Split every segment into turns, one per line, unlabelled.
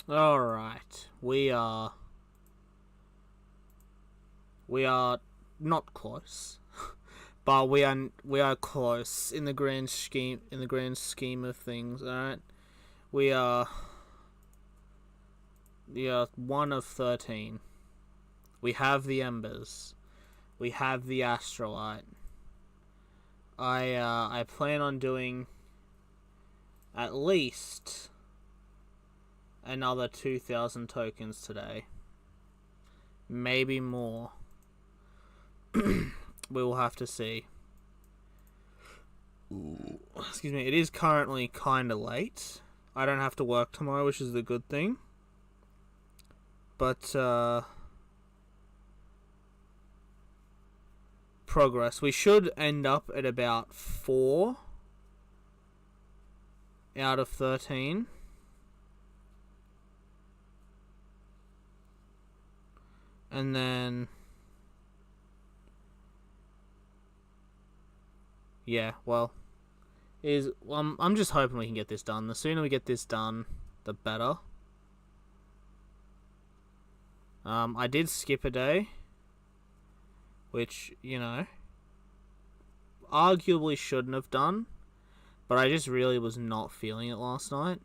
Alright. We are not close. But we are close in the grand scheme of things, alright? We are one of 13. We have the embers. We have the astrolite. I plan on doing at least another 2,000 tokens today. Maybe more. We will have to see. Excuse me. It is currently kind of late. I don't have to work tomorrow, which is the good thing. But, progress. We should end up at about 4 out of 13. And then... yeah, well... I'm just hoping we can get this done. The sooner we get this done, the better. I did skip a day, which, arguably shouldn't have done, but I just really was not feeling it last night.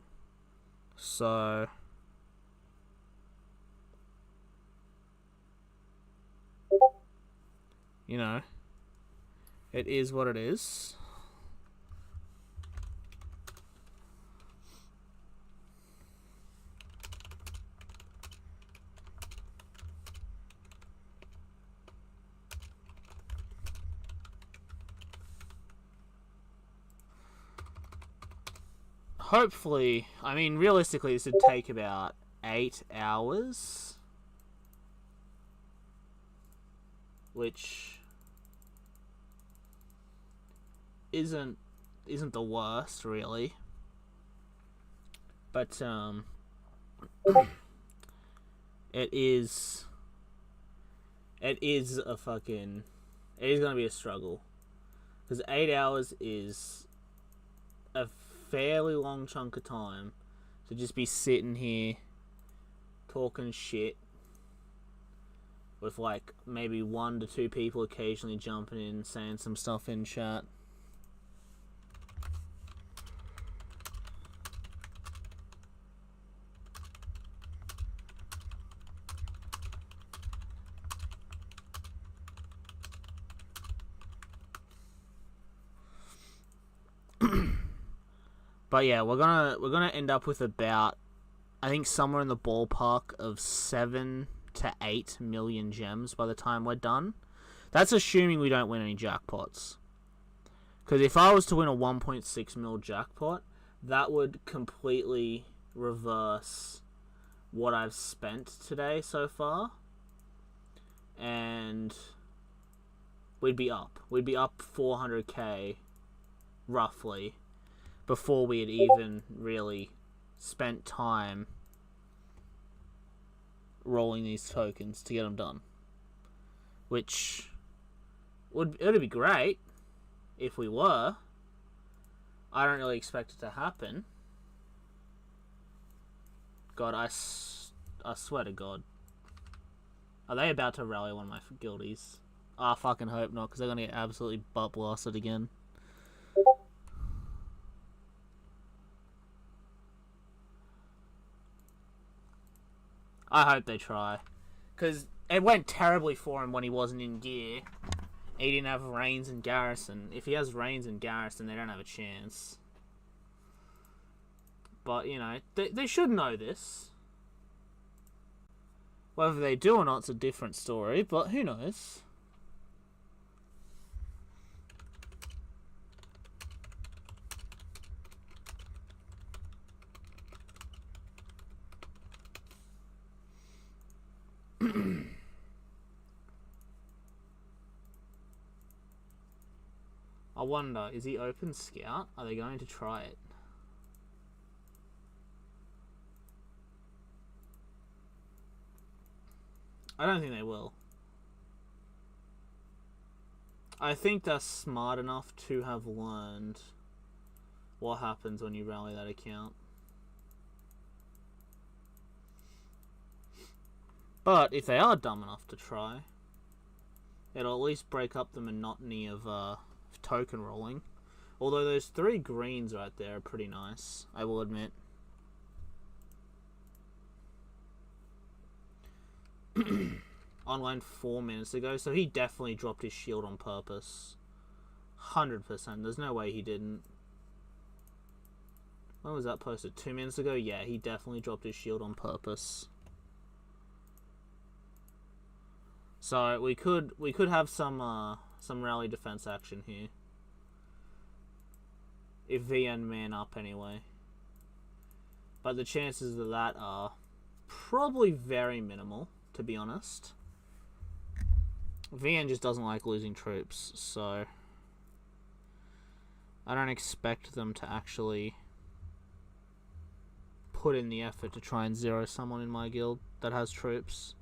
So, it is what it is. Hopefully, realistically, this would take about 8 hours. Which isn't the worst, really. But, it is gonna be a struggle. Because 8 hours is a fairly long chunk of time to just be sitting here talking shit with maybe 1 to 2 people occasionally jumping in, saying some stuff in chat. But yeah, we're gonna end up with about, I think, somewhere in the ballpark of 7 to 8 million gems by the time we're done. That's assuming we don't win any jackpots. Because if I was to win a 1.6 mil jackpot, that would completely reverse what I've spent today so far. And we'd be up. We'd be up 400k, roughly, before we had even really spent time rolling these tokens to get them done. Which it'd be great if we were. I don't really expect it to happen. God, I swear to God. Are they about to rally one of my guildies? I fucking hope not, because they're going to get absolutely butt blasted again. I hope they try. Because it went terribly for him when he wasn't in gear. He didn't have Reigns and Garrison. If he has Reigns and Garrison, they don't have a chance. But, they should know this. Whether they do or not is a different story, but who knows? I wonder, is he open scout? Are they going to try it? I don't think they will. I think they're smart enough to have learned what happens when you rally that account. But if they are dumb enough to try, it'll at least break up the monotony of token rolling. Although those 3 greens right there are pretty nice, I will admit. Online 4 minutes ago, so he definitely dropped his shield on purpose. 100%. There's no way he didn't. When was that posted? 2 minutes ago? Yeah, he definitely dropped his shield on purpose. So we could have some rally defense action here. If VN man up anyway. But the chances of that are probably very minimal, to be honest. VN just doesn't like losing troops, so I don't expect them to actually put in the effort to try and zero someone in my guild that has troops.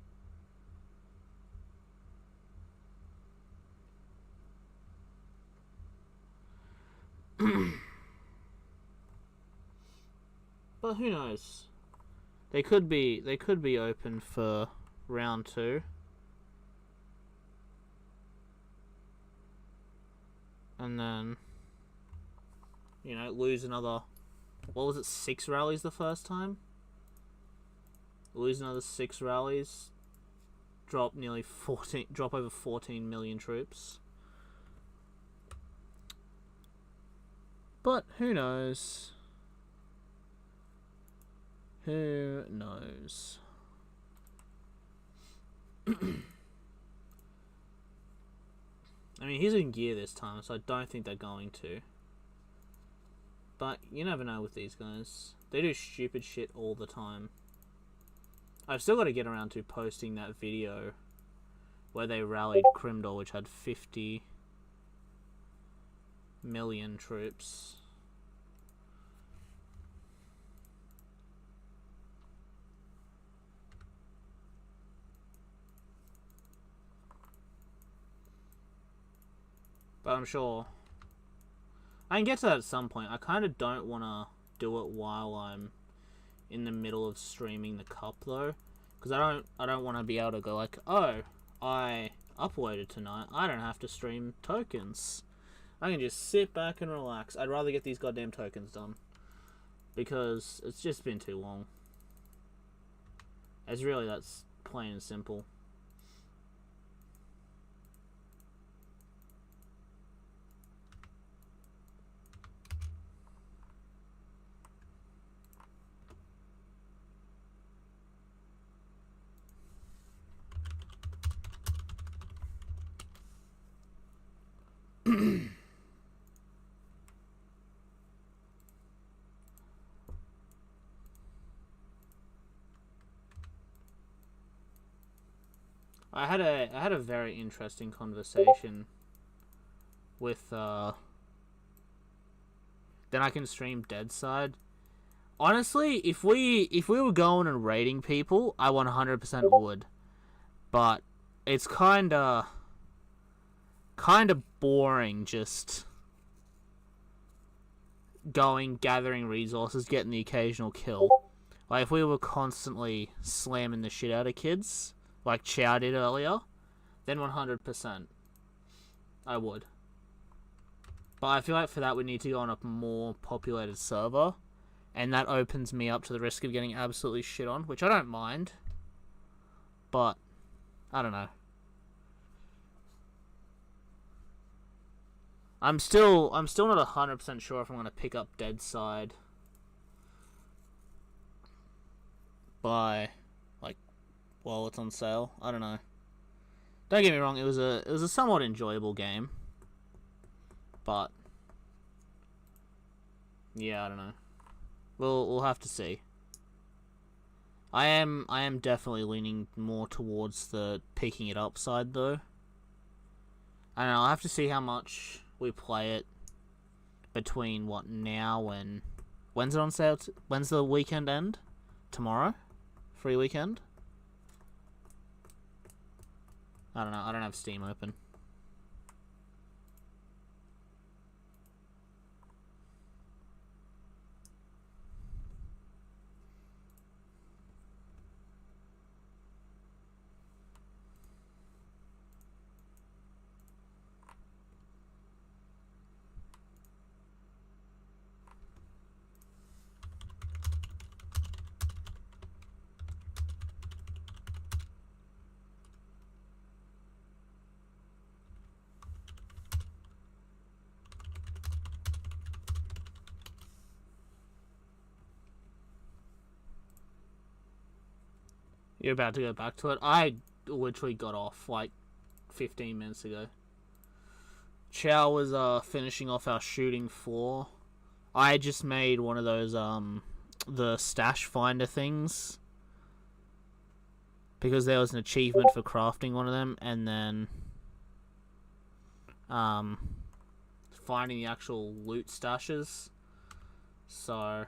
But who knows? They could be open for round 2. And then, you know, lose another, what was it, 6 rallies the first time? Lose another 6 rallies. Drop over 14 million troops. But who knows? Who knows? I mean, he's in gear this time, so I don't think they're going to. But you never know with these guys. They do stupid shit all the time. I've still got to get around to posting that video where they rallied Crimdor, which had 50 million troops. But I'm sure I can get to that at some point. I kind of don't want to do it while I'm in the middle of streaming the cup though, because I don't want to be able to go like, oh, I uploaded tonight, I don't have to stream tokens. I can just sit back and relax. I'd rather get these goddamn tokens done, because it's just been too long. It's really, that's plain and simple. I had a very interesting conversation with then I can stream Deadside. Honestly, if we were going and raiding people, I 100% would. But it's kinda boring just going, gathering resources, getting the occasional kill. Like if we were constantly slamming the shit out of kids, like Chow did earlier, then 100% I would. But I feel like for that we need to go on a more populated server, and that opens me up to the risk of getting absolutely shit on, which I don't mind. But I don't know. I'm still not 100% sure if I'm gonna pick up Deadside by while it's on sale. I don't know. Don't get me wrong, it was a somewhat enjoyable game. But yeah, I don't know. We'll have to see. I am definitely leaning more towards the picking it up side though. I don't know, I'll have to see how much we play it between what now and when's it on sale? When's the weekend end? Tomorrow? Free weekend? I don't know. I don't have Steam open. You're about to go back to it? I literally got off like 15 minutes ago. Chow was finishing off our shooting floor. I just made one of those the stash finder things because there was an achievement for crafting one of them, and then finding the actual loot stashes. So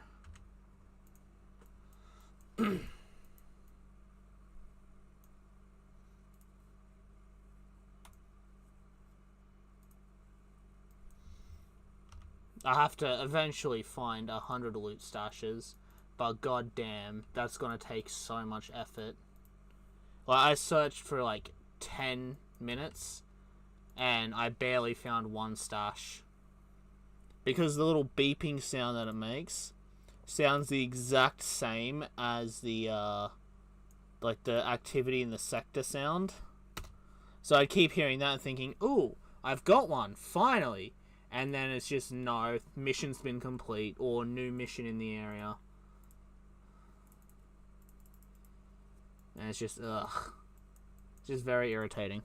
I have to eventually find 100 loot stashes, but goddamn, that's gonna take so much effort. Like, I searched for like 10 minutes, and I barely found one stash. Because the little beeping sound that it makes sounds the exact same as the, like, the activity in the sector sound. So I keep hearing that and thinking, ooh, I've got one, finally! And then it's just, no, mission's been complete, or new mission in the area. And it's just, ugh. It's just very irritating.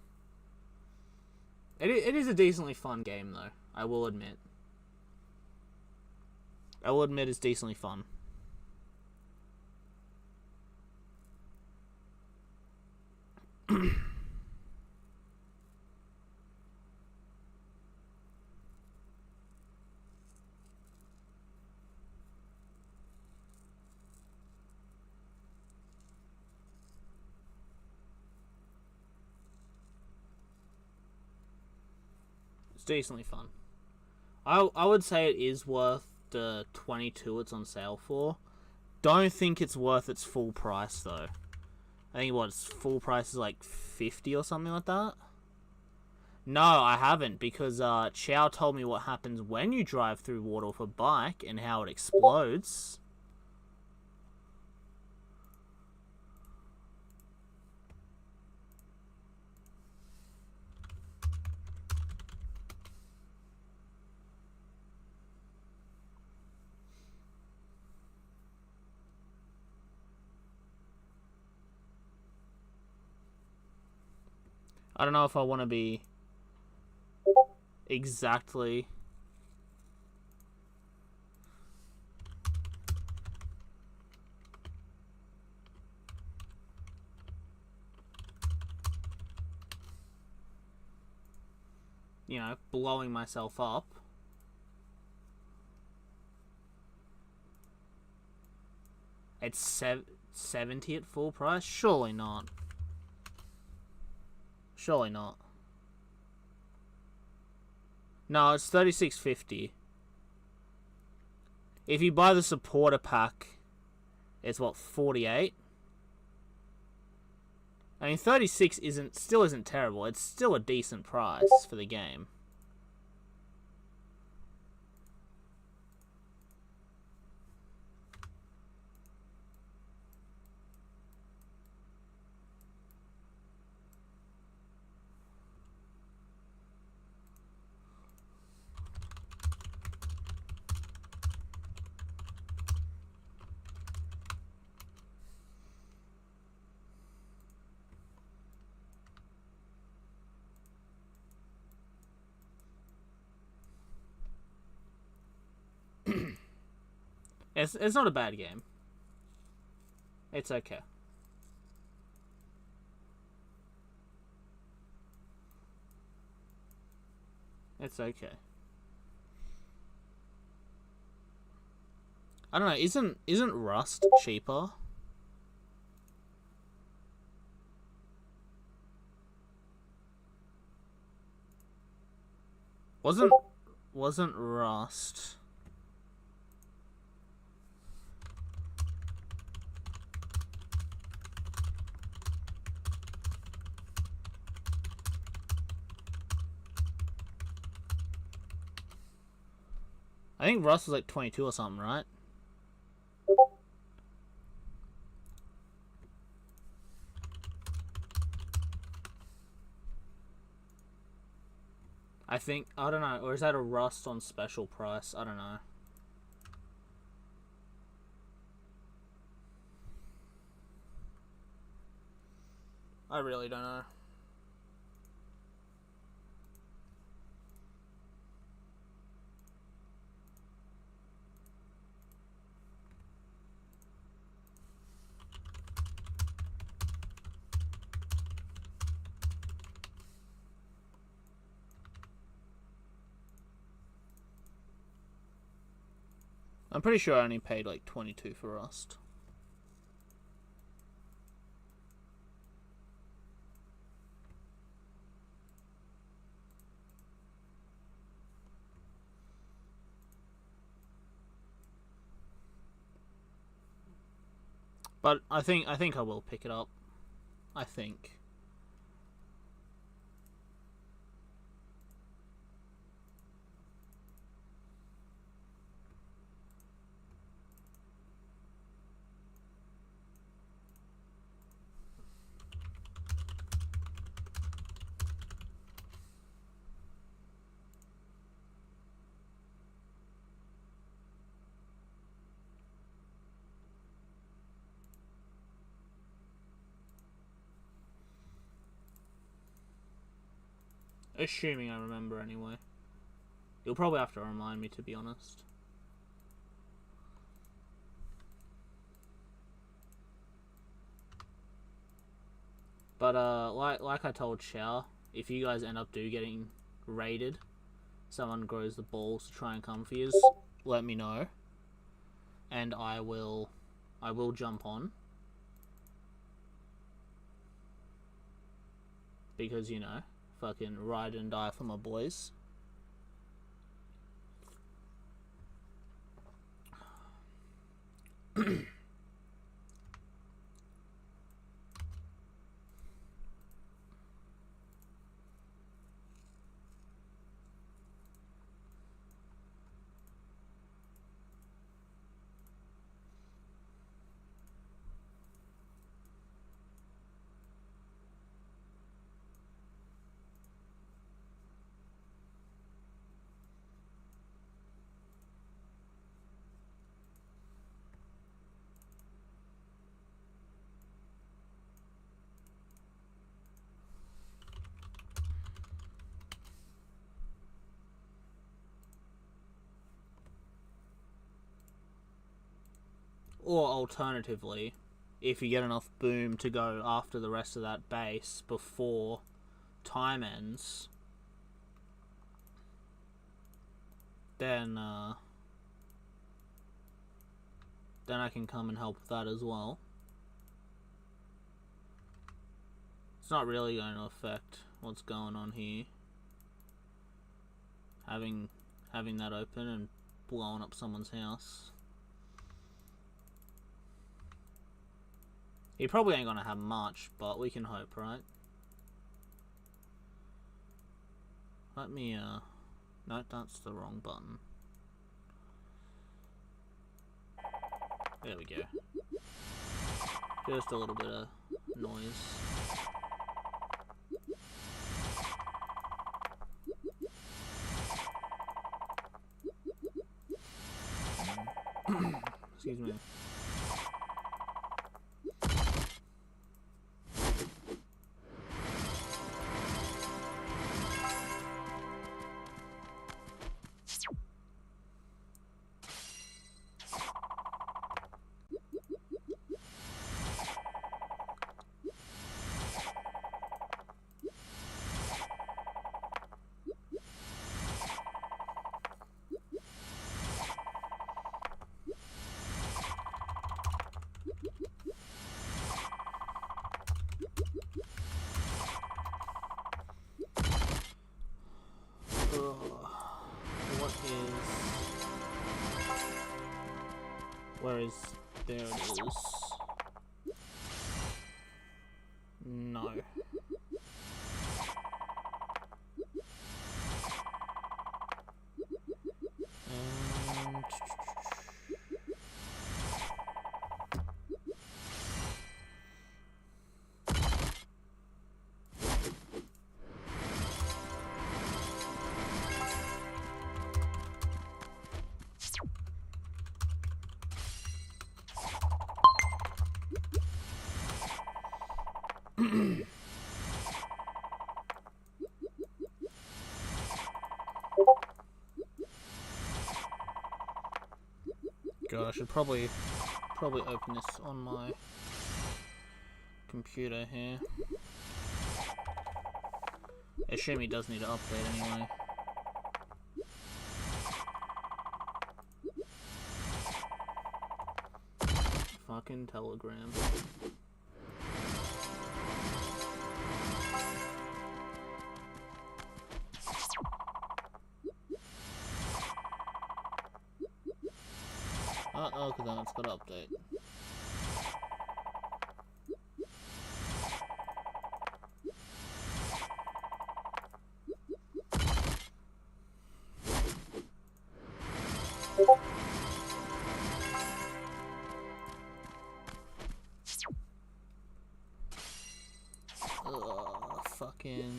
It is a decently fun game, though, I will admit. I will admit it's decently fun. It's decently fun. I would say it is worth the 22 it's on sale for. Don't think it's worth its full price, though. I think its full price is like 50 or something like that. No, I haven't, because Chow told me what happens when you drive through water with a bike and how it explodes. I don't know if I want to be exactly... you know, blowing myself up. It's 70 at full price? Surely not. Surely not. No, it's $36.50. If you buy the supporter pack, it's what, $48? I mean, 36 still isn't terrible. It's still a decent price for the game. It's not a bad game. It's okay. It's okay. I don't know, isn't Rust cheaper? Wasn't Rust... I think Rust was like 22 or something, right? I think, I don't know, or is that a Rust on special price? I don't know. I really don't know. I'm pretty sure I only paid like 22 for Rust. But I think I will pick it up. I think. Assuming I remember anyway. You'll probably have to remind me, to be honest. But like I told Xiao, if you guys end up getting raided, someone grows the balls to try and come for you, let me know, and I will jump on, because you know, fucking ride and die for my boys. Or alternatively, if you get enough boom to go after the rest of that base before time ends, then I can come and help with that as well. It's not really going to affect what's going on here. Having that open and blowing up someone's house. He probably ain't gonna have much, but we can hope, right? Let me, no, that's the wrong button. There we go. Just a little bit of noise. Excuse me. Where is... There it is. No. And... should probably open this on my computer here. I assume he does need to update anyway. Fucking Telegram. Uh-oh, because then it's got to update. Fucking...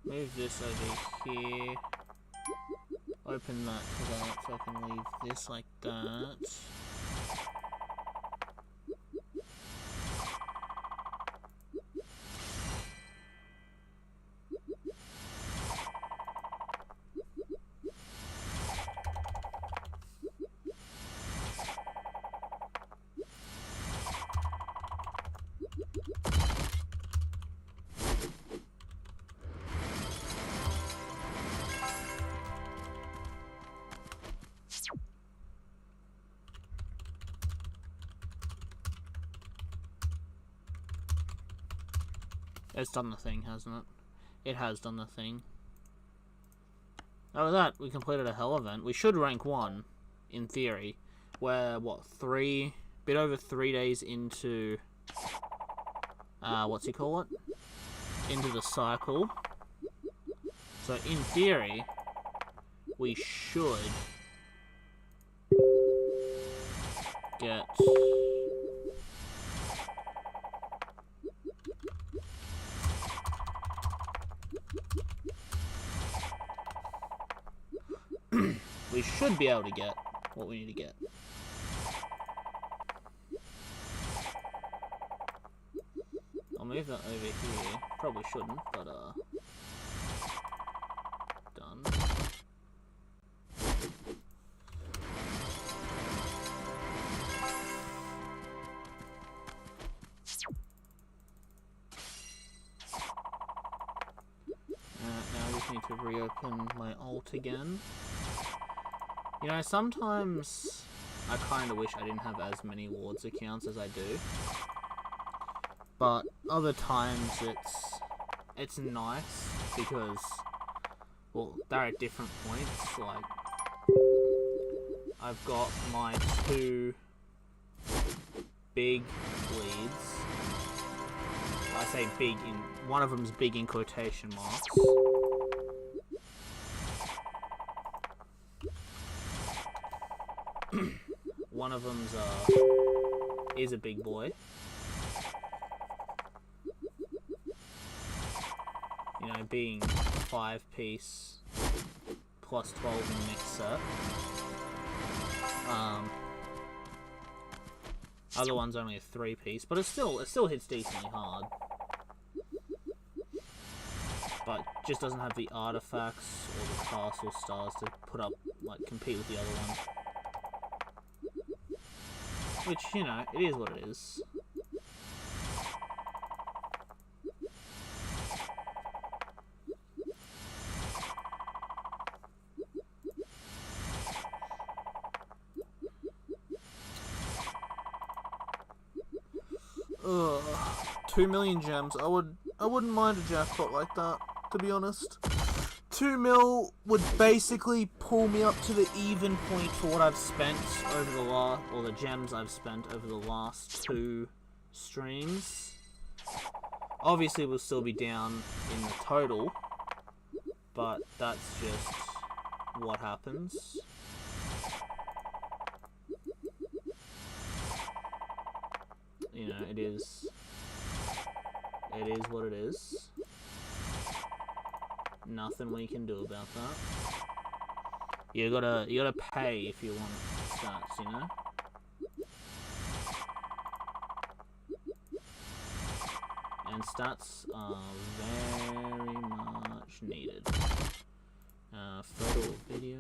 Move this over here. Open that to that so I can leave this like that. It's done the thing, hasn't it? It has done the thing. Out of that, we completed a hell event. We should rank 1, in theory. We're, what, bit over 3 days into, what's he call it? Into the cycle. So, in theory, we should get... we should be able to get what we need to get. I'll move that over here. Probably shouldn't, but done. Now I just need to reopen my alt again. You know, sometimes I kind of wish I didn't have as many Wards accounts as I do. But other times it's nice because, well, they're at different points. Like, I've got my 2 big leads. I say big in, one of them's big in quotation marks. One of them's is a big boy. You know, being 5-piece plus 12 in the next set. Other one's only a 3-piece, but it still hits decently hard. But just doesn't have the artifacts or the castle stars to put up, like, compete with the other one. Which, you know, it is what it is. Ugh. 2 million gems. I wouldn't mind a jackpot like that, to be honest. 2 mil would basically pull me up to the even point for what I've spent over the last, or the gems I've spent over the last 2 streams. Obviously, we'll still be down in the total, but that's just what happens. You know, it is what it is. Nothing we can do about that. You gotta pay if you want stats, you know? and stats are very much needed. Photo or video.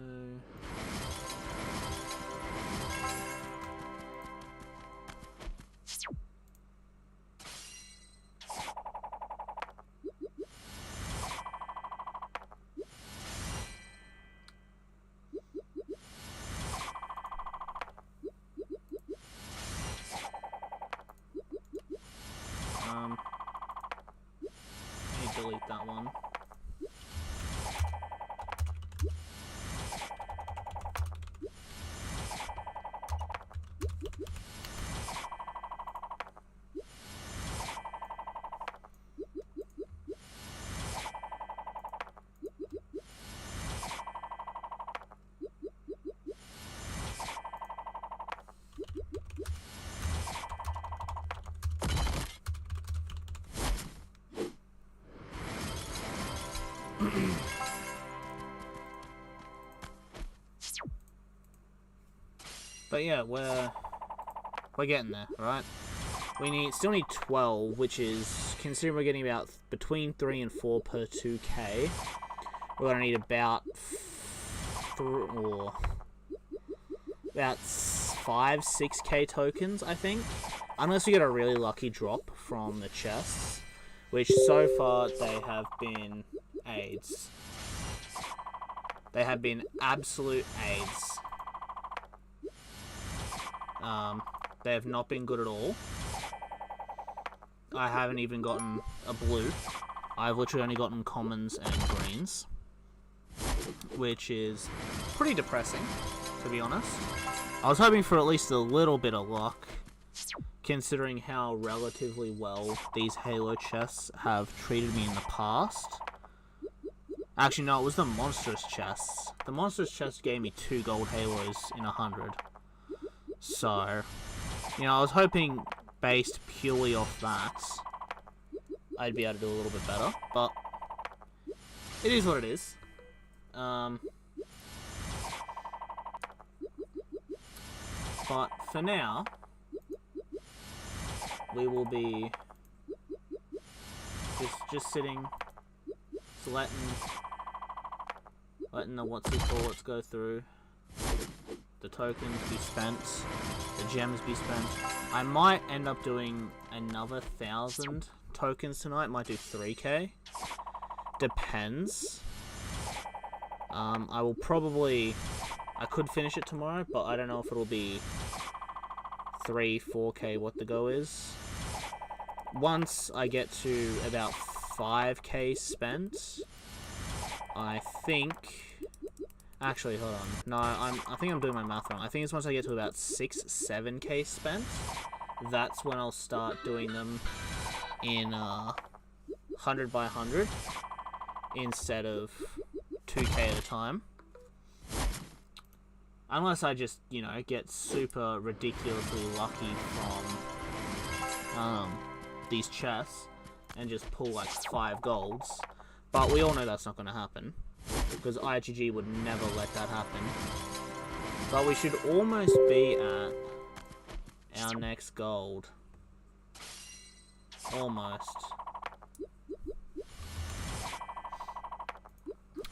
Let me delete that one. But yeah, we're getting there, right? We still need 12, which is, considering we're getting about between 3 and 4 per 2k, we're gonna need about 5, 6k tokens, I think, unless we get a really lucky drop from the chests, which so far they have been AIDS. They have been absolute AIDS. They have not been good at all. I haven't even gotten a blue. I've literally only gotten commons and greens, which is pretty depressing, to be honest. I was hoping for at least a little bit of luck, considering how relatively well these Halo chests have treated me in the past. Actually, no, it was the monstrous chests. The monstrous chest gave me 2 gold Halos in 100. So, you know, I was hoping, based purely off that, I'd be able to do a little bit better, but it is what it is. But for now, we will be just sitting, letting the what's-it-call-its go through. The tokens be spent, the gems be spent. I might end up doing another 1,000 tokens tonight. Might do 3k. Depends. I could finish it tomorrow, but I don't know if it'll be 3, 4k what the go is. Once I get to about 5k spent, I think... Actually, hold on. No, I think I'm doing my math wrong. I think it's once I get to about 6, 7k spent, that's when I'll start doing them in 100 by 100 instead of 2k at a time. Unless I just, you know, get super ridiculously lucky from these chests and just pull like 5 golds. But we all know that's not going to happen, because IGG would never let that happen. But we should almost be at our next gold. Almost.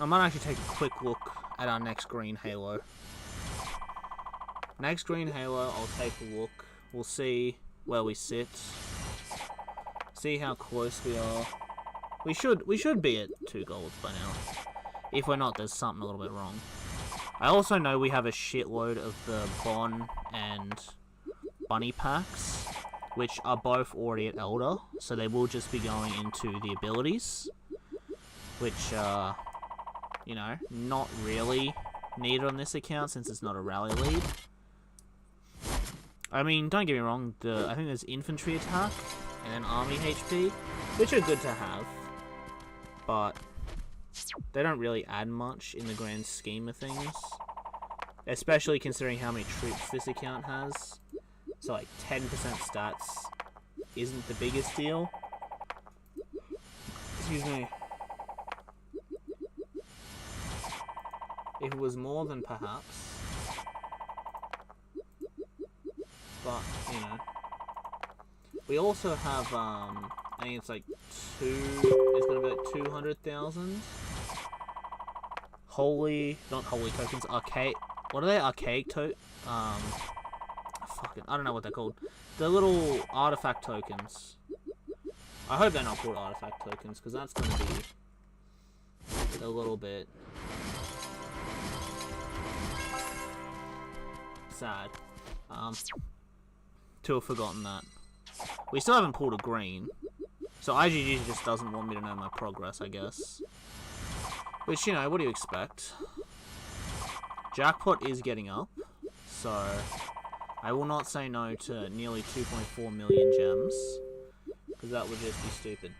I might actually take a quick look at our next green Halo. Next green Halo, I'll take a look. We'll see where we sit. See how close we are. We should be at 2 golds by now. If we're not, there's something a little bit wrong. I also know we have a shitload of the Bon and Bunny packs, which are both already at Elder, so they will just be going into the abilities, which, you know, not really needed on this account since it's not a rally lead. I mean, don't get me wrong, I think there's infantry attack and then army HP, which are good to have, but they don't really add much in the grand scheme of things, especially considering how many troops this account has. So like 10% stats isn't the biggest deal. Excuse me. If it was more, than perhaps. But, you know. We also have, I think it's like gonna be like 200,000. Not holy tokens, archaic. What are they? Archaic fucking, I don't know what they're called. The little artifact tokens. I hope they're not called artifact tokens, because that's gonna be a little bit sad. To have forgotten that. We still haven't pulled a green. So IGG just doesn't want me to know my progress, I guess. Which, you know, what do you expect? Jackpot is getting up, so I will not say no to nearly 2.4 million gems, because that would just be stupid.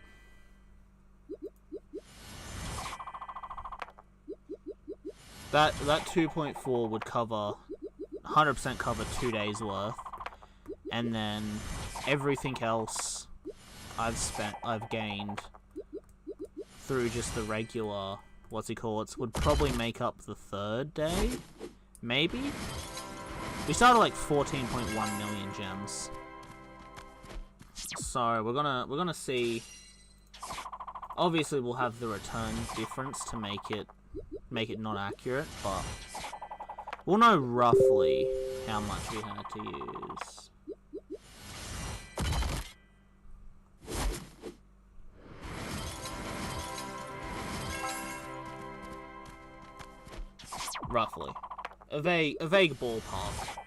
That 2.4 would cover 100% cover 2 days worth, and then everything else I've gained through just the regular, would probably make up the third day, maybe? We started like 14.1 million gems. So we're gonna see. Obviously we'll have the return difference to make it not accurate, but we'll know roughly how much we had to use. Roughly. A vague ballpark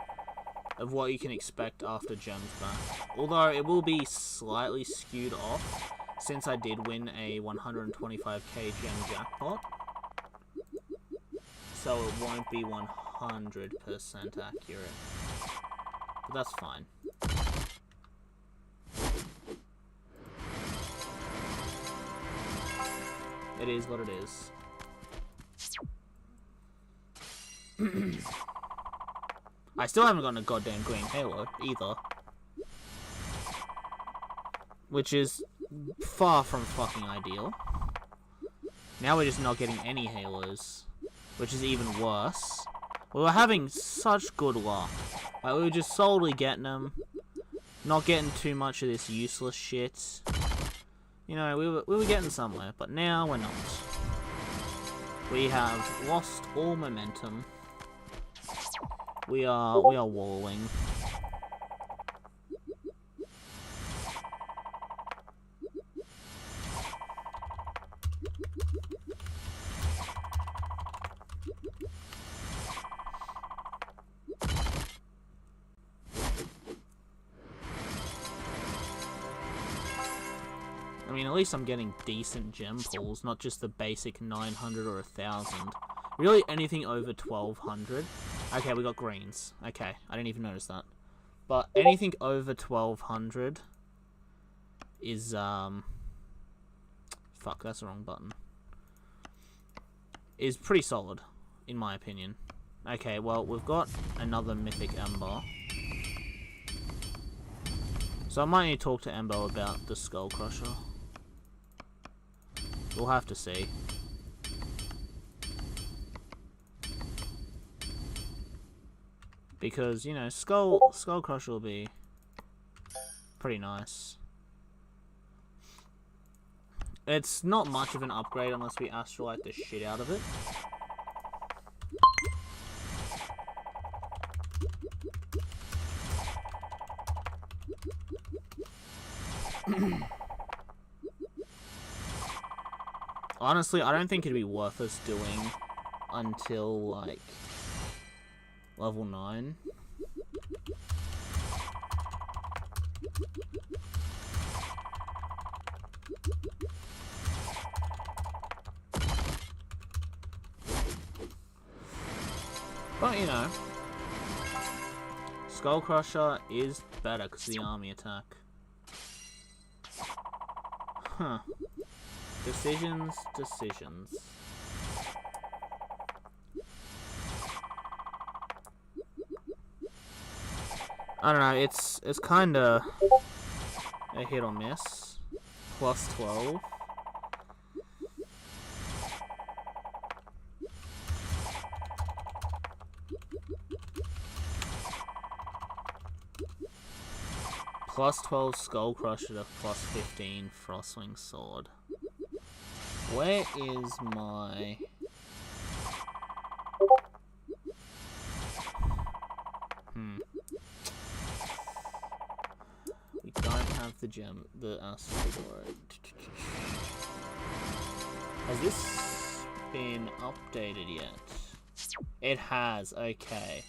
of what you can expect after Gems back. Although it will be slightly skewed off, since I did win a 125k gem jackpot. So it won't be 100% accurate. But that's fine. It is what it is. I still haven't gotten a goddamn green halo, either. Which is far from fucking ideal. Now we're just not getting any halos, which is even worse. We were having such good luck. Like, we were just solely getting them, not getting too much of this useless shit. You know, we were getting somewhere, but now we're not. We have lost all momentum. We are walling. I mean, at least I'm getting decent gem pulls, not just the basic 900 or 1,000. Really, anything over 1,200. Okay, we got greens. Okay, I didn't even notice that. But anything over 1,200 is, fuck, that's the wrong button. Is pretty solid, in my opinion. Okay, well, we've got another Mythic Ember. So I might need to talk to Embo about the Skull Crusher. We'll have to see. Because, you know, Skull Crusher will be pretty nice. It's not much of an upgrade unless we astrolite the shit out of it. Honestly, I don't think it'd be worth us doing until, like, level 9. But, you know, Skull Crusher is better because of the army attack. Huh. Decisions. I don't know, it's kinda a hit or miss. Plus 12. Plus 12 Skull Crusher to plus 15 Frostwing Sword. Where is my... We don't have the gem, the asteroid. Has this been updated yet? It has, okay.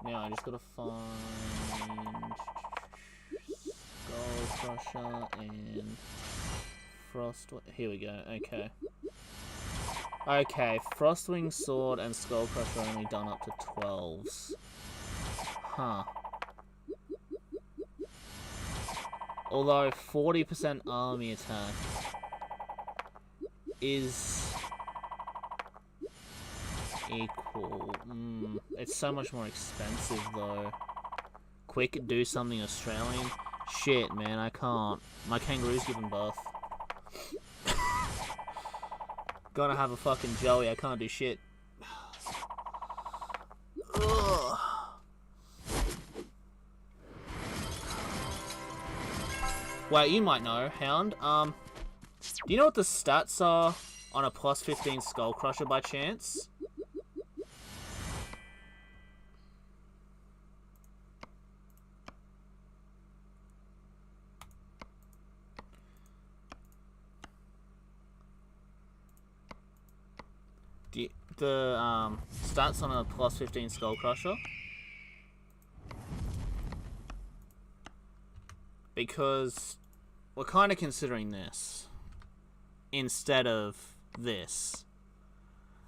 Now I just gotta find Skull Crusher and Frost. Here we go, okay. Okay, Frostwing Sword and Skull Crusher are only done up to 12s. Huh. Although 40% army attack is equal. It's so much more expensive though. Quick, do something Australian. Shit, man, I can't. My kangaroo's giving birth. Gotta have a fucking Joey, I can't do shit. Ugh. Wait, you might know, Hound. Do you know what the stats are on a plus 15 Skull Crusher by chance? The stats on a plus 15 Skull Crusher? Because we're kind of considering this instead of this.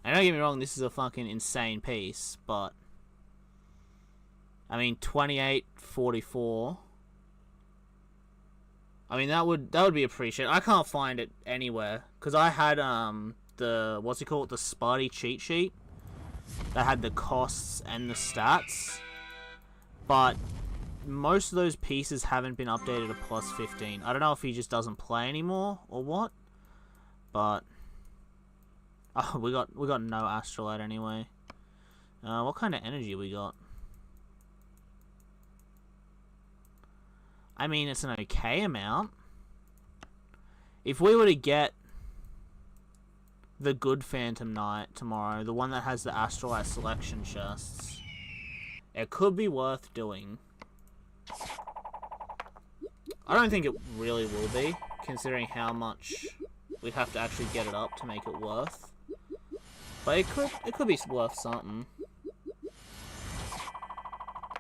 And don't get me wrong, this is a fucking insane piece, but I mean 2844. I mean that would be appreciated. I can't find it anywhere because I had the what's it called, the Sparty cheat sheet that had the costs and the stats, but most of those pieces haven't been updated to plus 15. I don't know if he just doesn't play anymore or what, but oh, we got no Astrolite anyway. What kind of energy we got? I mean, it's an okay amount. If we were to get the good Phantom Knight tomorrow, the one that has the Astrolite selection chests, it could be worth doing. I don't think it really will be, considering how much we'd have to actually get it up to make it worth. But it could be worth something.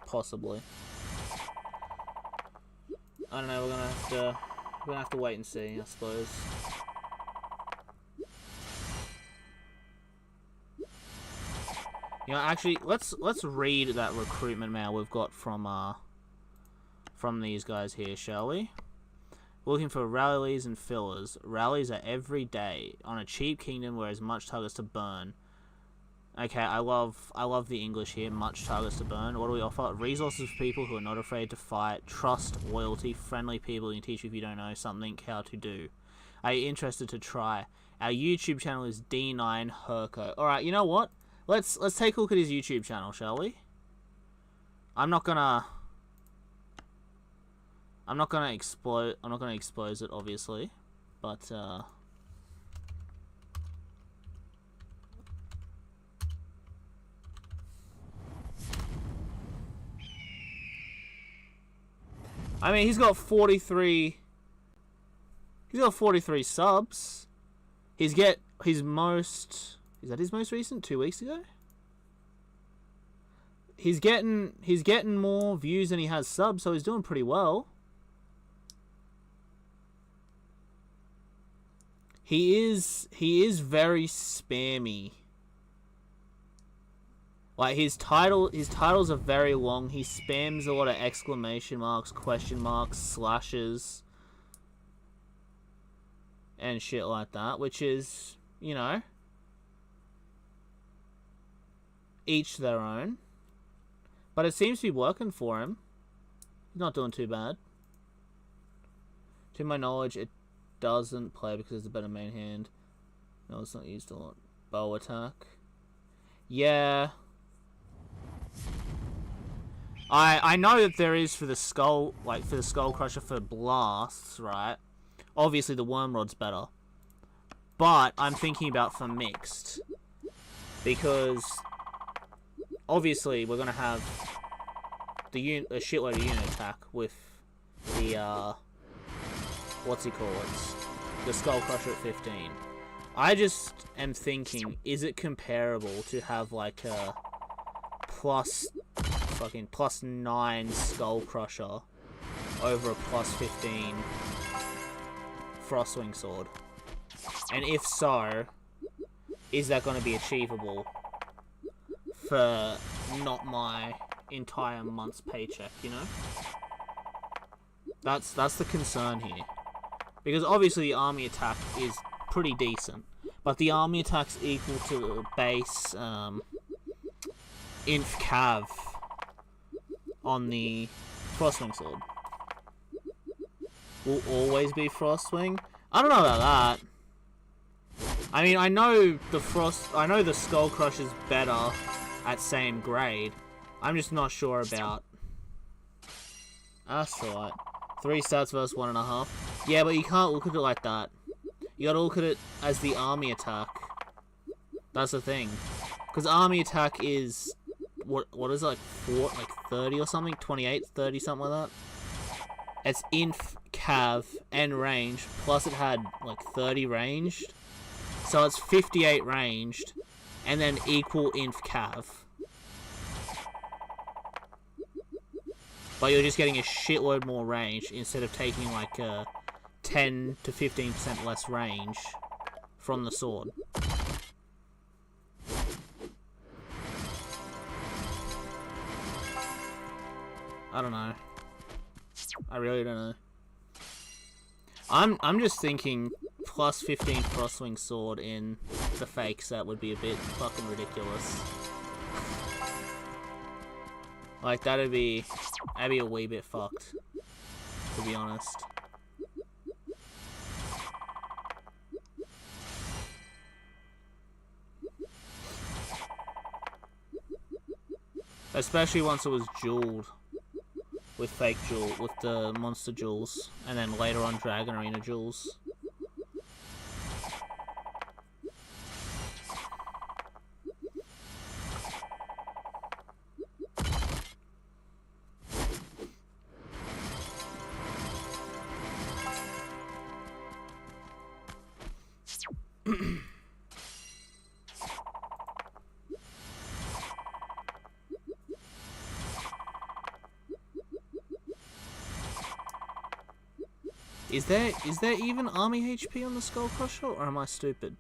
Possibly. I don't know, we're gonna have to wait and see, I suppose. You know, actually, let's read that recruitment mail we've got from these guys here, shall we? Looking for rallies and fillers. Rallies are every day on a cheap kingdom where there's much targets to burn. Okay, I love the English here. Much targets to burn. What do we offer? Resources for people who are not afraid to fight. Trust, loyalty, friendly people who can teach you if you don't know something how to do. Are you interested to try? Our YouTube channel is D9 Herco. All right, you know what? Let's take a look at his YouTube channel, shall we? I'm not gonna expose it, obviously, but I mean, he's got 43 subs. Is that his most recent? 2 weeks ago? He's getting more views than he has subs, so he's doing pretty well. He is very spammy. Like his titles are very long. He spams a lot of exclamation marks, question marks, slashes, and shit like that, which is, you know, each their own. But it seems to be working for him. He's not doing too bad. To my knowledge, it doesn't play because it's a better main hand. No, it's not used a lot. Bow attack. Yeah. I know that there is for the Skull, like for the Skull Crusher for blasts, right? Obviously the Wormrod's better. But I'm thinking about for mixed. Because obviously we're going to have a shitload of unit attack with the, what's he call it? The Skull Crusher at 15. I just am thinking, is it comparable to have like a +9 Skull Crusher over a +15 Frostwing Sword? And if so, is that going to be achievable for not my entire month's paycheck, you know? That's the concern here. Because obviously the army attack is pretty decent, but the army attack's equal to the base Inf Cav on the Frostwing Sword. Will always be Frostwing? I don't know about that. I mean, I know the Skull Crusher's better at same grade. I'm just not sure about Astrolite. 3 stats versus 1.5. Yeah, but you can't look at it like that. You gotta look at it as the army attack. That's the thing. Because army attack is what is it, like 30 or something? 28, 30, something like that. It's Inf, Cav, and range, plus it had like 30 ranged. So it's 58 ranged, and then equal Inf Cav. But you're just getting a shitload more range instead of taking like a 10 to 15% less range from the sword. I don't know. I really don't know. I'm just thinking +15 Frostwing Sword in the fake set would be a bit fucking ridiculous. Like that'd be a wee bit fucked, to be honest. Especially once it was jeweled with fake jewel, with the monster jewels, and then later on Dragon Arena jewels. Is there even army HP on the Skull Crusher, or am I stupid?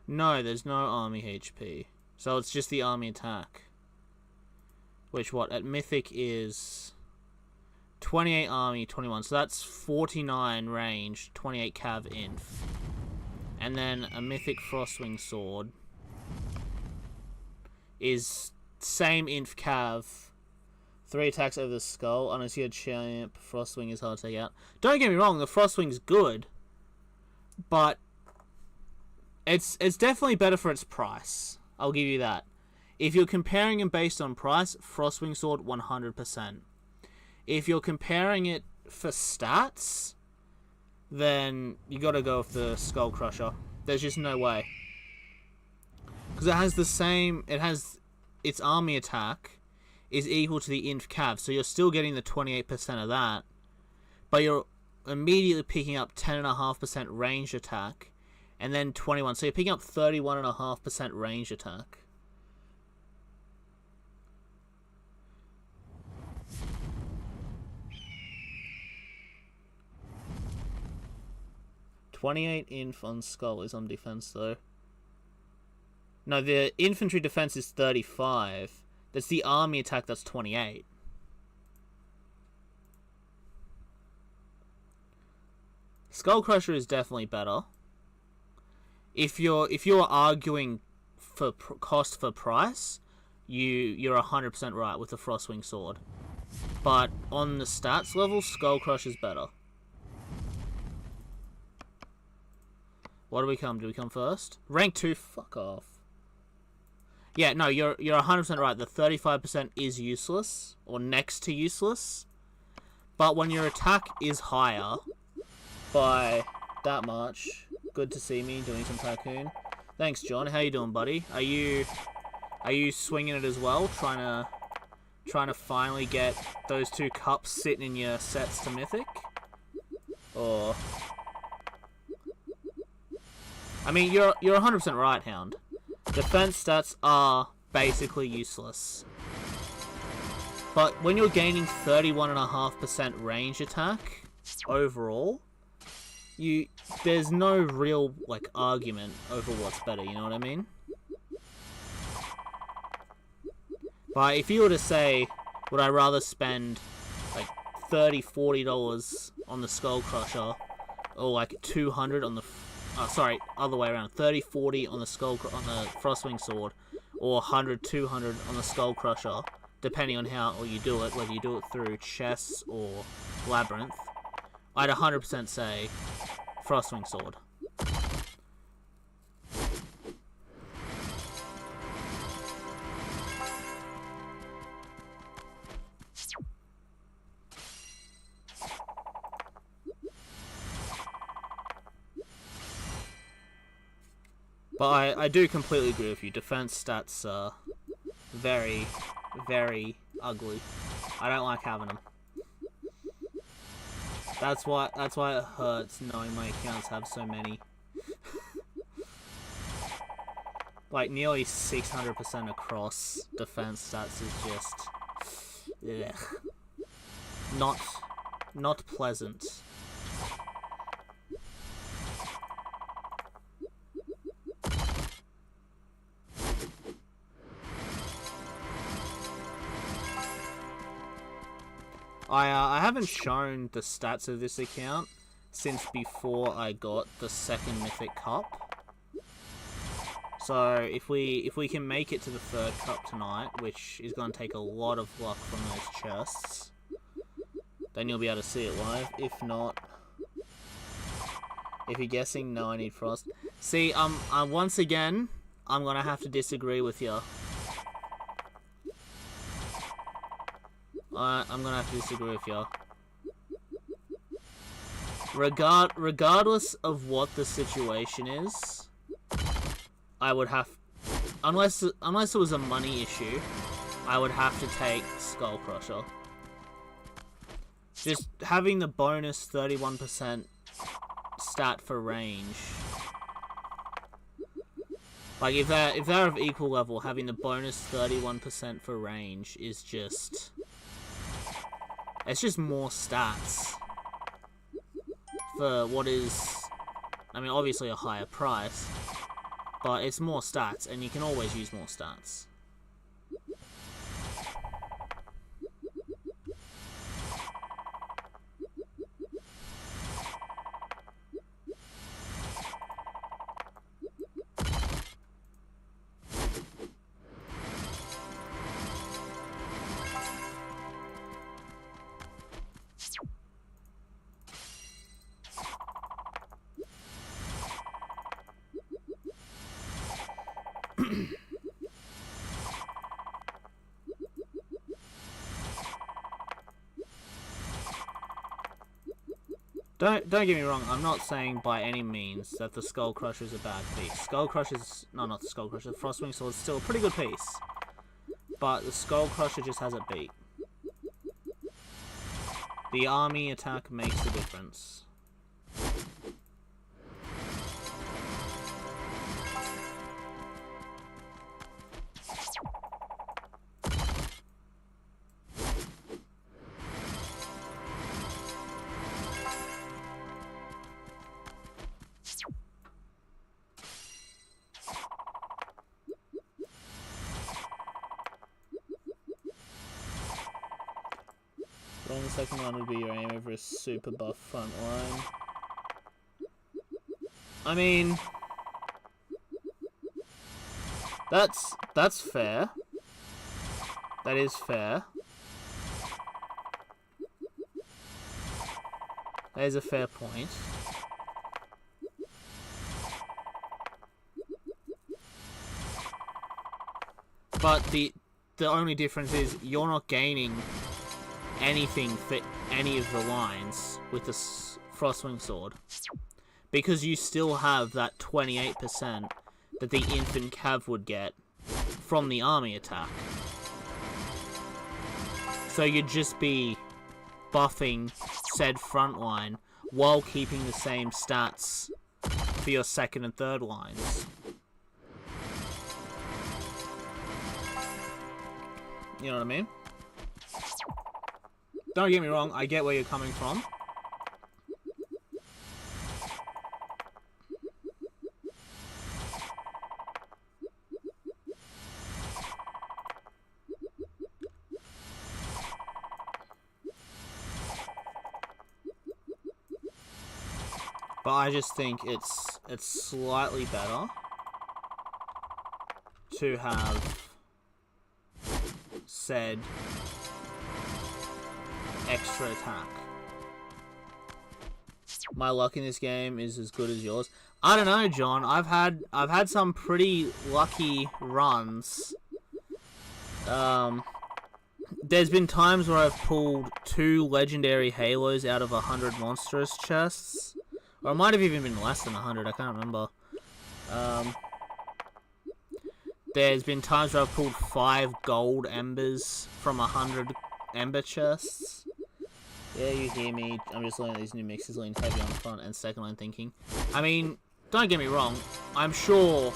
No, there's no army HP. So it's just the army attack. Which, what, at Mythic is 28 army, 21. So that's 49 range, 28 cav inf. And then a Mythic Frostwing Sword is same inf cav, 3 attacks over the skull, unless you had Champ. Frostwing is hard to take out. Don't get me wrong, the Frostwing's good, but it's definitely better for its price. I'll give you that. If you're comparing them based on price, Frostwing Sword 100%. If you're comparing it for stats, then you gotta go with the Skull Crusher. There's just no way. Because it has the same, its army attack is equal to the inf cav, so you're still getting the 28% of that, but you're immediately picking up 10.5% range attack, and then 21, so you're picking up 31.5% range attack. .28 inf on skull is on defense though. No, the infantry defense is 35. That's the army attack that's 28. Skull Crusher is definitely better. If you're arguing for cost for price, you're 100% right with the Frostwing Sword. But on the stats level, Skull Crusher is better. What do we come? Do we come first? Rank 2? Fuck off. Yeah, no, you're 100% right. The 35% is useless, or next to useless. But when your attack is higher by that much, good to see me doing some Tycoon. Thanks, John. How you doing, buddy? Are you swinging it as well, trying to finally get those 2 cups sitting in your sets to Mythic? Or I mean, you're 100% right, Hound. Defense stats are basically useless. But when you're gaining 31.5% range attack overall, there's no real like argument over what's better, you know what I mean? But if you were to say, would I rather spend like $30, $40 on the Skull Crusher, or like 200 on the sorry, other way around, 30, 40 on the Frostwing Sword, or 100, 200 on the Skull Crusher, depending on how you do it, whether you do it through chests or Labyrinth, I'd 100% say Frostwing Sword. But I do completely agree with you. Defense stats are very, very ugly. I don't like having them. That's why it hurts knowing my accounts have so many. Like nearly 600% across defense stats is just, ugh. Not pleasant. I haven't shown the stats of this account since before I got the 2nd Mythic Cup. So if we can make it to the 3rd cup tonight, which is going to take a lot of luck from those chests, then you'll be able to see it live. If not, if you're guessing, no, I need Frost. See, once again, I'm going to have to disagree with you. I'm gonna have to disagree with you. Regardless of what the situation is, I would have, unless it was a money issue, I would have to take Skull Crusher. Just having the bonus 31% stat for range. Like if they're of equal level, having the bonus 31% for range is just. It's just more stats for what is, I mean, obviously a higher price, but it's more stats, and you can always use more stats. Don't get me wrong, I'm not saying by any means that the Skull Crusher is a bad piece. Skull Crusher's... no, not the Skull Crusher. The Frostwing Sword is still a pretty good piece. But the Skull Crusher just has it beat. The army attack makes the difference. The second one would be your aim over a super buff front line. I mean, that's fair. That is fair. That is a fair point. But the only difference is you're not gaining anything for any of the lines with the Frostwing Sword, because you still have that 28% that the infant cav would get from the army attack. So you'd just be buffing said front line while keeping the same stats for your second and third lines. You know what I mean? Don't get me wrong, I get where you're coming from. But I just think it's slightly better to have said extra attack. My luck in this game is as good as yours. I don't know, John. I've had some pretty lucky runs. There's been times where I've pulled 2 legendary halos out of 100 monstrous chests. Or it might have even been less than 100, I can't remember. There's been times where I've pulled 5 gold embers from 100 ember chests. Yeah, you hear me. I'm just learning these new mixes, lean heavy on front and second line thinking. I mean, don't get me wrong. I'm sure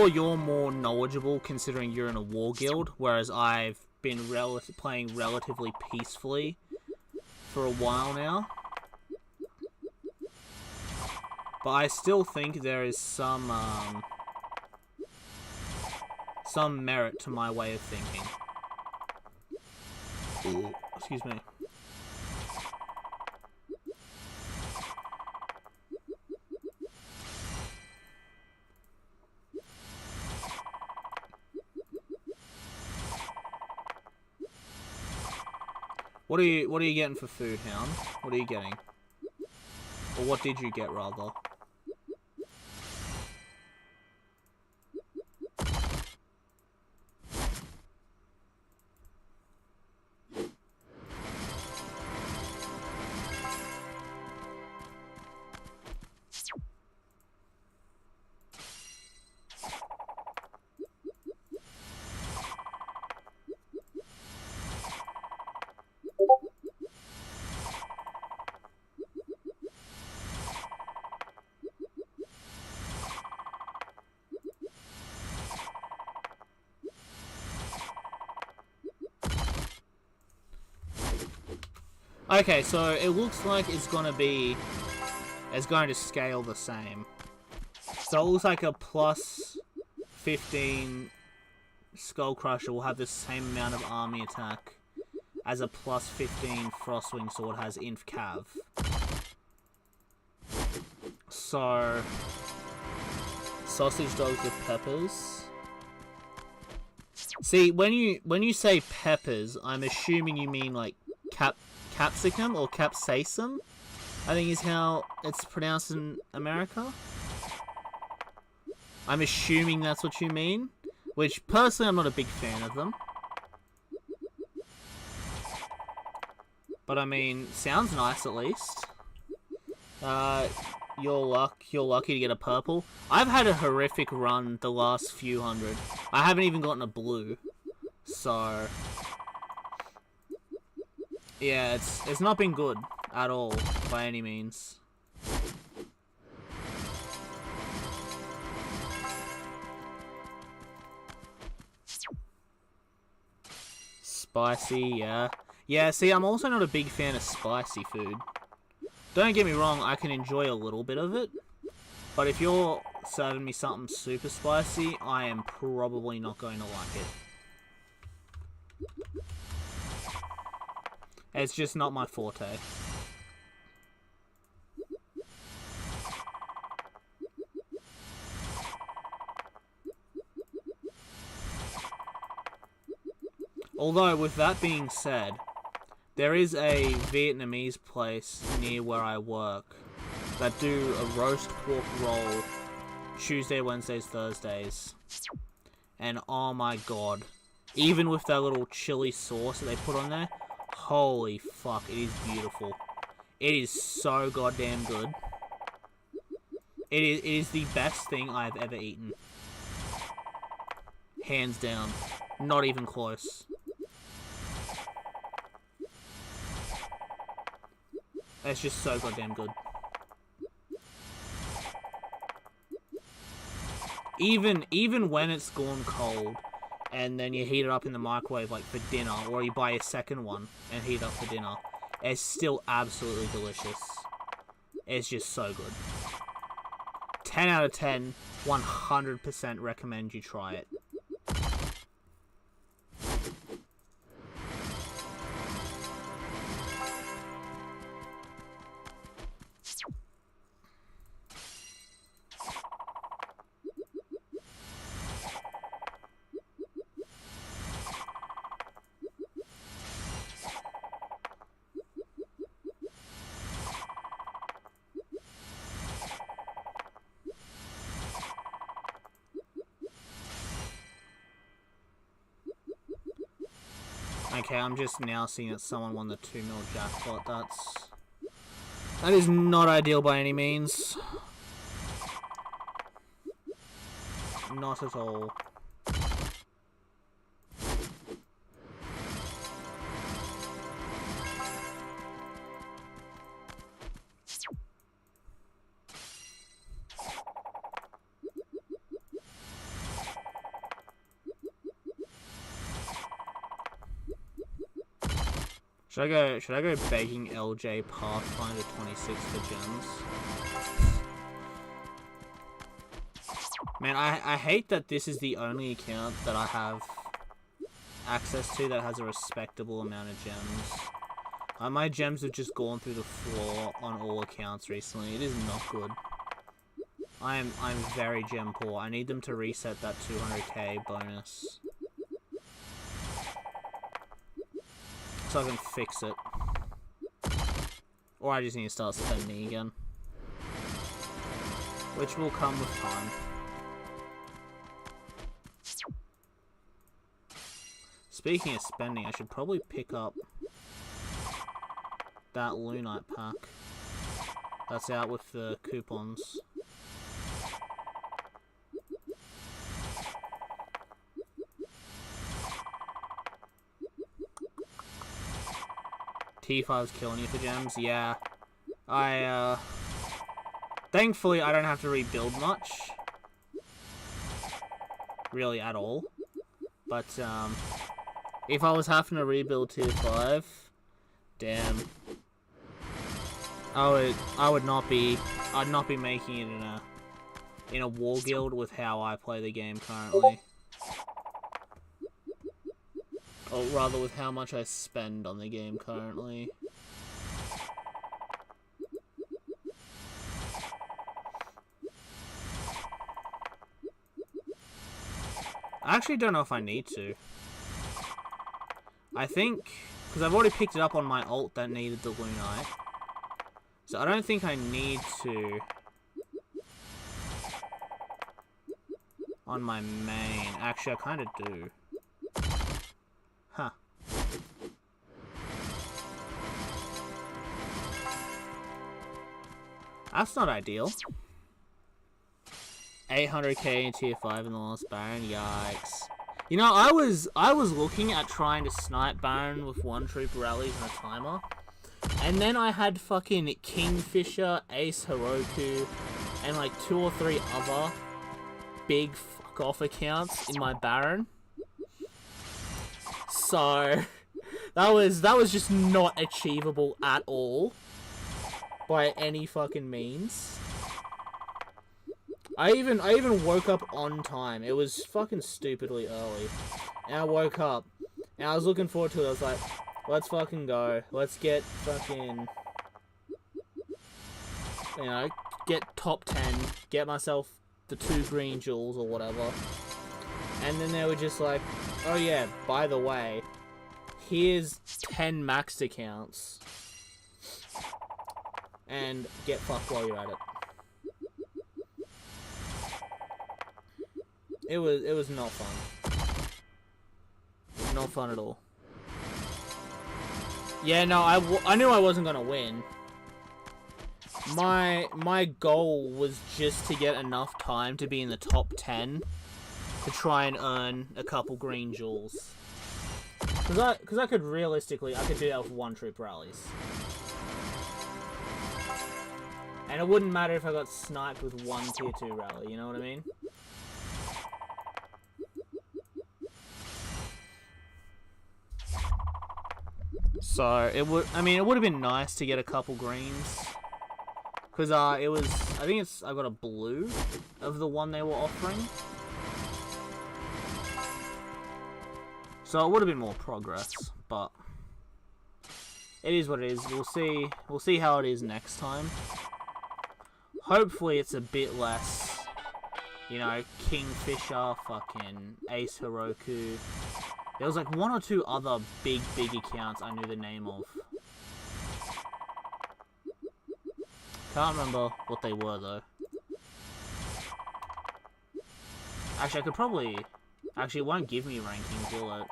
you're more knowledgeable considering you're in a war guild, whereas I've been playing relatively peacefully for a while now. But I still think there is some merit to my way of thinking. Ooh, excuse me. What are you getting for food, Hound? What are you getting? Or what did you get, rather? Okay, so it looks like it's going to scale the same. So it looks like a plus 15 Skull Crusher will have the same amount of army attack as a plus 15 Frostwing Sword has Inf Cav. So, sausage dogs with peppers. See, when you say peppers, I'm assuming you mean like capsicum or capsaicum, I think is how it's pronounced in America. I'm assuming that's what you mean, which personally I'm not a big fan of them. But I mean, sounds nice at least. You're lucky to get a purple. I've had a horrific run the last few hundred. I haven't even gotten a blue, so yeah, it's not been good at all by any means. Spicy, yeah. Yeah, see, I'm also not a big fan of spicy food. Don't get me wrong, I can enjoy a little bit of it, but if you're serving me something super spicy, I am probably not going to like it. It's just not my forte. Although, with that being said, there is a Vietnamese place near where I work that do a roast pork roll Tuesday, Wednesdays, Thursdays. And oh my god. Even with that little chili sauce that they put on there, holy fuck, it is beautiful. It is so goddamn good. It is the best thing I've ever eaten. Hands down. Not even close. It's just so goddamn good. Even when it's gone cold, and then you heat it up in the microwave like for dinner, or you buy a second one and heat it up for dinner, it's still absolutely delicious. It's just so good. 10 out of 10, 100% recommend you try it. Okay, I'm just now seeing that someone won the 2 mil jackpot. That is not ideal by any means. Not at all. Should I go begging LJ Pathfinder 26 for gems? Man, I hate that this is the only account that I have access to that has a respectable amount of gems. My gems have just gone through the floor on all accounts recently. It is not good. I'm very gem poor. I need them to reset that 200k bonus, so I can fix it. Or I just need to start spending again, which will come with time. Speaking of spending, I should probably pick up that Lunite pack that's out with the coupons. T5's killing you for gems, yeah. Thankfully, I don't have to rebuild much. Really, at all. But, if I was having to rebuild tier 5, damn. I'd not be making it in a war guild with how I play the game currently. Or rather, with how much I spend on the game currently. I actually don't know if I need to. I think, because I've already picked it up on my ult that needed the Lunite. So I don't think I need to on my main. Actually, I kind of do. Huh. That's not ideal. 800k in tier 5 in the last Baron, yikes. You know, I was looking at trying to snipe Baron with one troop rallies and a timer. And then I had fucking Kingfisher, Ace Heroku, and like 2 or 3 other big fuck off accounts in my Baron. So that was just not achievable at all by any fucking means. I even woke up on time. It was fucking stupidly early. And I woke up and I was looking forward to it. I was like, let's fucking go. Let's get fucking, you know, get top 10, get myself the 2 green jewels or whatever. And then they were just like, oh yeah, by the way, here's 10 maxed accounts. And get fucked while you're at it. It was not fun. Not fun at all. Yeah, no, I knew I wasn't gonna win. My goal was just to get enough time to be in the top 10 to try and earn a couple green jewels. Cause I could realistically, I could do that with one-trip rallies. And it wouldn't matter if I got sniped with one tier 2 rally, you know what I mean? So, it would have been nice to get a couple greens. Cause, I got a blue of the one they were offering. So it would have been more progress, but it is what it is. We'll see how it is next time. Hopefully it's a bit less, you know, Kingfisher, fucking Ace Heroku. There was like one or two other big accounts I knew the name of. Can't remember what they were though. Actually, I could probably... Actually, it won't give me rankings, will it?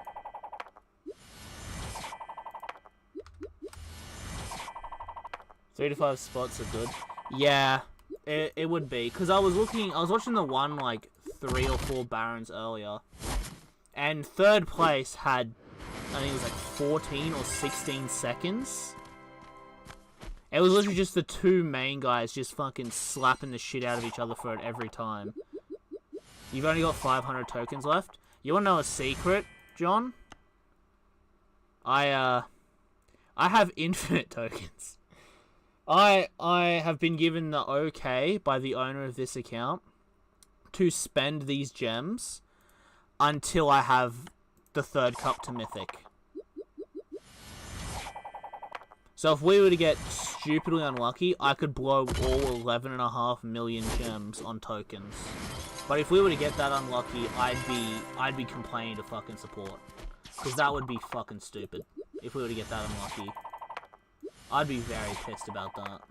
Three to 5 spots are good. Yeah, it would be. Because I was watching the one, like, 3 or 4 Barons earlier. And third place had, I think it was like 14 or 16 seconds. It was literally just the two main guys just fucking slapping the shit out of each other for it every time. You've only got 500 tokens left. You wanna know a secret, John? I have infinite tokens. I have been given the okay by the owner of this account to spend these gems until I have the third cup to mythic. So if we were to get stupidly unlucky, I could blow all 11.5 million gems on tokens. But if we were to get that unlucky, I'd be complaining to fucking support. Because that would be fucking stupid. If we were to get that unlucky. I'd be very pissed about that.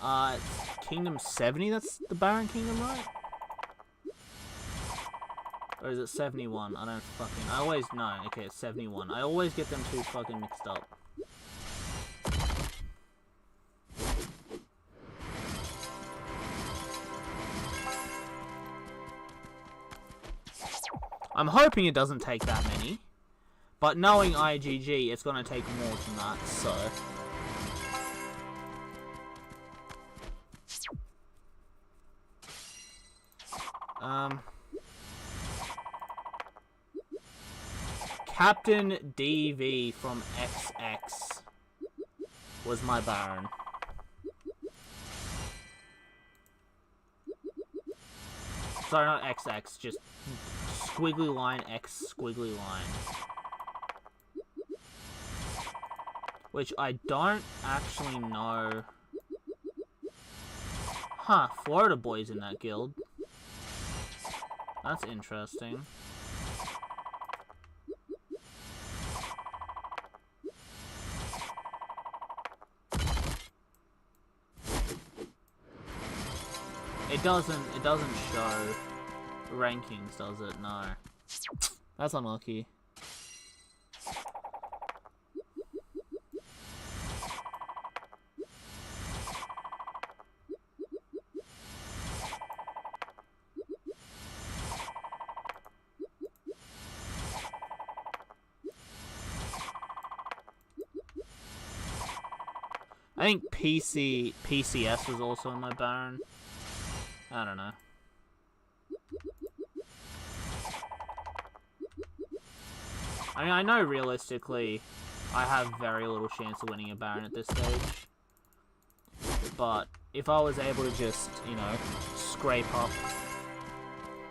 It's Kingdom 70, that's the Baron Kingdom, right? Or is it 71? I don't fucking... I always... No, okay, it's 71. I always get them two fucking mixed up. I'm hoping it doesn't take that many. But knowing IGG, it's gonna take more than that, so... Captain DV from XX was my Baron. Sorry, not XX, just squiggly line X squiggly line. Which I don't actually know. Huh, Florida Boy's in that guild. That's interesting. It doesn't show rankings, does it? No. That's unlucky. I think PCS was also in my Baron. I don't know. I mean, I know realistically I have very little chance of winning a Baron at this stage. But if I was able to just, you know, scrape up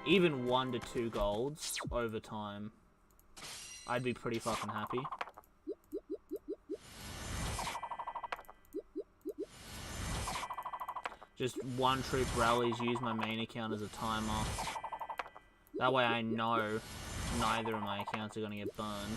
even 1 to 2 golds over time, I'd be pretty fucking happy. Just one-trip rallies, use my main account as a timer. That way I know neither of my accounts are going to get burned.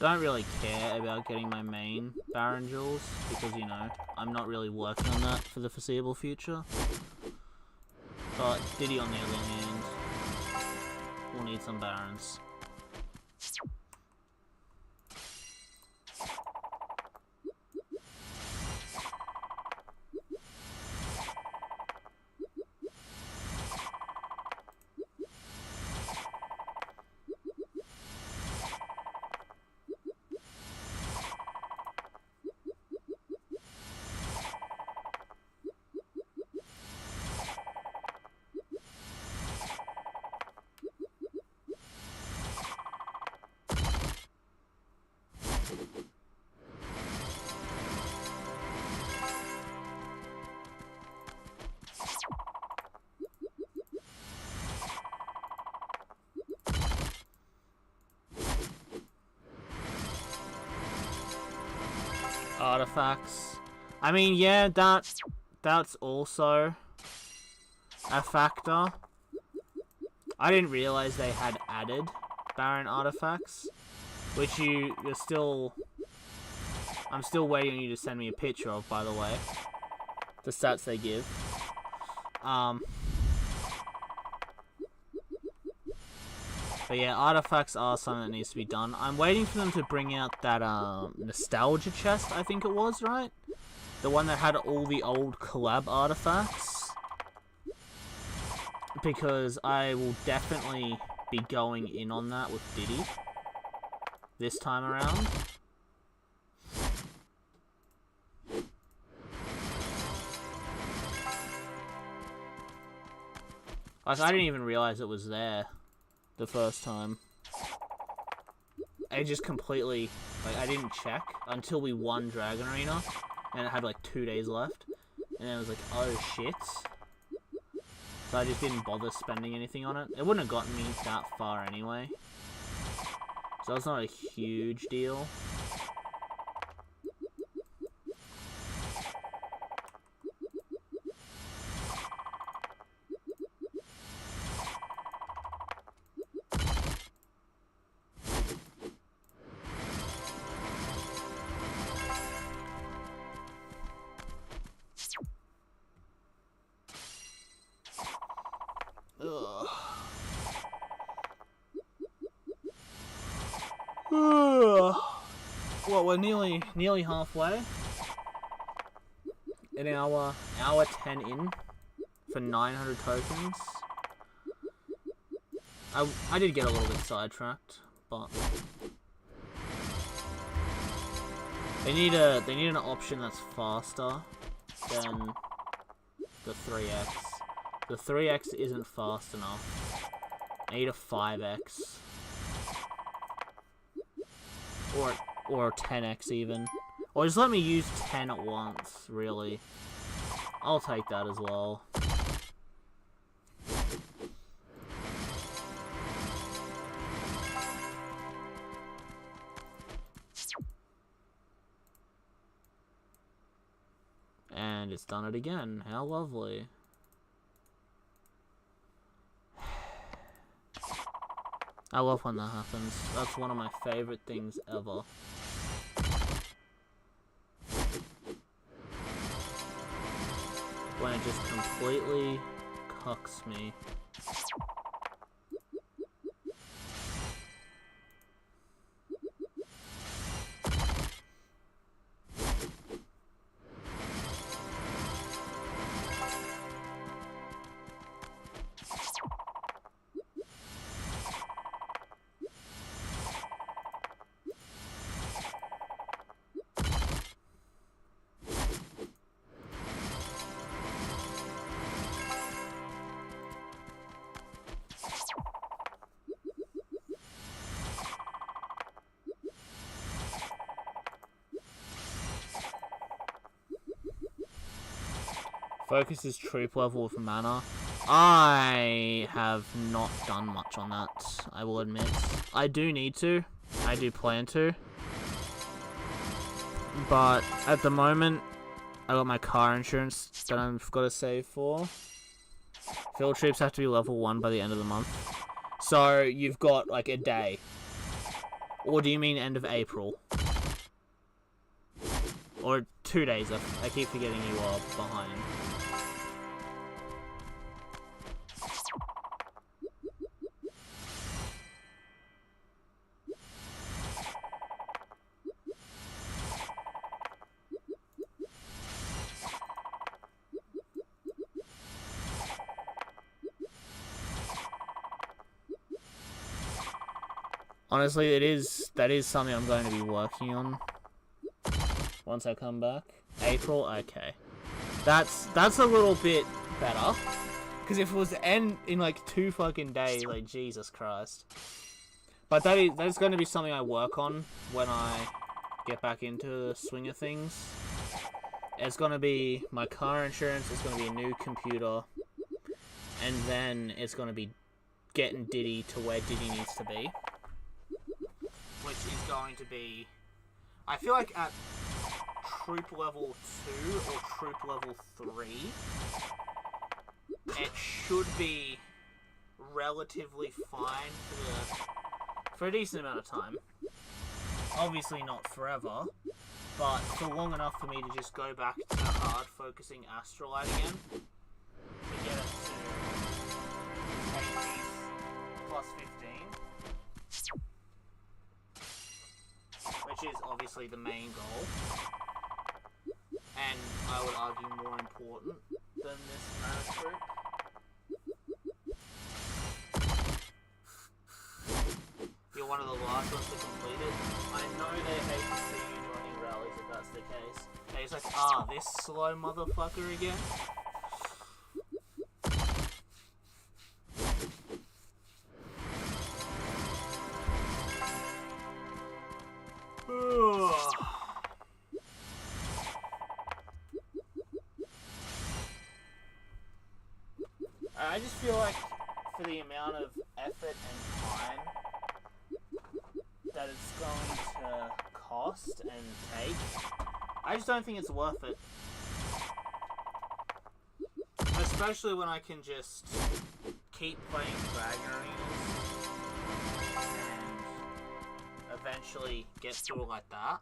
don't really care about getting my main Baron jewels because, you know, I'm not really working on that for the foreseeable future. But Diddy, on the other hand, will need some Barons. Artifacts. I mean, yeah, that's also a factor. I didn't realize they had added Baron artifacts, which you're still. I'm still waiting on you to send me a picture of, by the way. The stats they give. But yeah, artifacts are something that needs to be done. I'm waiting for them to bring out that nostalgia chest, I think it was, right? The one that had all the old collab artifacts. Because I will definitely be going in on that with Diddy this time around. Like, I didn't even realize it was there the first time. I just completely, like, I didn't check until we won Dragon Arena, and it had like 2 days left, and I was like, oh shit. So I just didn't bother spending anything on it. It wouldn't have gotten me that far anyway, so it's not a huge deal. Well, we're nearly halfway. An hour 10 in for 900 tokens. I did get a little bit sidetracked, but they need an option that's faster than the 3x. The 3x isn't fast enough. I need a 5x. Or 10x even. Or just let me use 10 at once, really. I'll take that as well. And it's done it again. How lovely. I love when that happens. That's one of my favorite things ever. When it just completely cucks me. Focus is troop level with mana. I have not done much on that, I will admit. I do need to. I do plan to. But at the moment, I got my car insurance that I've got to save for. Field troops have to be level 1 by the end of the month. So you've got like a day. Or do you mean end of April? Or 2 days? I keep forgetting you are behind. Honestly, that is something I'm going to be working on once I come back. April, okay. That's a little bit better. Because if it was to end in like 2 fucking days, like Jesus Christ. But that is going to be something I work on when I get back into the swing of things. It's going to be my car insurance, it's going to be a new computer, and then it's going to be getting Diddy to where Diddy needs to be. Which is going to be, I feel like at troop level 2 or troop level 3, it should be relatively fine for a decent amount of time. Obviously not forever, but for long enough for me to just go back to hard focusing Astrolite again to get it to 80s plus 15. Which is obviously the main goal, and I would argue more important than this mana troop. You're one of the last ones to complete it. I know they hate to see you joining rallies if that's the case. And he's like, this slow motherfucker again? I just feel like for the amount of effort and time that it's going to cost and take, I just don't think it's worth it. Especially when I can just keep playing Dragon Arenas and eventually get through it like that.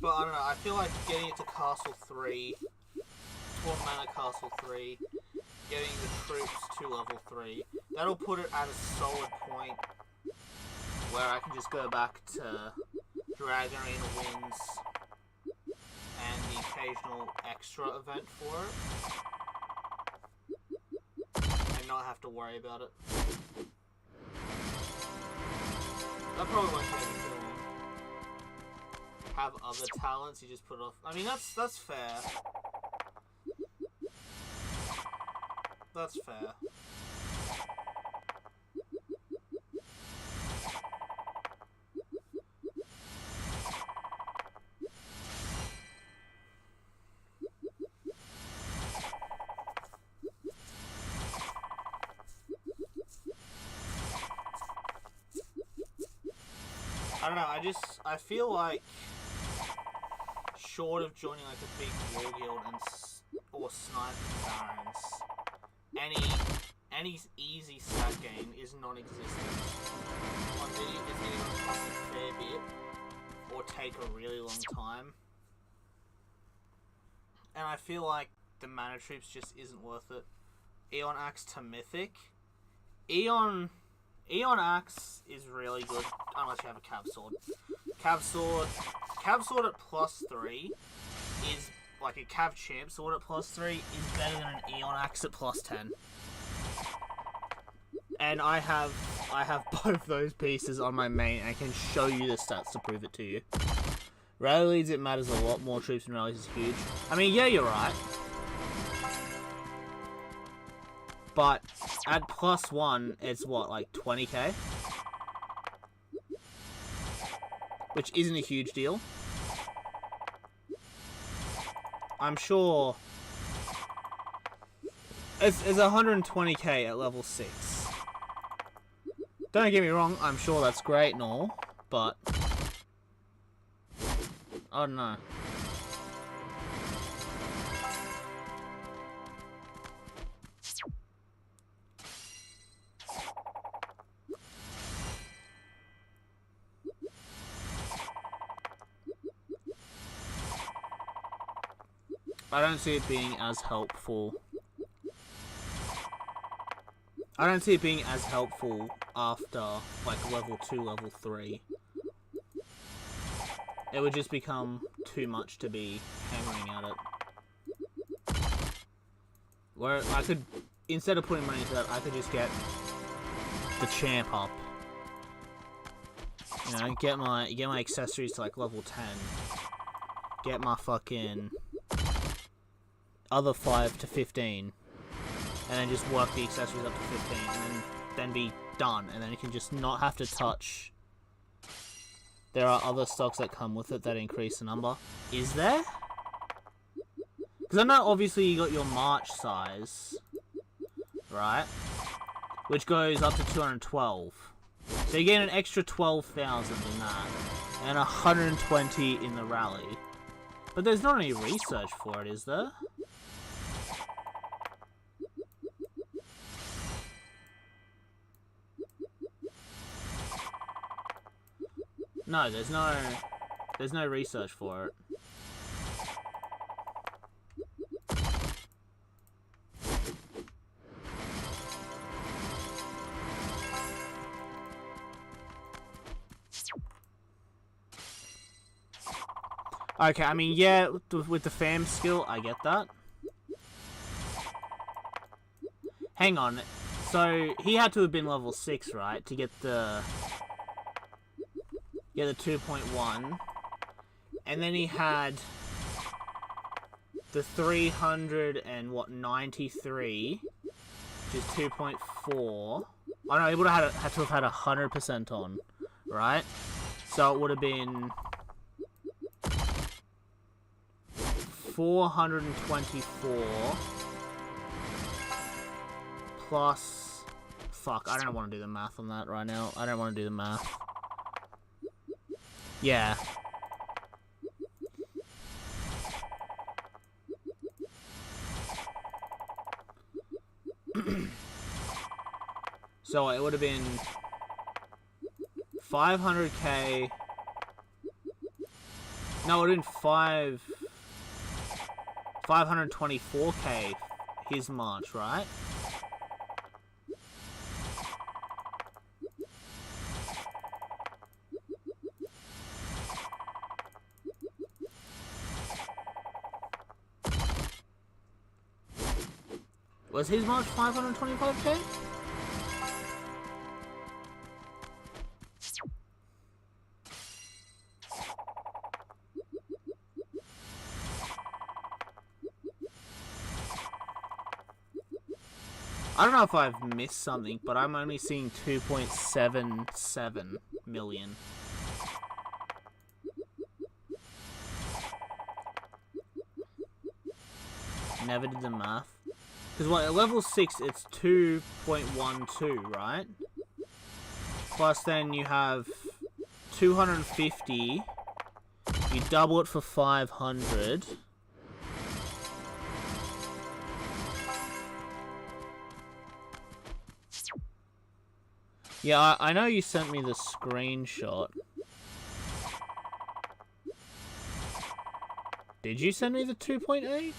But I don't know, I feel like getting it to Castle 3, 12 mana Castle 3, getting the troops to level 3, that'll put it at a solid point where I can just go back to Dragon Arena wins and the occasional extra event for it, and not have to worry about it. That probably won't take me too long. Have other talents, you just put it off. I mean, that's fair. That's fair. I don't know, I feel like short of joining like a big war guild or sniping barons, any easy stat gain is non-existent. On Diddy, it's either going to cost a fair bit or take a really long time. And I feel like the mana troops just isn't worth it. Aeon Axe to Mythic. Aeon Axe is really good unless you have a Cav Sword. Cav Sword at +3 is like a Cav Champ Sword at +3 is better than an Aeon Axe at +10. And I have both those pieces on my main, and I can show you the stats to prove it to you. Rally leads, it matters a lot. More troops in rallies is huge. I mean, yeah, you're right. But at +1, it's what, like 20k? Which isn't a huge deal. I'm sure it's 120k at level 6. Don't get me wrong, I'm sure that's great and all, but Oh no. I don't see it being as helpful. I don't see it being as helpful after, like, level 2, level 3. It would just become too much to be hammering at it. Where I could, instead of putting money into that, I could just get the champ up. You know, get my accessories to, like, level 10. Get my fucking other 5 to 15. And then just work the accessories up to 15, and then be done, and then you can just not have to touch. There are other stocks that come with it that increase the number. Is there? Because I know obviously you got your March size, right? Which goes up to 212. So you get an extra 12,000 in that, and 120 in the rally. But there's not any research for it, is there? No, there's no research for it. Okay, I mean, yeah, with the fam skill, I get that. Hang on. So, he had to have been level 6, right? To get the... Yeah, the 2.1. And then he had... the 393, which is 2.4. Oh no, he would have had to have had 100% on, right? So it would have been... 424 plus... Fuck, I don't want to do the math on that right now. I don't want to do the math. Yeah. So it would have been 500k. No, it would have been 524k his March, right? Was his March 525k? I don't know if I've missed something, but I'm only seeing 2.77 million. Never did the math. Because what, at level 6, it's 2.12, right? Plus then you have 250. You double it for 500. Yeah, I know you sent me the screenshot. Did you send me the 2.8?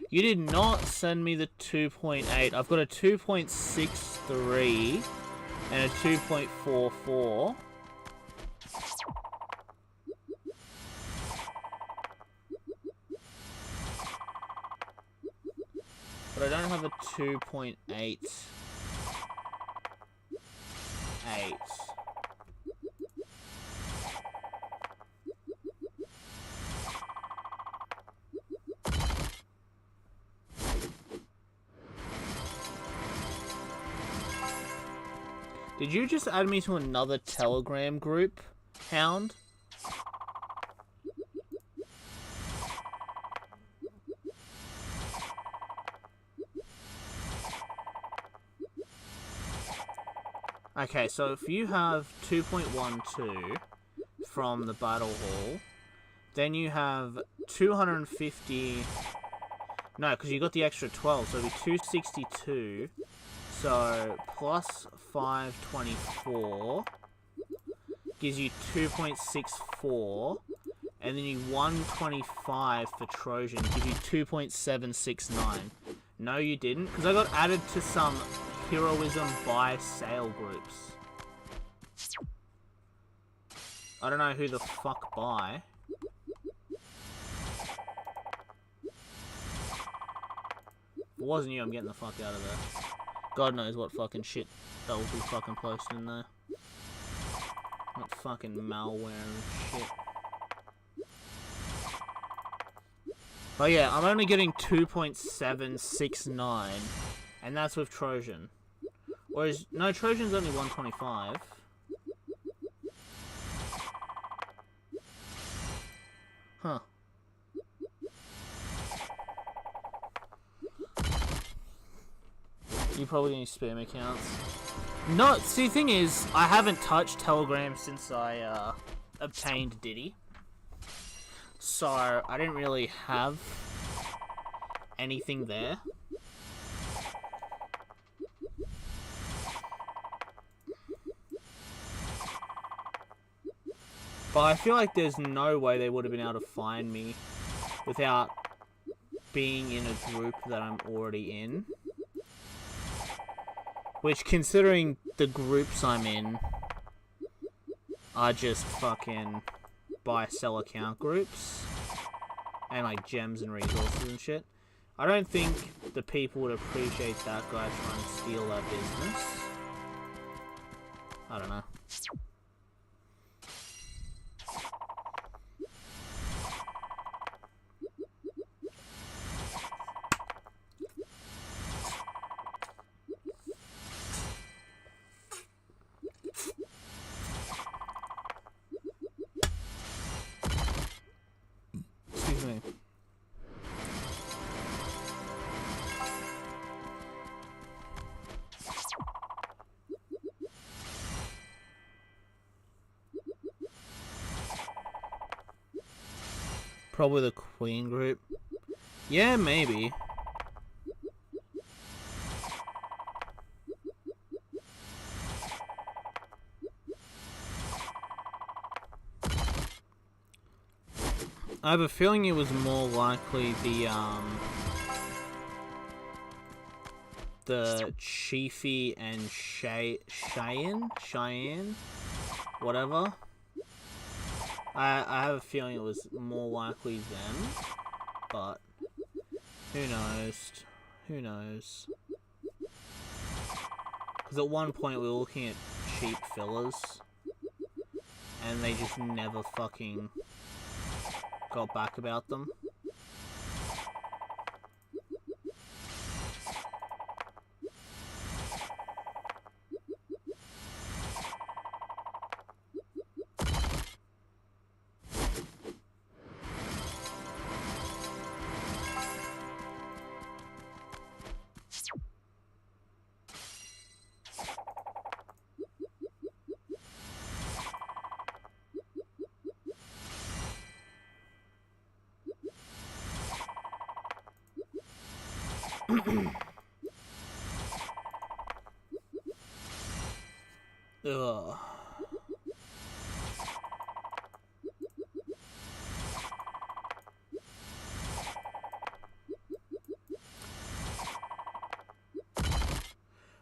You did not send me the 2.8. I've got a 2.63 and a 2.44. But I don't have a 2.88. Did you just add me to another Telegram group, Hound? Okay, so if you have 2.12 from the battle hall, then you have 250... No, because you got the extra 12, so it'll be 262. So, plus 524 gives you 2.64. And then you 125 for Trojan gives you 2.769. No, you didn't, because I got added to some heroism buy sale groups. I don't know who the fuck buy. If it wasn't you, I'm getting the fuck out of there. God knows what fucking shit that will be fucking posted in there. What fucking malware and shit. But yeah, I'm only getting 2.769, and that's with Trojan. Whereas, no, Trojan's only 125. Huh. You probably need spam accounts. No, see, the thing is, I haven't touched Telegram since I obtained Diddy. So, I didn't really have anything there. But I feel like there's no way they would have been able to find me without being in a group that I'm already in. Which, considering the groups I'm in are just fucking buy-sell account groups and like gems and resources and shit, I don't think the people would appreciate that guy trying to steal their business. I don't know. Excuse me. Probably the Queen group. Yeah, maybe. I have a feeling it was more likely the Chiefy and Cheyenne, whatever. I have a feeling it was more likely them, but who knows? Who knows? Because at one point we were looking at cheap fillers, and they just never fucking got back about them. Ugh.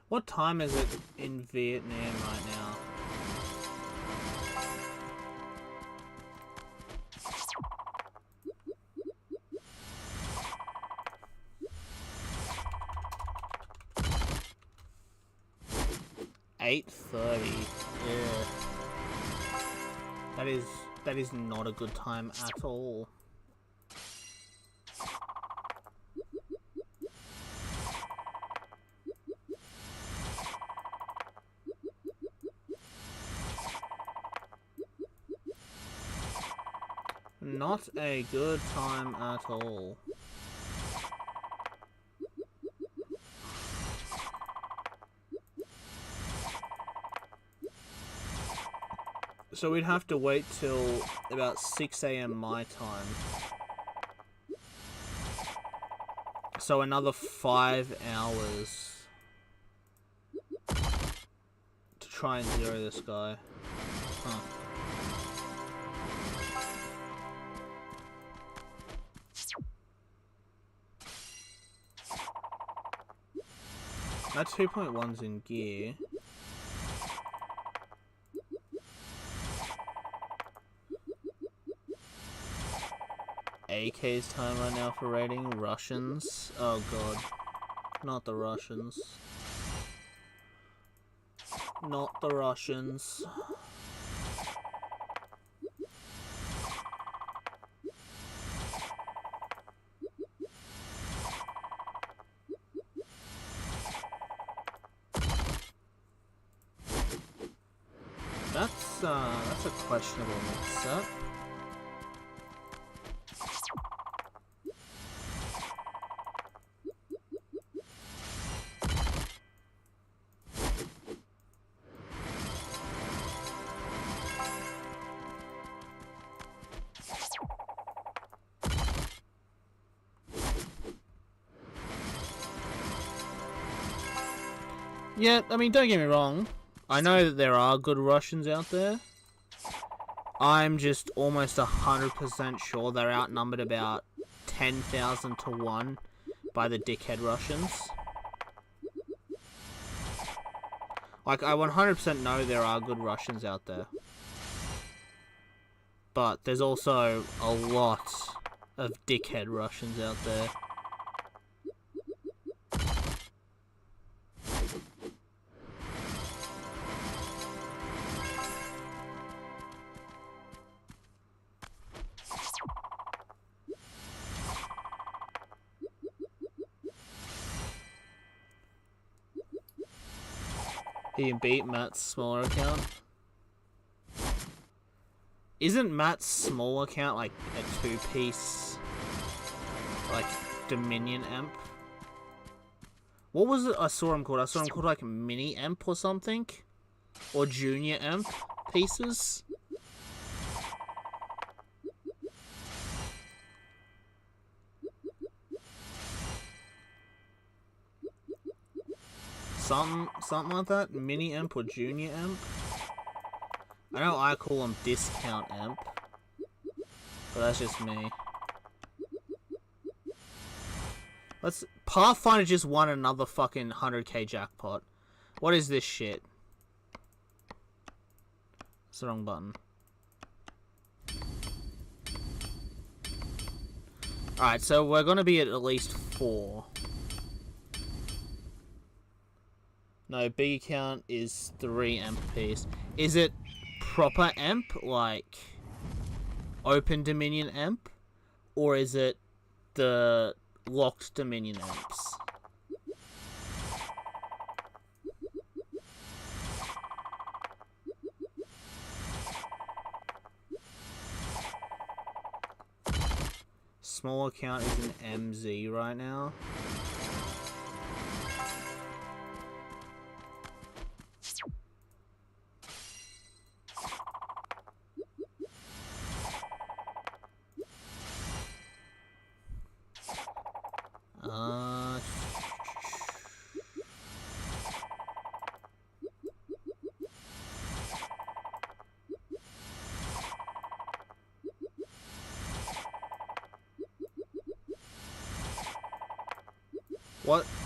What time is it in Vietnam right now? $8:30. Yeah. That is not a good time at all. Not a good time at all. So we'd have to wait till about 6 AM my time. So another 5 hours to try and zero this guy. Huh. That 2.1's in gear. AK's time right now for raiding. Russians. Oh god. Not the Russians. Not the Russians. That's a questionable mix-up. Yeah, I mean, don't get me wrong. I know that there are good Russians out there. I'm just almost 100% sure they're outnumbered about 10,000 to 1 by the dickhead Russians. Like, I 100% know there are good Russians out there. But there's also a lot of dickhead Russians out there. He beat Matt's smaller account. Isn't Matt's small account like a 2-piece, like, Dominion amp? What was it I saw him called? I saw him called like mini amp or something? Or junior amp pieces? Something like that? Mini amp or junior amp? I know I call them discount amp. But that's just me. Pathfinder just won another fucking 100k jackpot. What is this shit? It's the wrong button. Alright, so we're gonna be at least 4. No, big account is 3 amp piece. Is it proper amp, like open Dominion amp? Or is it the locked Dominion amps? Small account is an MZ right now.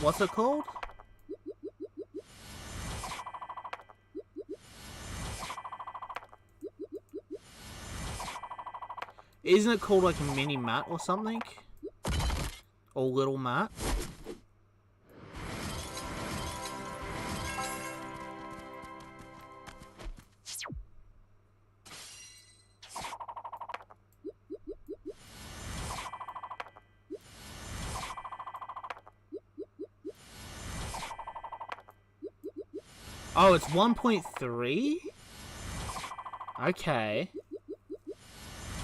What's it called? Isn't it called like a mini Matt or something? Or little Matt? Oh, it's 1.3? Okay.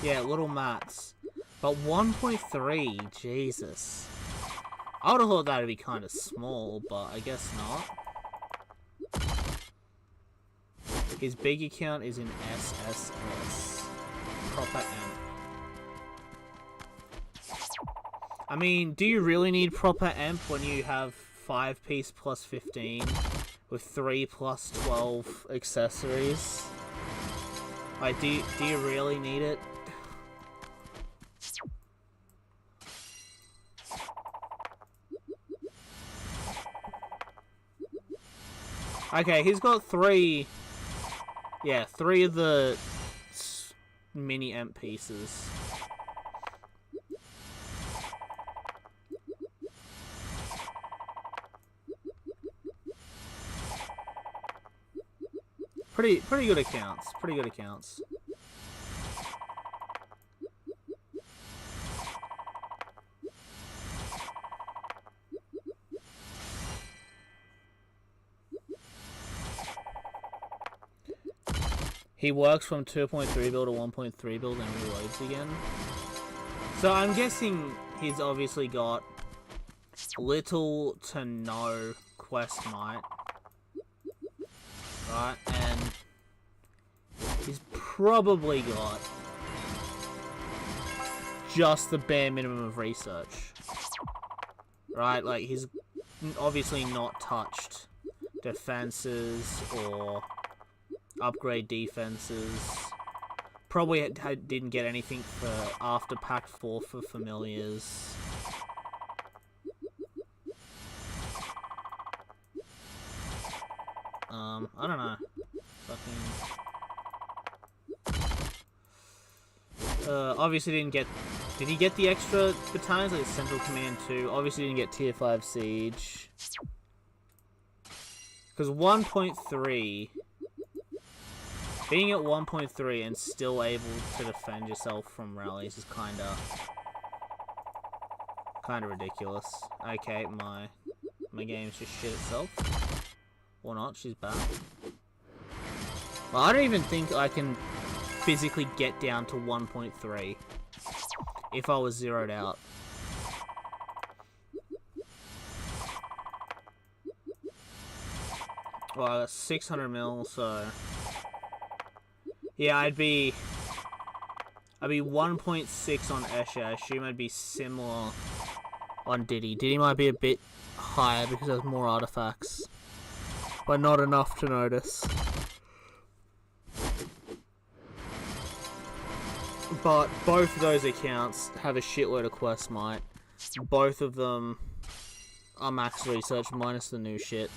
Yeah, little Mats. But 1.3, Jesus. I would have thought that would be kind of small, but I guess not. His big account is in SSS. Proper amp. I mean, do you really need proper amp when you have 5-piece plus 15 with 3 plus 12 accessories? Like, do you really need it? Okay, he's got 3... Yeah, 3 of the mini amp pieces. Pretty good accounts. Pretty good accounts. He works from 2.3 bill to 1.3 bill, then reloads again. So I'm guessing he's obviously got little to no quest might. Right, and he's probably got just the bare minimum of research. Right, like he's obviously not touched defenses or upgrade defenses. Probably didn't get anything for after Pack 4 for familiars. I don't know. Fucking... obviously didn't get... Did he get the extra battalions like Central Command 2? Obviously didn't get Tier 5 Siege. Because 1.3... Being at 1.3 and still able to defend yourself from rallies is kinda ridiculous. Okay, my game's just shit itself. Or not, she's back. Well, I don't even think I can physically get down to 1.3 if I was zeroed out. Well, I got 600 mil, so... Yeah, I'd be 1.6 on Escher. I assume I'd be similar on Diddy. Diddy might be a bit higher because there's more artifacts. But not enough to notice. But both of those accounts have a shitload of quest might. Both of them are max research minus the new shit.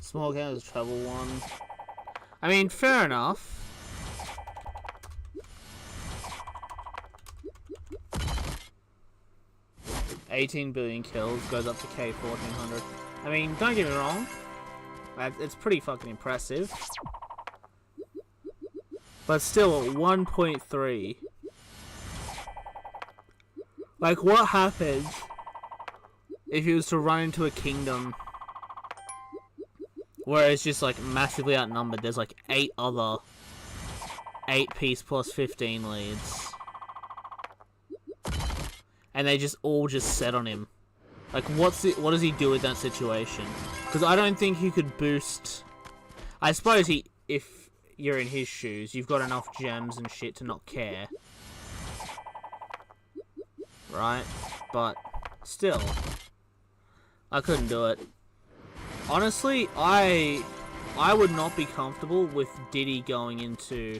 Small count is travel 1. I mean, fair enough. $18 billion kills goes up to K 1400. I mean, don't get me wrong. It's pretty fucking impressive. But still, at 1.3. Like, what happens if he was to run into a kingdom where it's just, like, massively outnumbered? There's, like, 8 other 8-piece plus 15 leads. And they just all just set on him. Like, what does he do with that situation? Because I don't think he could boost... I suppose if you're in his shoes, you've got enough gems and shit to not care. Right? But, still. I couldn't do it. Honestly, I would not be comfortable with Diddy going into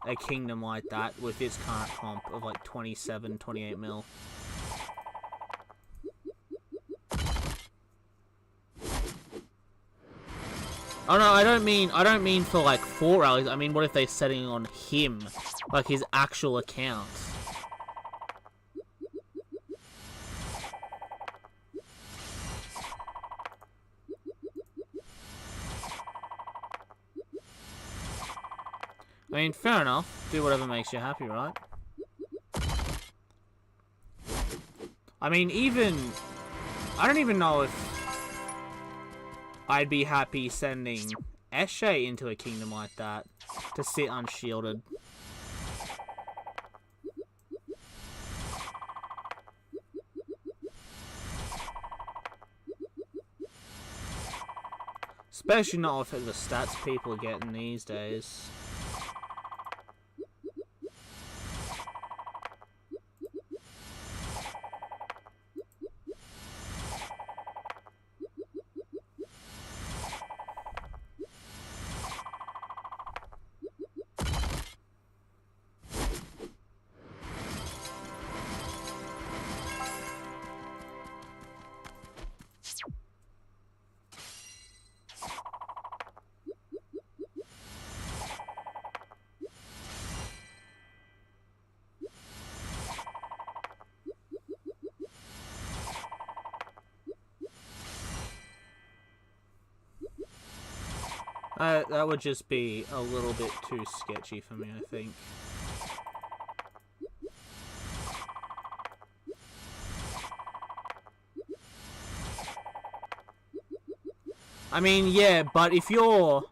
a kingdom like that with its current comp of like 27, 28 mil. Oh no, I don't mean for like 4 rallies. I mean, what if they're setting on him, like his actual account? I mean, fair enough. Do whatever makes you happy, right? I mean, I don't even know if I'd be happy sending Eshe into a kingdom like that to sit unshielded. Especially not with the stats people are getting these days. That would just be a little bit too sketchy for me, I think. I mean, yeah, but if you're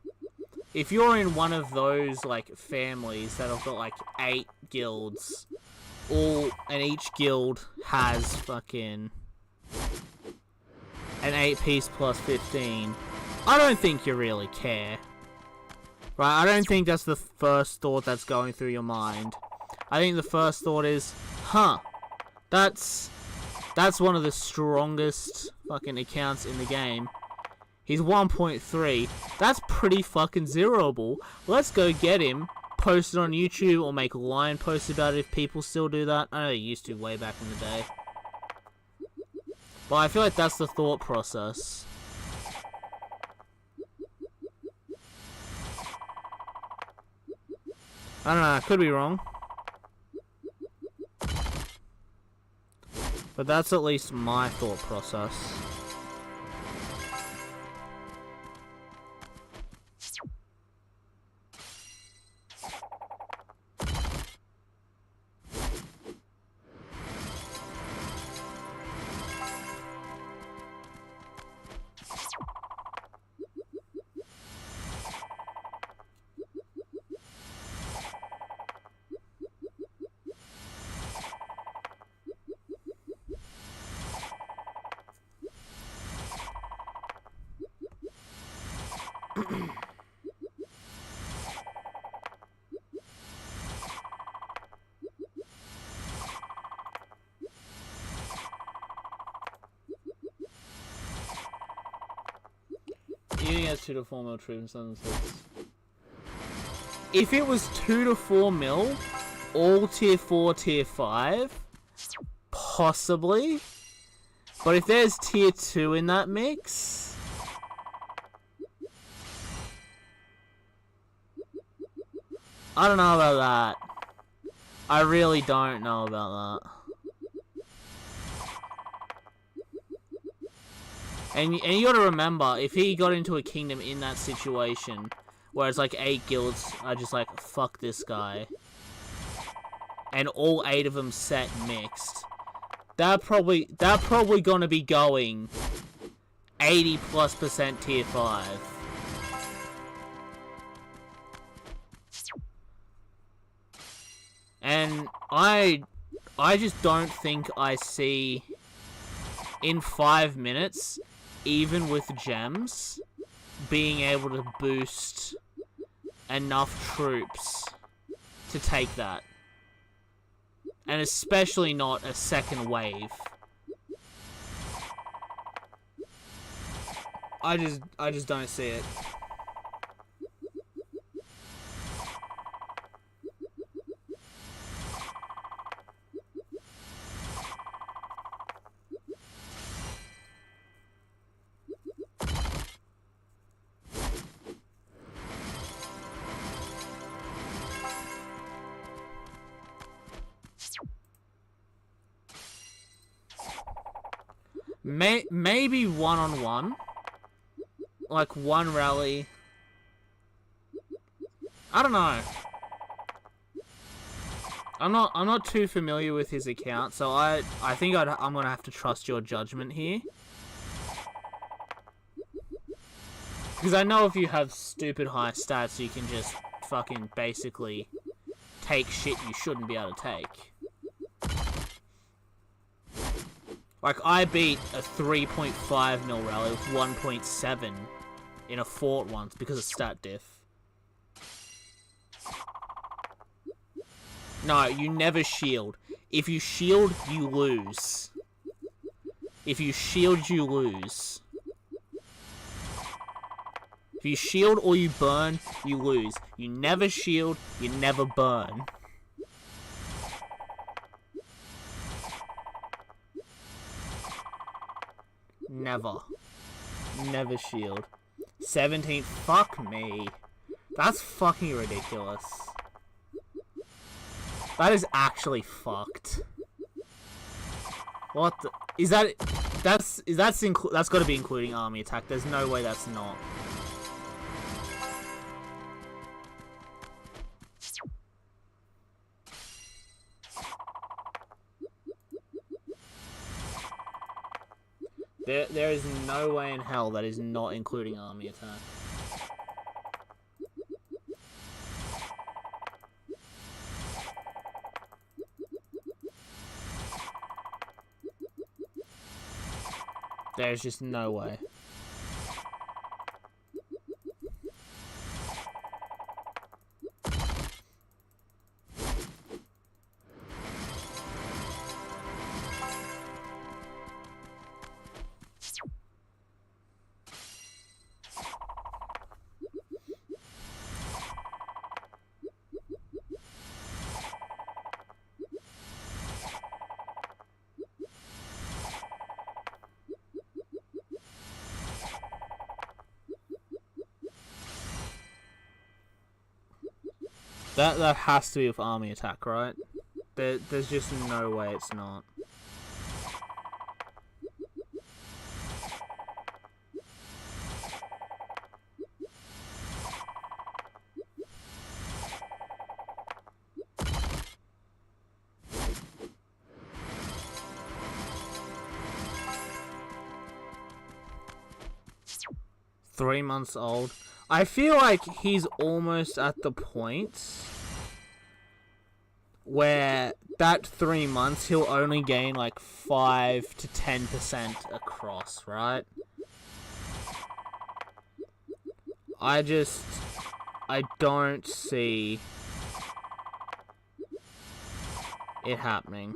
in one of those like families that have got like 8 guilds, and each guild has fucking an 8-piece plus 15, I don't think you really care. Right, I don't think that's the first thought that's going through your mind. I think the first thought is, huh, that's one of the strongest fucking accounts in the game. He's 1.3. That's pretty fucking zeroable. Let's go get him, post it on YouTube, or make line posts about it if people still do that. I know they used to way back in the day. But I feel like that's the thought process. I don't know, I could be wrong. But that's at least my thought process. Eating has 2 to 4 mil troops on if it was 2 to 4 mil, all tier 4, tier 5, possibly. But if there's tier 2 in that mix, I don't know about that. I really don't know about that. And you gotta remember, if he got into a kingdom in that situation, where it's like 8 guilds are just like, fuck this guy, and all 8 of them set mixed, they're probably gonna be going 80+% tier 5. And I just don't think I see in 5 minutes, even with gems, being able to boost enough troops to take that. And especially not a second wave. I just don't see it. Maybe one-on-one. Like, one rally. I don't know. I'm not too familiar with his account, so I think I'm gonna have to trust your judgment here. Because I know if you have stupid high stats, you can just fucking basically take shit you shouldn't be able to take. Like, I beat a 3.5 mil rally with 1.7 in a fort once because of stat diff. No, you never shield. If you shield, you lose. If you shield, you lose. If you shield or you burn, you lose. You never shield, you never burn. Never. Never shield. 17, fuck me. That's fucking ridiculous. That is actually fucked. What the, is that? That's got to be including army attack. There's no way that's not. There is no way in hell that is not including army attack. There's just no way. That has to be with army attack, right? There's just no way it's not. Three months old. I feel like he's almost at the point where that 3 months he'll only gain like 5 to 10% across, right? I don't see it happening.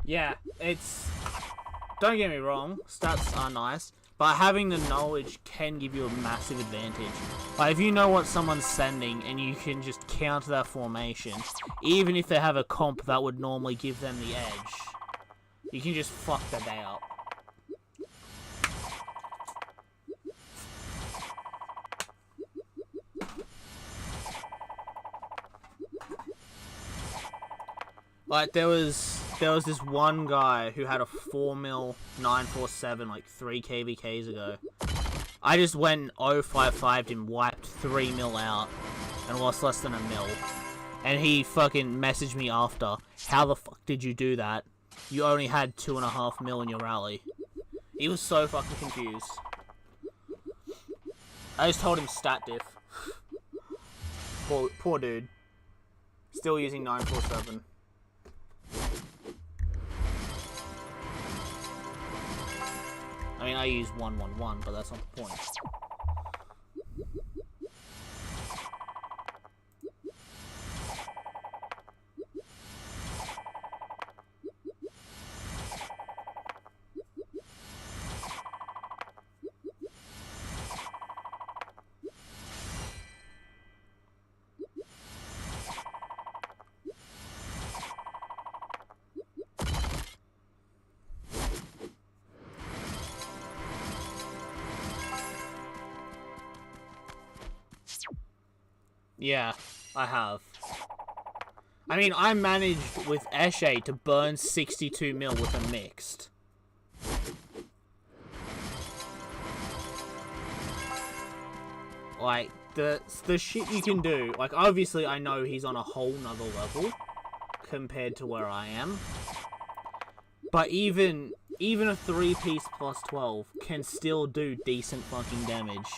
Yeah, it's... Don't get me wrong, stats are nice, but having the knowledge can give you a massive advantage. Like, if you know what someone's sending and you can just counter that formation, even if they have a comp that would normally give them the edge, you can just fuck their day up. Like, there was there was this one guy who had a 4 mil 947 like 3 KVKs ago. I just went 055'd him, wiped 3 mil out, and lost less than a mil. And he fucking messaged me after, how the fuck did you do that? You only had 2.5 mil in your rally. He was so fucking confused. I just told him stat diff. Poor dude. Still using 947. I mean, I use 111, but that's not the point. Yeah, I have. I mean, I managed with Eshe to burn 62 mil with a mixed. Like, the shit you can do, like, obviously I know he's on a whole nother level compared to where I am. But even a 3-piece plus 12 can still do decent fucking damage.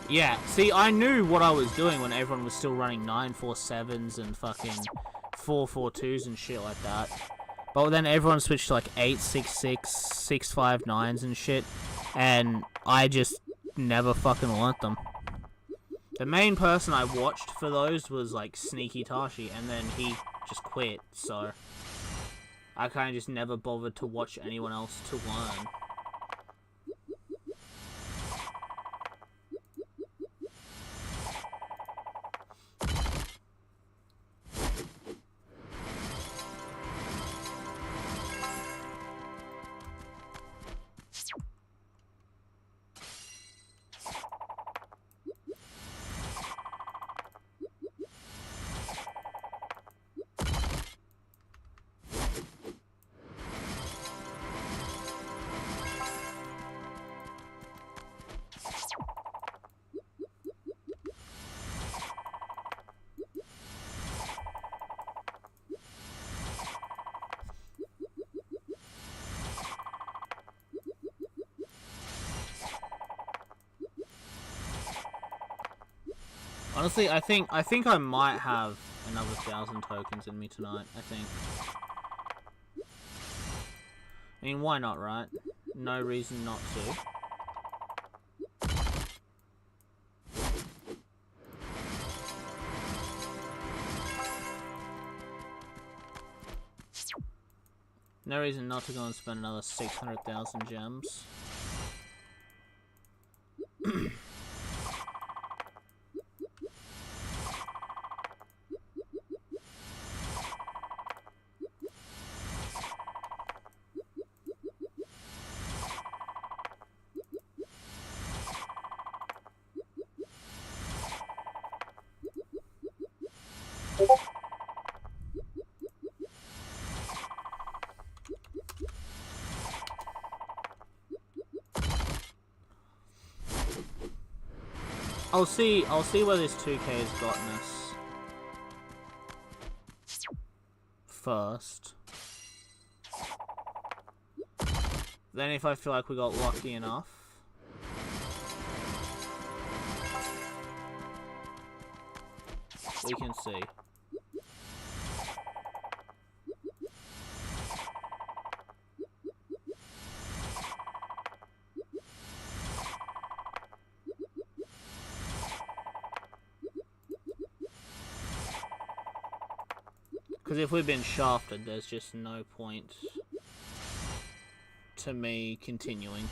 Yeah, see, I knew what I was doing when everyone was still running 947s and fucking 442s and shit like that. But then everyone switched to like 866, 659s and shit, and I just never fucking learnt them. The main person I watched for those was like Sneaky Tashi, and then he just quit, so I kind of just never bothered to watch anyone else to learn. Honestly, I think I might have another 1,000 tokens in me tonight, I think. I mean, why not, right? No reason not to. No reason not to go and spend another 600,000 gems. I'll see where this 2k has gotten us first. Then if I feel like we got lucky enough, we can see. Because if we've been shafted, there's just no point to me continuing.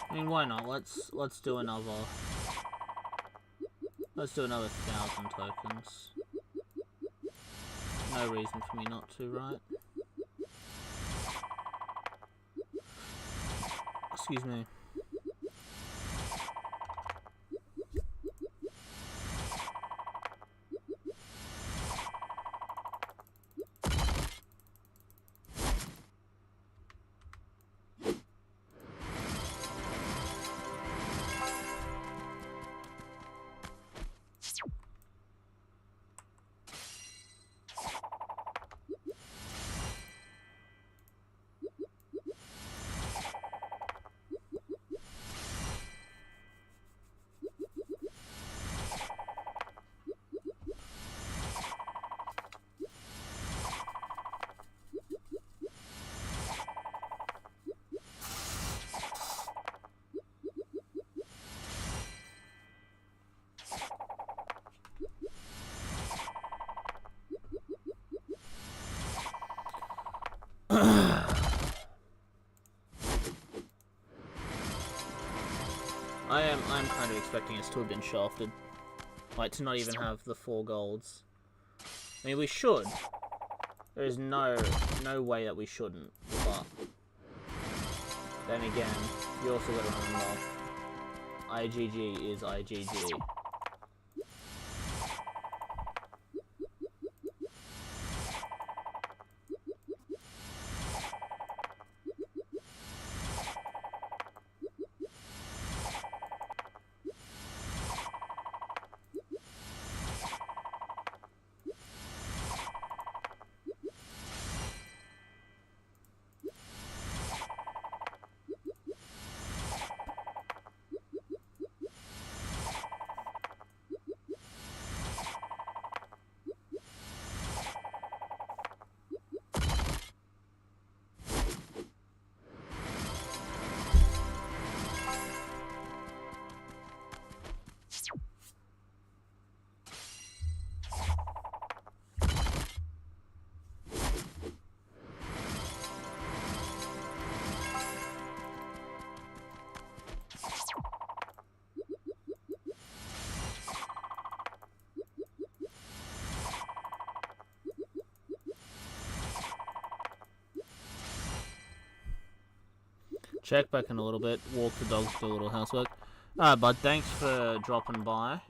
I mean, why not? Let's do another 1,000 tokens. No reason for me not to, right? Excuse me. I'm kind of expecting us to have been shafted. Like, to not even have the 4 golds. I mean, we should. There is no way that we shouldn't, but then again, you also gotta remember, IGG is IGG. Check back in a little bit, walk the dogs, do a little housework. Alright, bud, thanks for dropping by.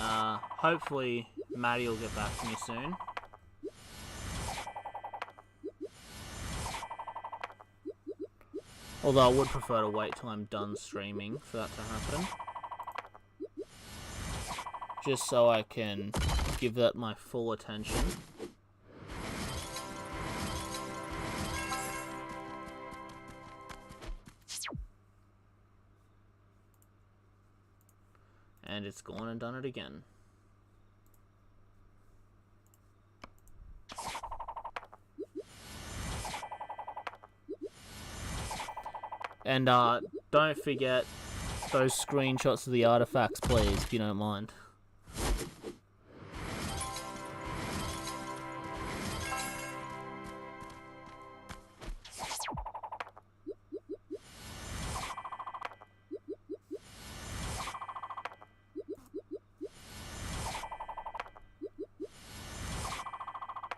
Hopefully Maddie will get back to me soon. Although I would prefer to wait till I'm done streaming for that to happen. just so I can give that my full attention. And it's gone and done it again. And don't forget those screenshots of the artifacts, please, if you don't mind.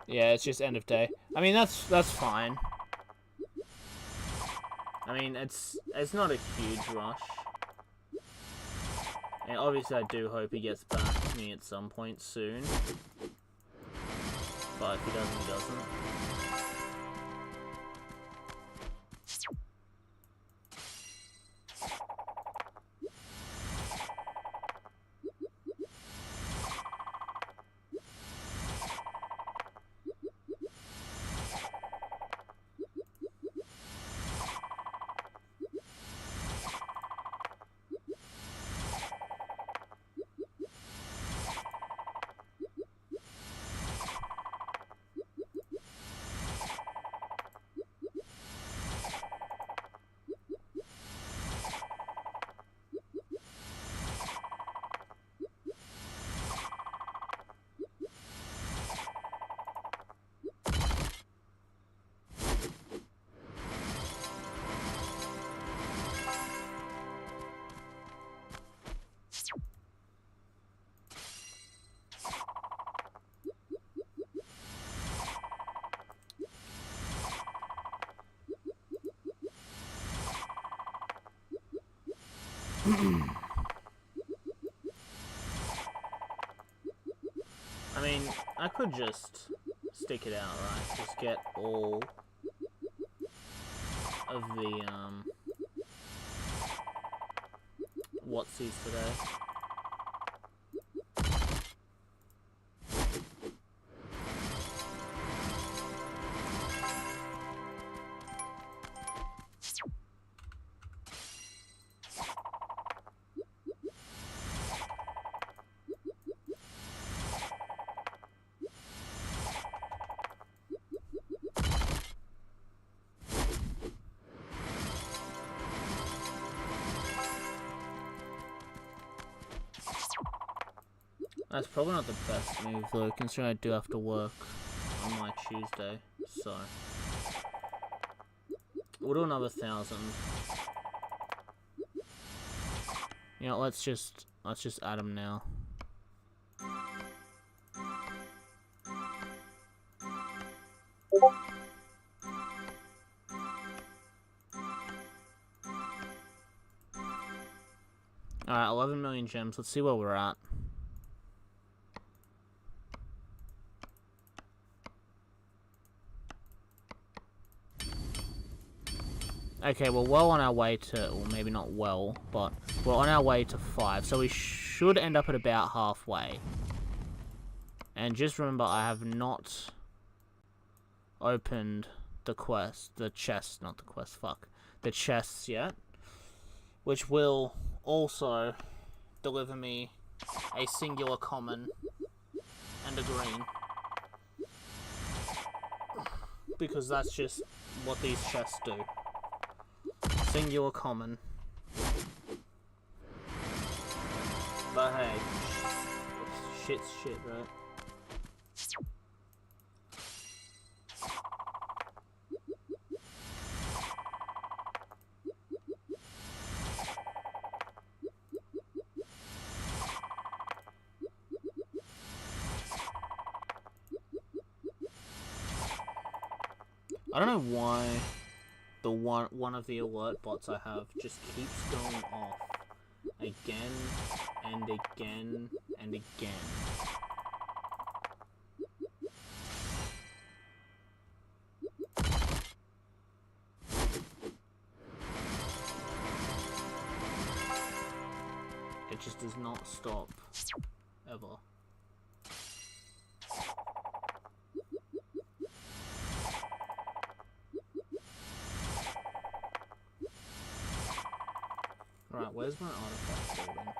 Yeah, it's just end of day. I mean, that's fine. I mean, it's not a huge rush. And obviously, I do hope he gets back to me at some point soon. But if he doesn't, he doesn't. I mean, I could just stick it out, right? Just get all of the, whatsies today. That's probably not the best move though, considering I do have to work on my Tuesday, so we'll do another 1,000. You know, let's just add them now. Alright, 11 million gems. Let's see where we're at. Okay, we're well on our way to, well, maybe not well, but we're on our way to 5, so we should end up at about halfway. And just remember, I have not opened the quest, the chest, not the quest, fuck, the chests yet, which will also deliver me a singular common and a green. Because that's just what these chests do. Singular common. But hey, shit's shit, right? I don't know why the one of the alert bots I have just keeps going off again and again and again. It just does not stop ever. Alright, where's my artifact building?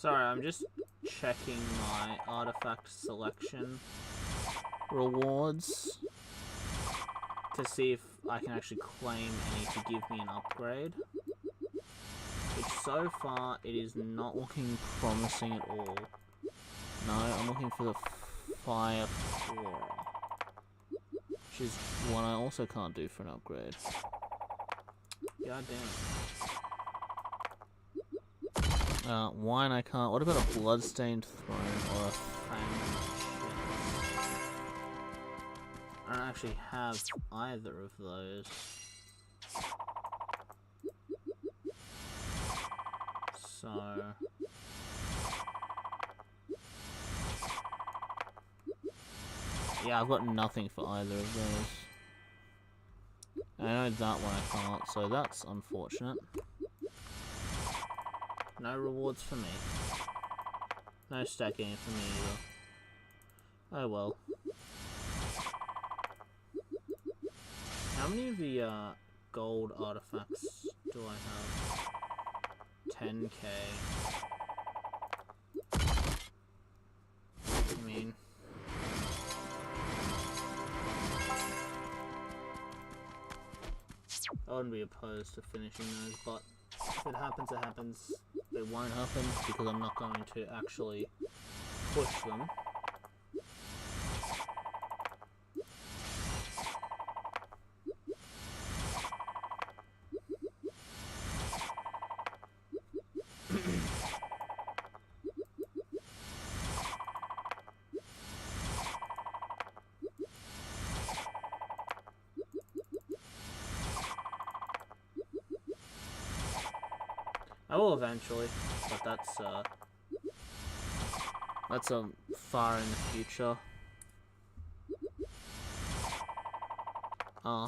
Sorry, I'm just checking my artifact selection rewards to see if I can actually claim any to give me an upgrade. Which so far, it is not looking promising at all. No, I'm looking for the Fire Flora, which is one I also can't do for an upgrade. God damn it. Wine I can't. What about a Bloodstained Throne or a Fanged Chest? I don't actually have either of those. So... yeah, I've got nothing for either of those. I know that one I can't, so that's unfortunate. No rewards for me. No stacking for me either. Oh well. How many of the gold artifacts do I have? 10k. I mean... I wouldn't be opposed to finishing those, but if it happens, it happens. It won't happen because I'm not going to actually push them. I will eventually, but that's far in the future. Oh.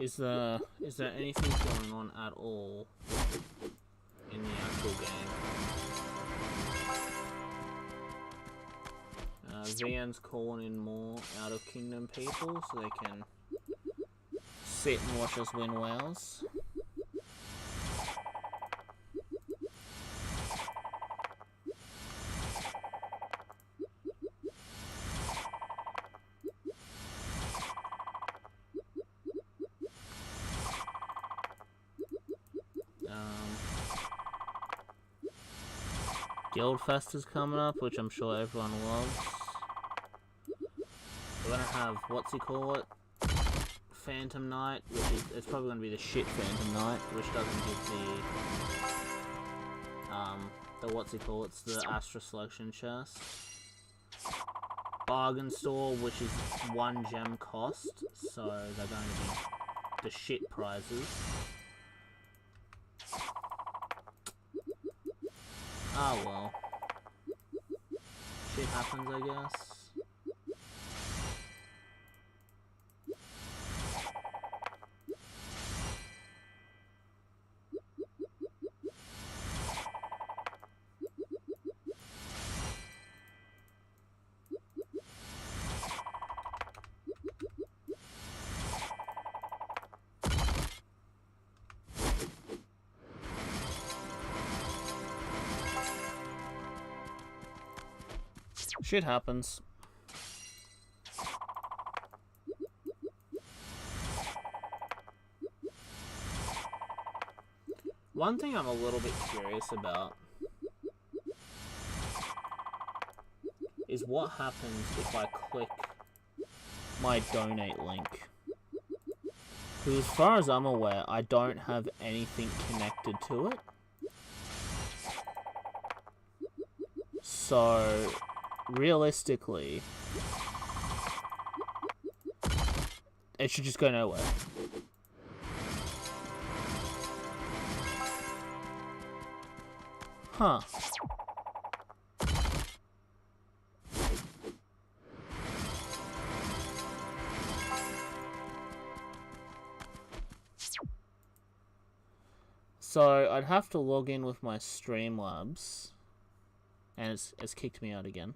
Is there anything going on at all in the actual game? VN's calling in more out of kingdom people so they can sit and watch us win whales. Guildfest is coming up, which I'm sure everyone loves. We're gonna have, what's he call it? Phantom Knight, which is, it's probably gonna be the shit Phantom Knight, which doesn't give the what's he call it's the Astra Selection chest. Bargain Store, which is 1 gem cost, so they're going to be the shit prizes. Oh well. Shit happens, I guess. Shit happens. One thing I'm a little bit curious about is what happens if I click my donate link. Because as far as I'm aware, I don't have anything connected to it. So realistically, it should just go nowhere. Huh. So I'd have to log in with my Streamlabs, and it's kicked me out again.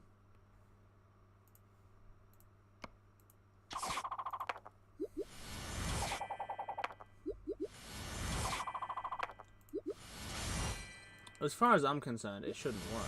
As far as I'm concerned, it shouldn't work.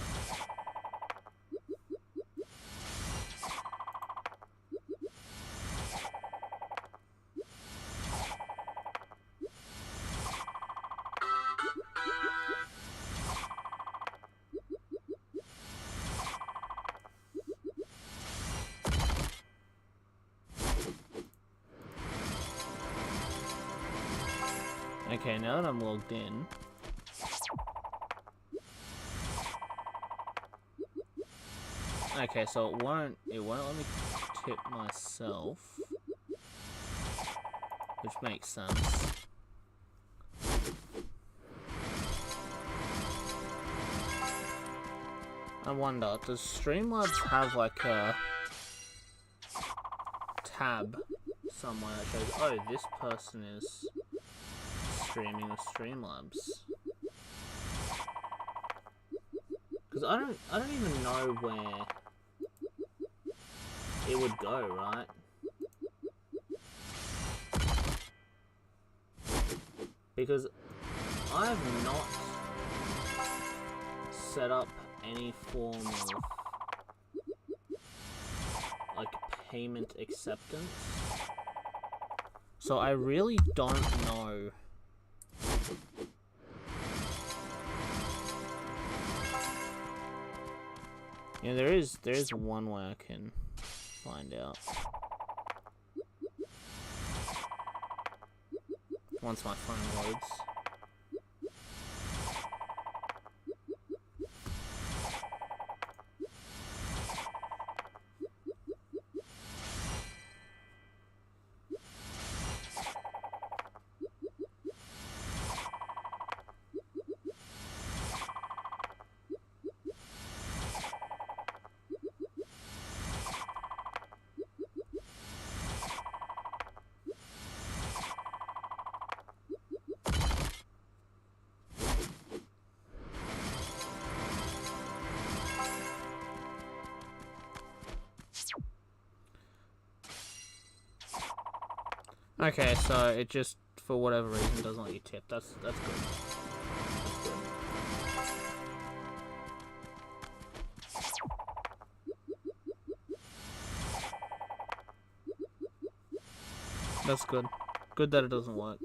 Okay, now that I'm logged in, okay, so it won't let me tip myself, which makes sense. I wonder, does Streamlabs have like a tab somewhere that shows, oh, this person is streaming with Streamlabs? Because I don't even know where it would go, right? Because I have not set up any form of like payment acceptance, so I really don't know. Yeah, there is one way I can find out once my phone loads. Okay, so it just, for whatever reason, doesn't let you tip. That's good. That's good. That's good. Good that it doesn't work.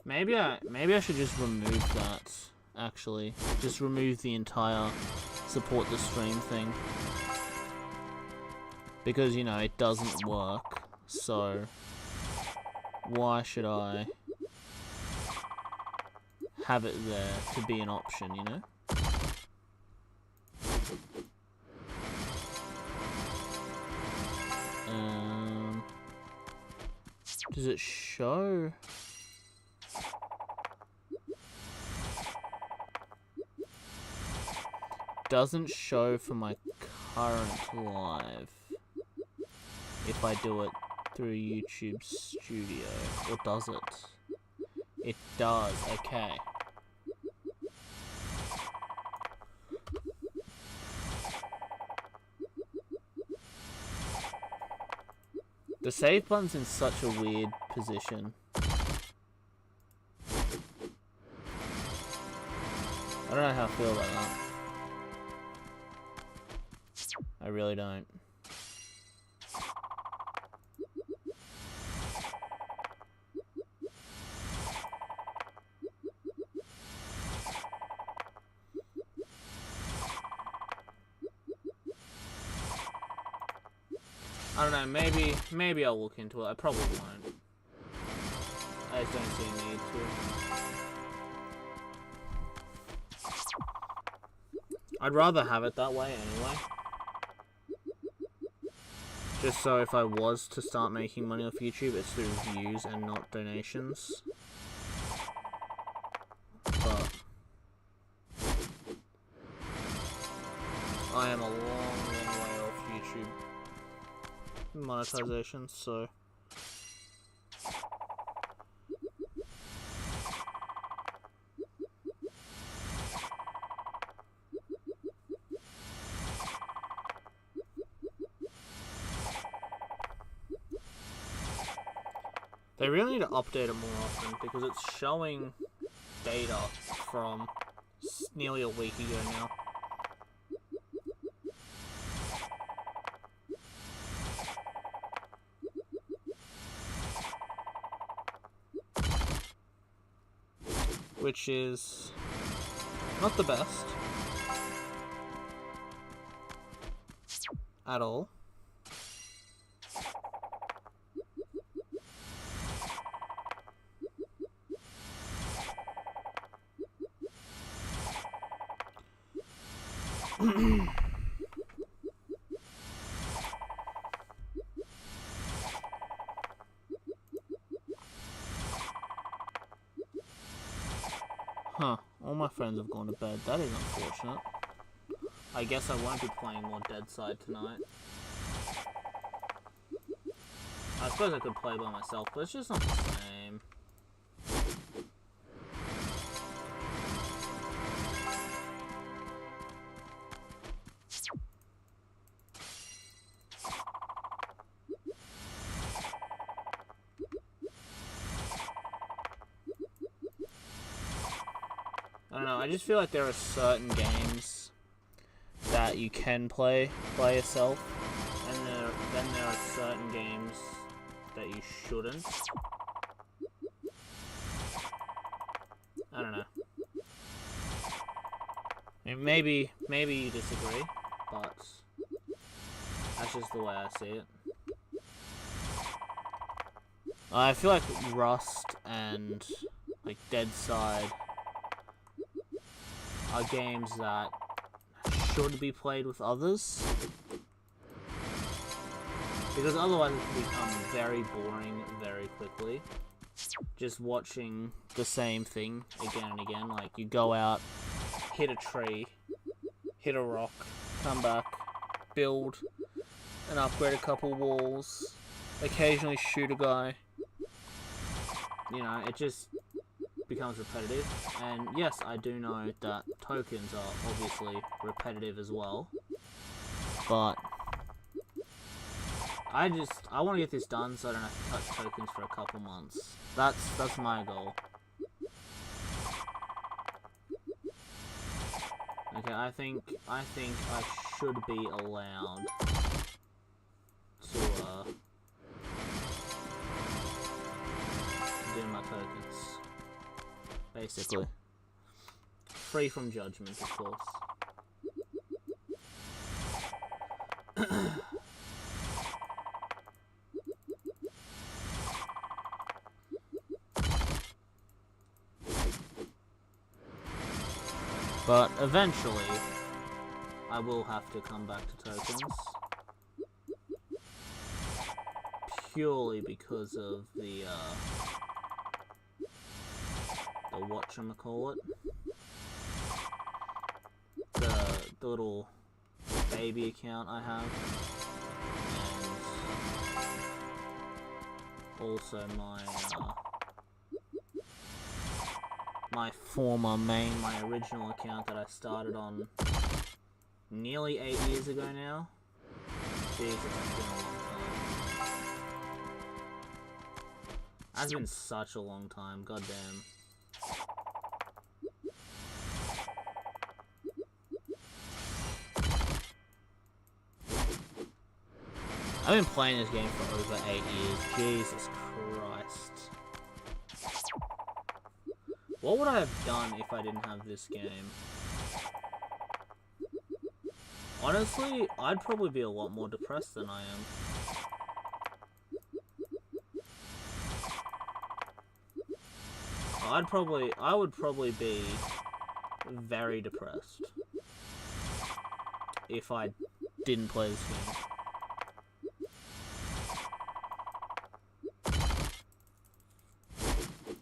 Maybe I should just remove that. Actually, just remove the entire support the stream thing, because you know it doesn't work. So why should I have it there to be an option? You know. Does it show? Doesn't show for my current live if I do it through YouTube Studio, or does it? It does, okay. The save button's in such a weird position. I don't know how I feel about that. I really don't. I don't know, maybe I'll look into it. I probably won't. I just don't see a need to. I'd rather have it that way anyway. Just so if I was to start making money off YouTube, it's through views and not donations. But I am a long way off YouTube monetization, so They really need to update it more often because it's showing data from nearly a week ago now. Which is not the best at all. Huh, all my friends have gone to bed. That is unfortunate. I guess I won't be playing more Deadside tonight. I suppose I could play by myself, but it's just not the same. I don't know, I just feel like there are certain games that you can play by yourself, and then there are certain games that you shouldn't. I don't know. I mean, maybe you disagree, but that's just the way I see it. I feel like Rust and like Deadside are games that should be played with others, because otherwise it can become very boring very quickly. Just watching the same thing again and again. Like, you go out, hit a tree, hit a rock, come back, build and upgrade a couple walls, occasionally shoot a guy. You know, it just becomes repetitive. And yes, I do know that tokens are obviously repetitive as well, but I want to get this done so I don't have to touch tokens for a couple months. That's my goal. Okay, I think I should be allowed to do my tokens. Basically. Free from judgment, of course. But eventually, I will have to come back to tokens. Purely because of the whatchamacallit. The little baby account I have. And also my former main, my original account that I started on nearly 8 years ago now. Jesus, it's been a long time. That's been such a long time, goddamn. I've been playing this game for over 8 years, Jesus Christ. What would I have done if I didn't have this game? Honestly, I'd probably be a lot more depressed than I am. I would probably be very depressed if I didn't play this game.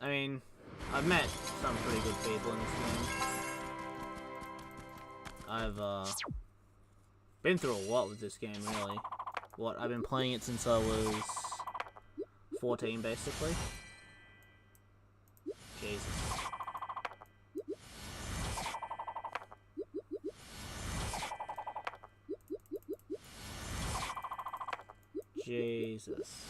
I mean, I've met some pretty good people in this game. I've been through a lot with this game, really. I've been playing it since I was 14, basically. Jesus. Jesus.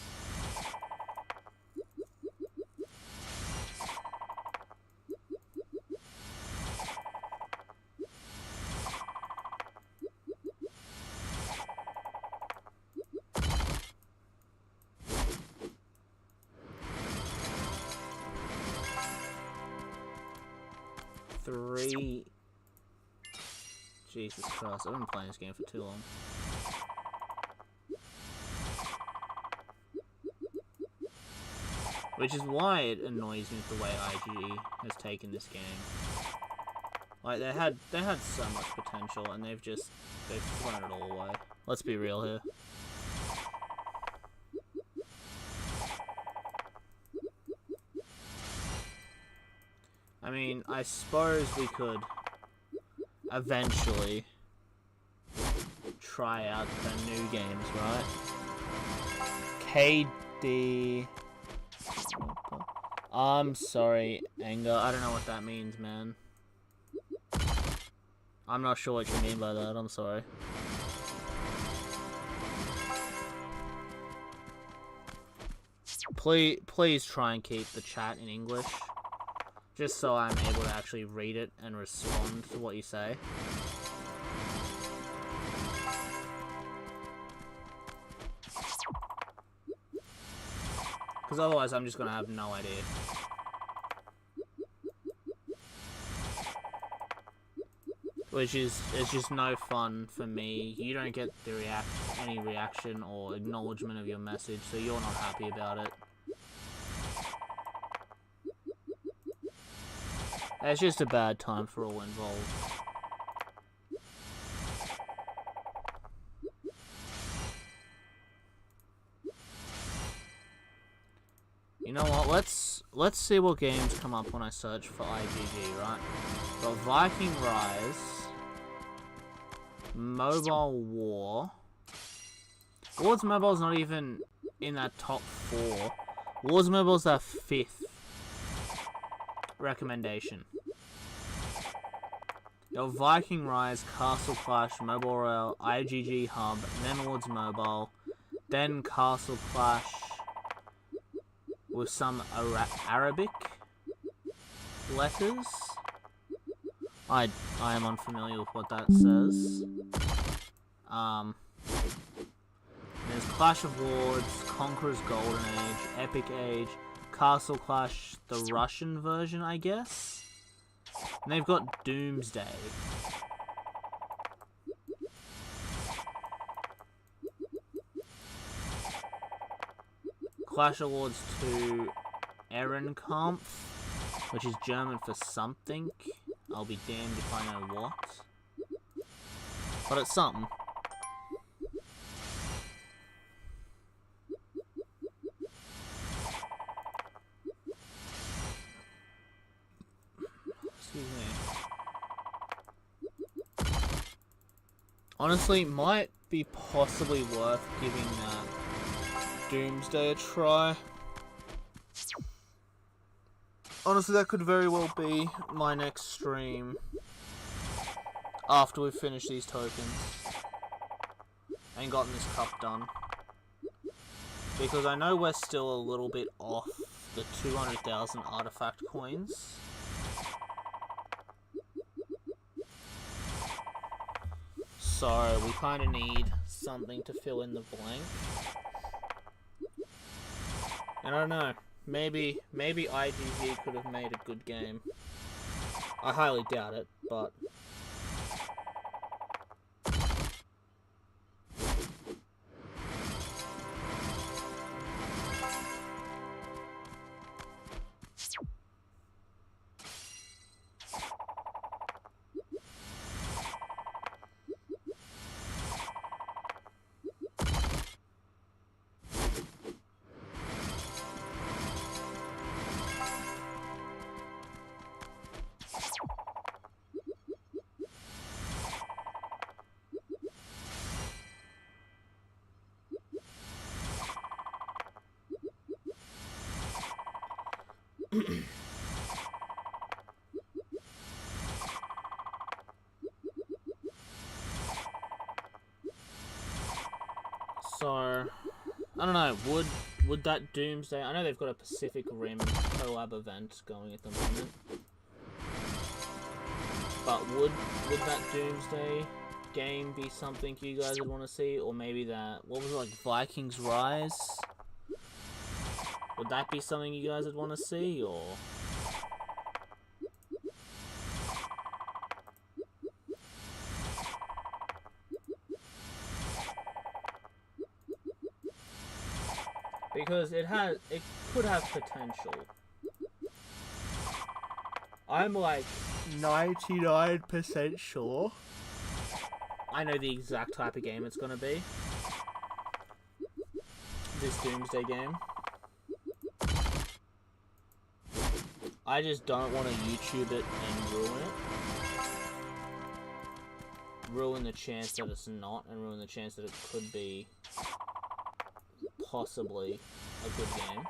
3... Jesus Christ, I've been playing this game for too long. Which is why it annoys me with the way IGE has taken this game. Like, they had so much potential, and they've thrown it all away. Let's be real here. I mean, I suppose we could eventually try out the new games, right? KD... I'm sorry, Anger. I don't know what that means, man. I'm not sure what you mean by that. I'm sorry. Please try and keep the chat in English. Just so I'm able to actually read it and respond to what you say. Because otherwise I'm just going to have no idea. Which is, it's just no fun for me. You don't get the any reaction or acknowledgement of your message, so you're not happy about it. It's just a bad time for all involved. You know what, let's see what games come up when I search for IGG, right? Got Viking Rise, Mobile War. Wars Mobile's not even in that top 4. Wars Mobile's our 5th recommendation. Got Viking Rise, Castle Clash, Mobile Royale, IGG Hub, then Wars Mobile, then Castle Clash, with some Arabic letters. I am unfamiliar with what that says. There's Clash of Lords, Conqueror's Golden Age, Epic Age, Castle Clash, the Russian version, I guess. And they've got Doomsday. Clash of Lords 2 Ehrenkampf, which is German for something. I'll be damned if I know what. But it's something. Excuse me. Honestly, might be possibly worth giving Doomsday a try. Honestly, that could very well be my next stream after we finish these tokens and gotten this cup done. Because I know we're still a little bit off the 200,000 artifact coins. So we kind of need something to fill in the blank. And I don't know, maybe IGG could have made a good game. I highly doubt it, but... So, I don't know, would that Doomsday... I know they've got a Pacific Rim collab event going at the moment. But would that Doomsday game be something you guys would want to see? Or maybe that... What was it, like, Vikings Rise? Would that be something you guys would want to see, or... Because it could have potential. I'm like 99% sure I know the exact type of game it's gonna be. This Doomsday game. I just don't want to YouTube it and ruin it. Ruin the chance that it's not, and ruin the chance that it could be possibly a good game.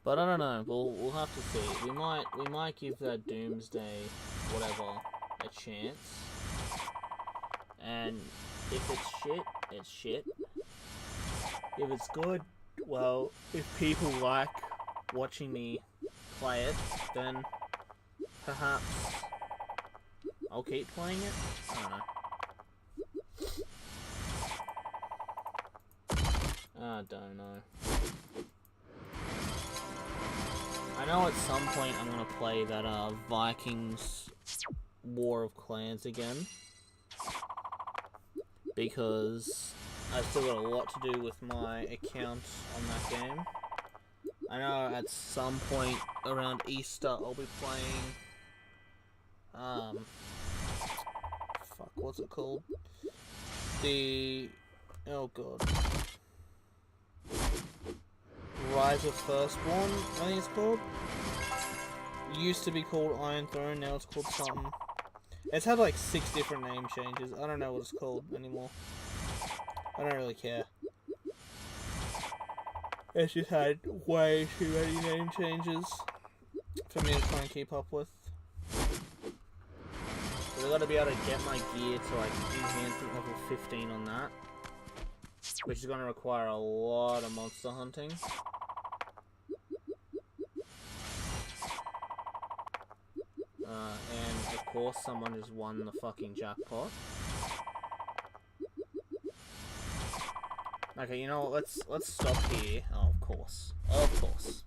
But I don't know. We'll have to see. We might give that Doomsday whatever a chance. And if it's shit, it's shit. If it's good, well, if people like watching me play it, then perhaps I'll keep playing it. I don't know. I know at some point I'm gonna play that Vikings War of Clans again, because I've still got a lot to do with my account on that game. I know at some point around Easter I'll be playing fuck, what's it called? Oh god. Rise of Firstborn, I think it's called. It used to be called Iron Throne, now it's called something. It's had like 6 different name changes. I don't know what it's called anymore. I don't really care. It's just had way too many name changes for me to try and keep up with. So I gotta be able to get my gear to like enhancement level 15 on that, which is gonna require a lot of monster hunting. And of course someone just won the fucking jackpot. Okay, you know what, let's stop here. Oh, of course. Of course.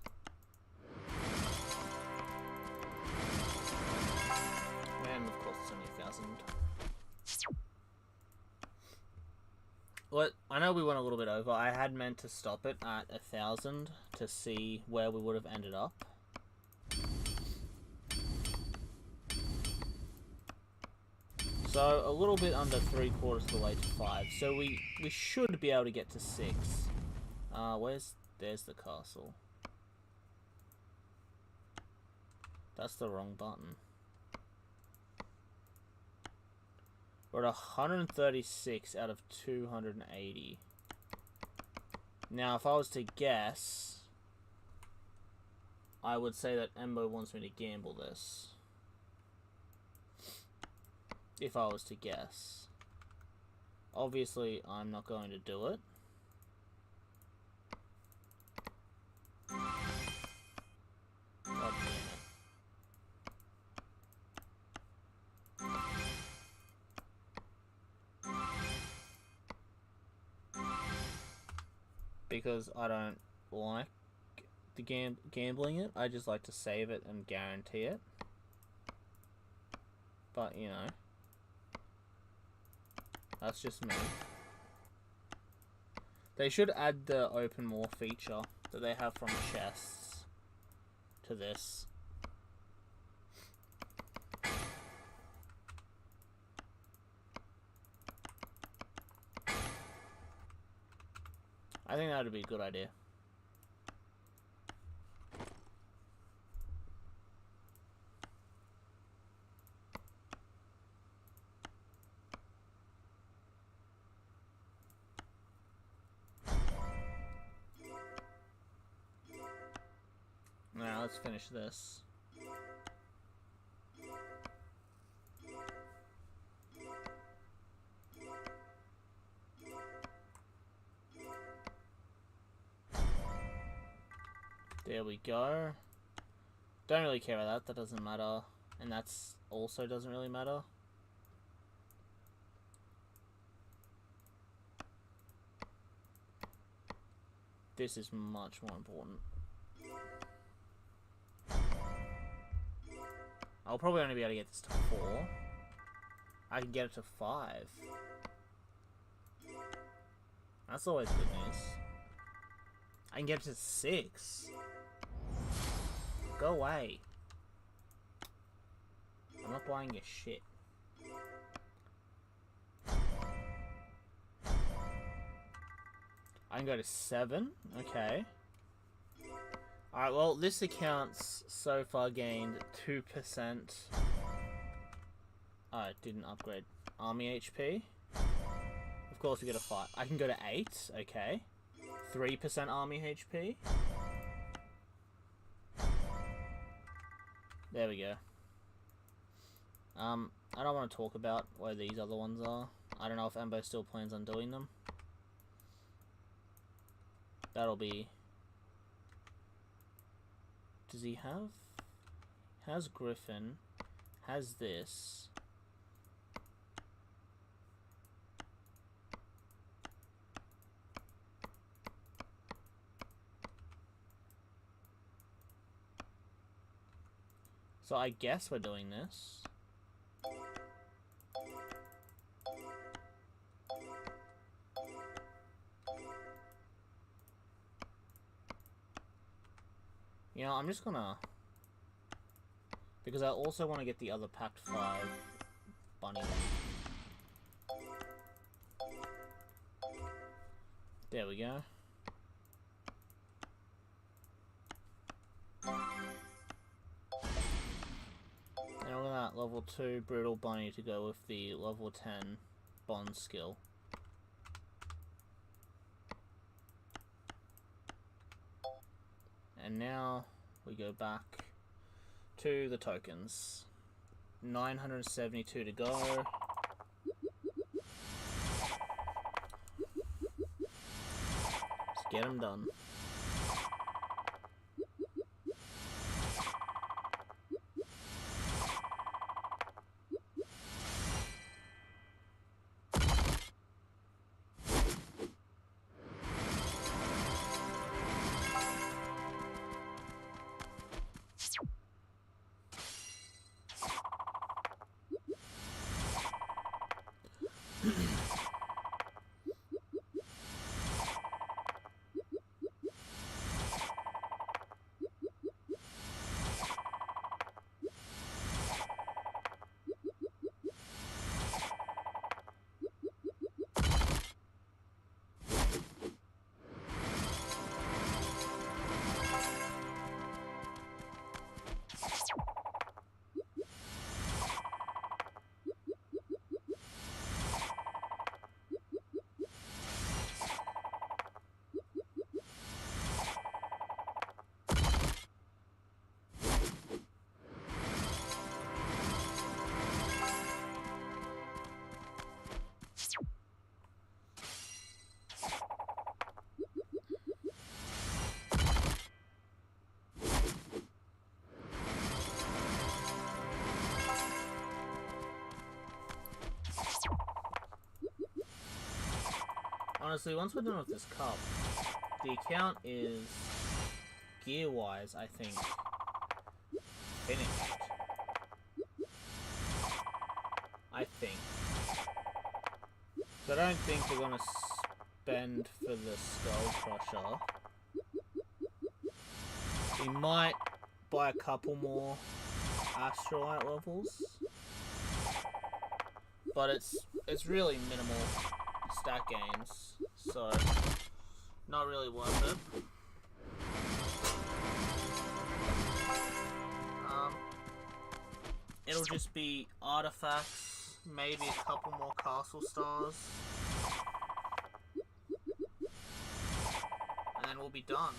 And of course it's only 1,000. Well, I know we went a little bit over. I had meant to stop it at 1,000 to see where we would have ended up. So, a little bit under 3/4 of the way to 5. So we should be able to get to 6. There's the castle. That's the wrong button. We're at 136 out of 280. Now, if I was to guess, I would say that Embo wants me to gamble this. If I was to guess. Obviously, I'm not going to do it. God damn it. Because I don't like the gambling it. I just like to save it and guarantee it. But, you know. That's just me. They should add the open more feature that they have from chests to this. I think that would be a good idea. Now let's finish this. There we go. Don't really care about that, that doesn't matter. And that's also doesn't really matter. This is much more important. I'll probably only be able to get this to 4. I can get it to 5. That's always good news. I can get it to 6. Go away. I'm not buying your shit. I can go to 7. Okay. Alright, well, this account's so far gained 2%. Oh, it didn't upgrade army HP. Of course, we get a 5. I can go to 8. Okay. 3% army HP. There we go. I don't want to talk about where these other ones are. I don't know if Embo still plans on doing them. That'll be... Does he have? Has Griffin. Has this. So I guess we're doing this. You know, I'm just gonna... Because I also want to get the other Pact 5 bunny. There we go. And look at that, level 2 Brutal Bunny to go with the level 10 Bond skill. And now we go back to the tokens. 972 to go. Let's get them done. Honestly, once we're done with this cup, the account is, gear-wise, I think, finished. I think. So I don't think we're going to spend for the Skull Crusher. We might buy a couple more Astrolite levels. But it's really minimal stat gains, so not really worth it. It'll just be artifacts, maybe a couple more castle stars, and then we'll be done.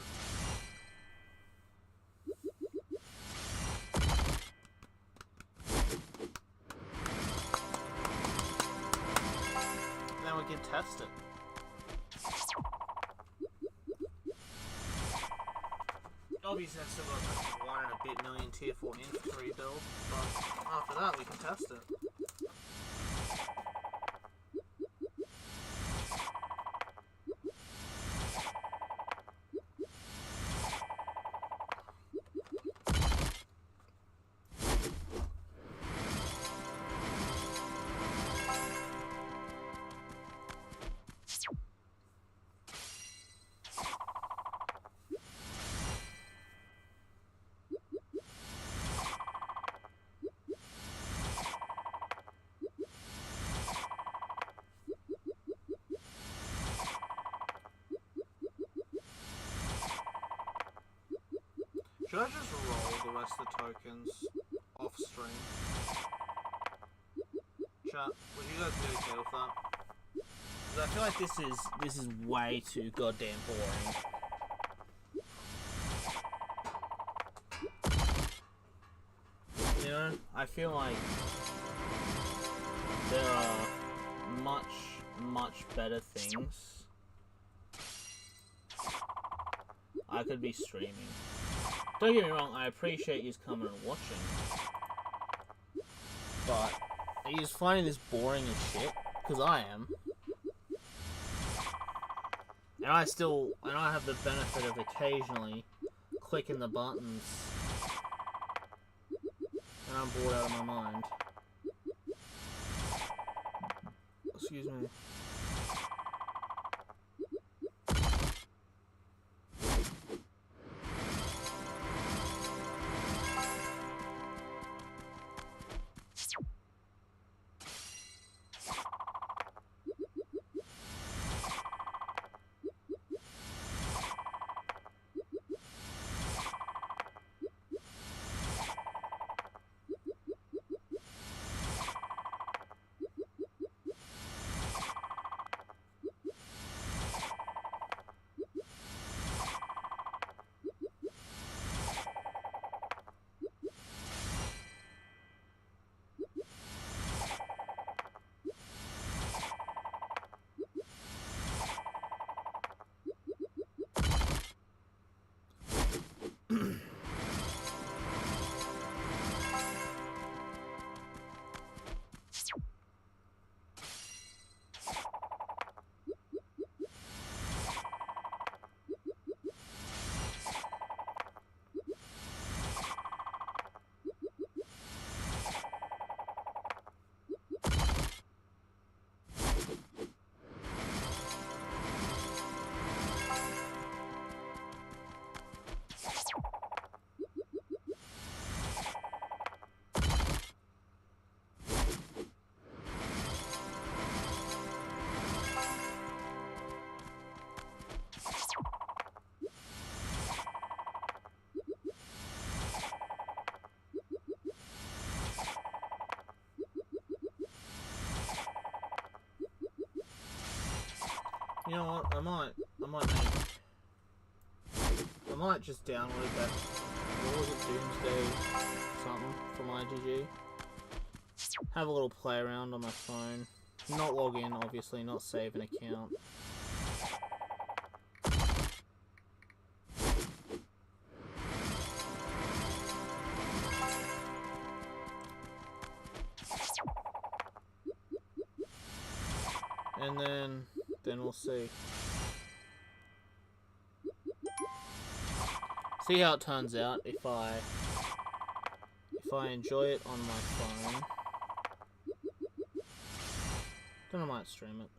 And then we can test it. Obviously, I've still got like 1 and a bit million tier 4 infantry build, but after that, we can test it.
Should I just roll the rest of the tokens off stream? Chat, would you guys be okay with that?
Because I feel like this is way too goddamn boring. You know, I feel like there are much better things I could be streaming. Don't get me wrong, I appreciate you coming and watching, but are you finding this boring as shit? Because I am. And I have the benefit of occasionally clicking the buttons, and I'm bored out of my mind. Excuse me. You know what? I might just download that. What was it, Doomsday something from IGG? Have a little play around on my phone. Not log in, obviously. Not save an account. And then we'll see. See how it turns out if I enjoy it on my phone. Then I might stream it.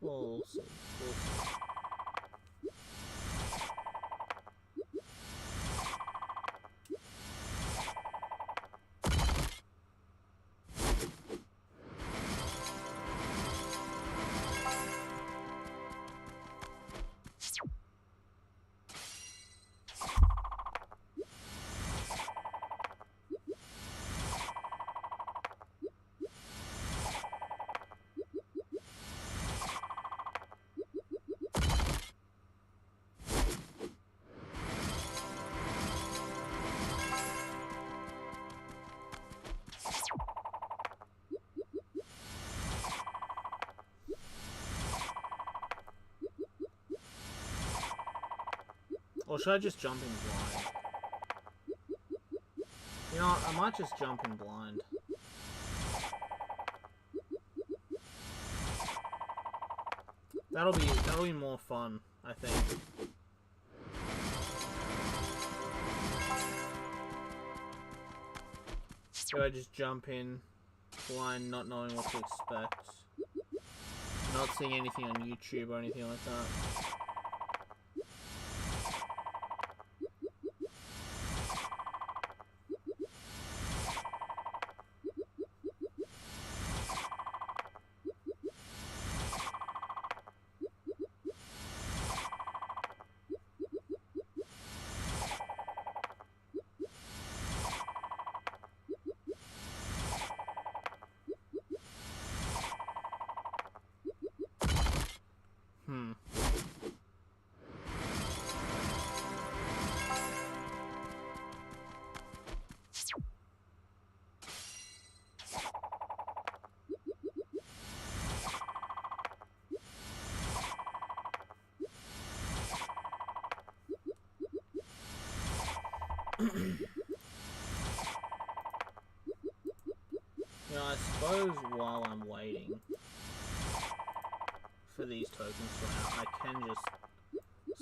We'll see. We'll see. Or should I just jump in blind? You know what, I might just jump in blind. That'll be more fun, I think. So I just jump in blind, not knowing what to expect. Not seeing anything on YouTube or anything like that. You know, I suppose while I'm waiting for these tokens to run out, I can just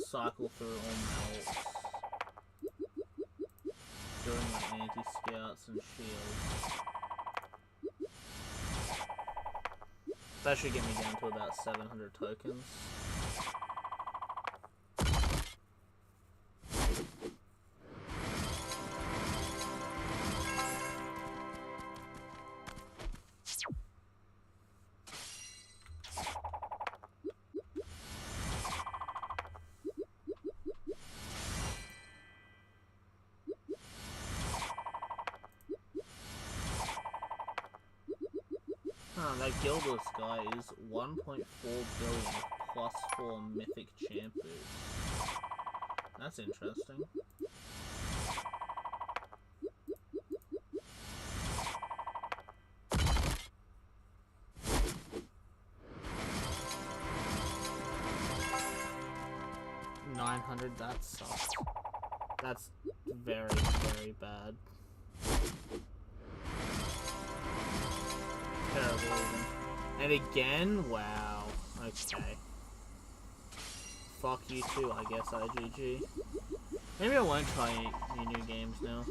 cycle through all my ults, doing my anti-scouts and shields. That should get me down to about 700 tokens. That Guildless guy is 1.4 billion plus 4 mythic champ boosts. That's interesting. $900, that sucks. That's very, very bad. Terrible even. And again? Wow. Okay. Fuck you too, I guess, IGG. Maybe I won't try any new games now.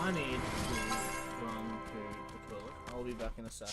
I need to run to the toilet. I'll be back in a sec.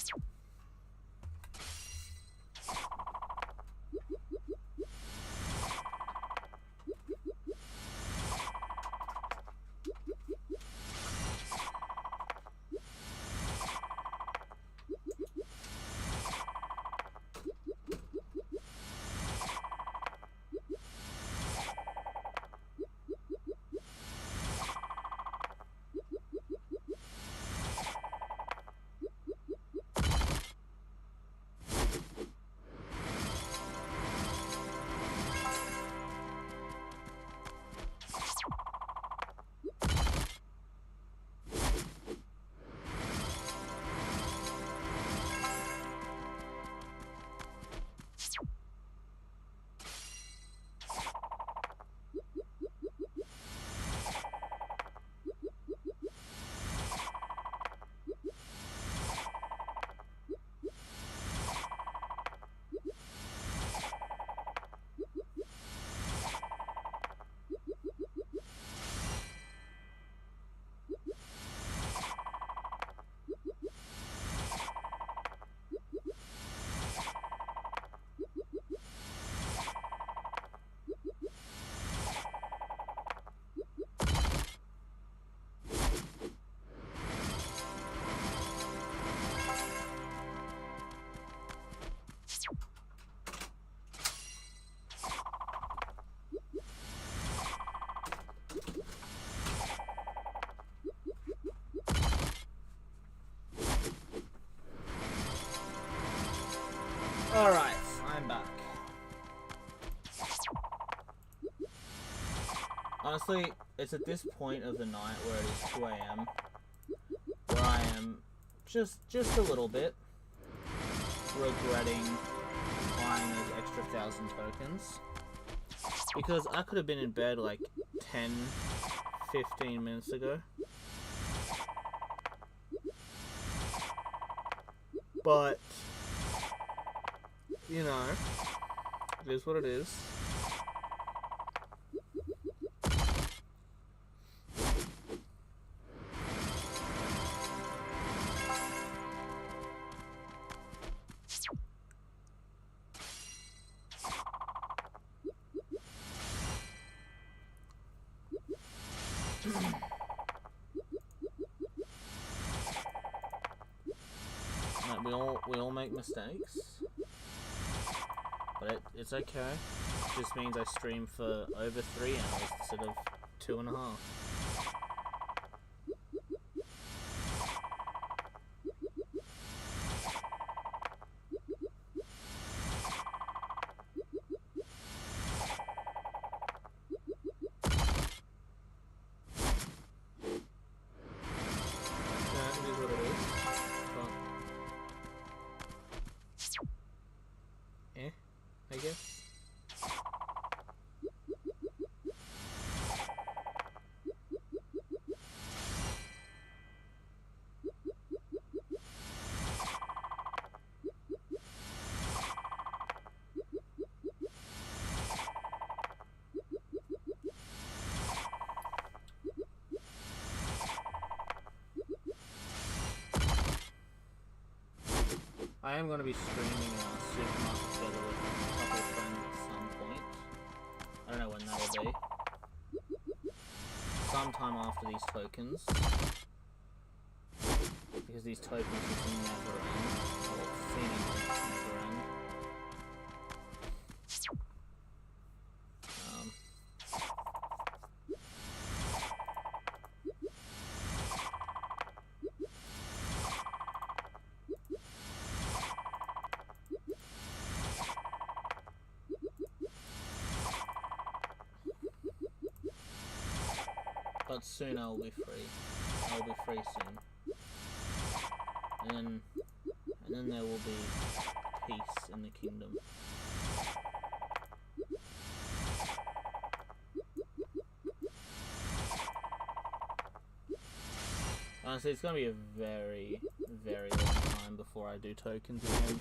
Honestly, it's at this point of the night where it is 2 a.m. where I am just a little bit regretting buying those extra 1,000 tokens. Because I could have been in bed like 10, 15 minutes ago. But, you know, it is what it is. We all make mistakes, but it's okay. It just means I stream for over 3 hours instead of 2.5. I guess. I am going to be streaming Supermarket together with a couple of friends at some point. I don't know when that'll be. Sometime after these tokens. Because these tokens just never end. Or seemingly never end. But soon I'll be free. I'll be free soon. And then there will be peace in the kingdom. Honestly, it's gonna be a very, very long time before I do tokens again.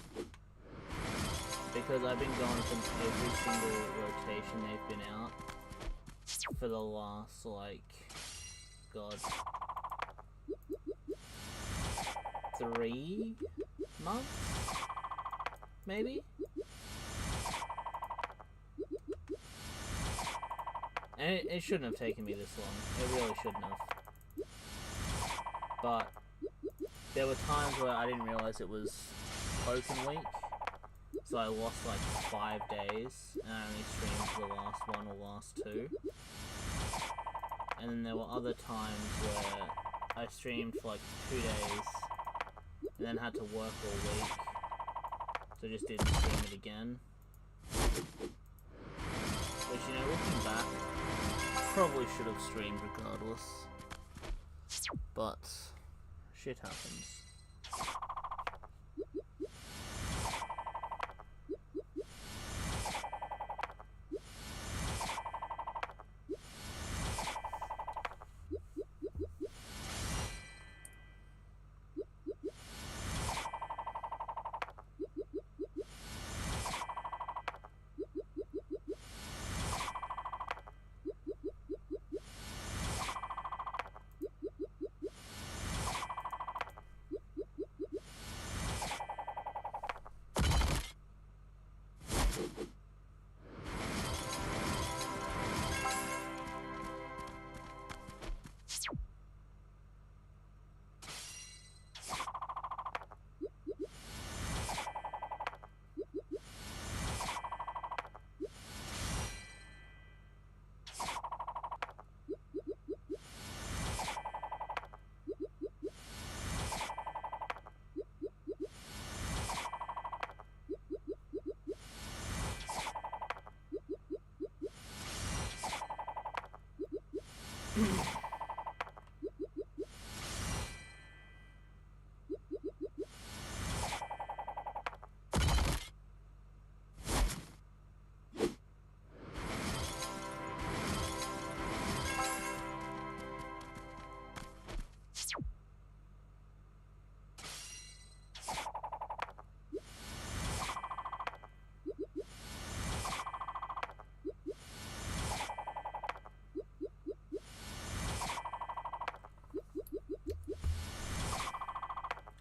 Because I've been going from every single rotation they've been out for the last, like, God, 3 months? Maybe? And it shouldn't have taken me this long. It really shouldn't have. But there were times where I didn't realize it was token week. So I lost like 5 days, and I only streamed for the last 1 or last 2. And then there were other times where I streamed for like 2 days, and then had to work all week, so just didn't stream it again. Which, you know, looking back, probably should have streamed regardless. But shit happens.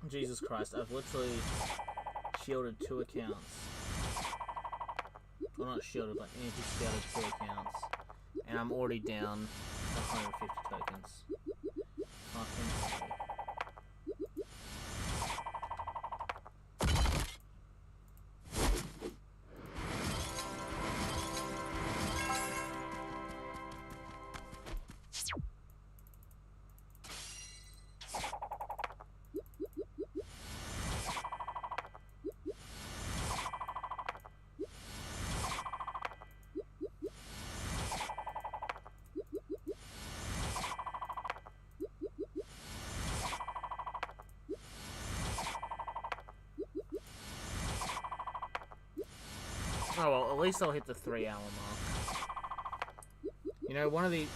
Jesus Christ, I've literally shielded 2 accounts. Well, not shielded, but anti-scouted 2 accounts. And I'm already down 150 tokens. Fucking A. Oh well, at least I'll hit the 3-hour mark. You know, one of these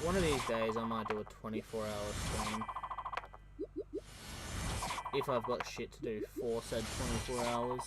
days I might do a 24-hour stream. If I've got shit to do for said 24 hours.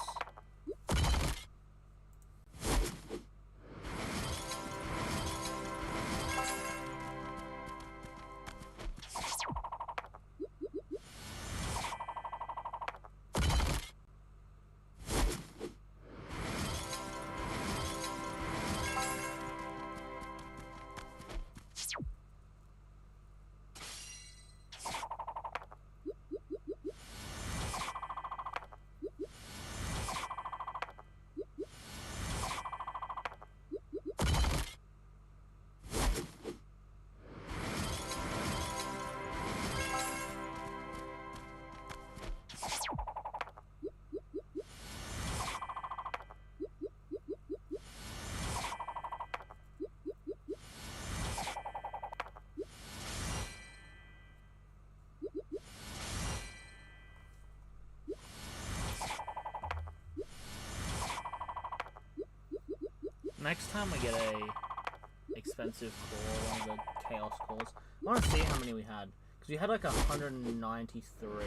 Next time we get a expensive core, one of the chaos cores, I want to see how many we had. Because we had like 193 when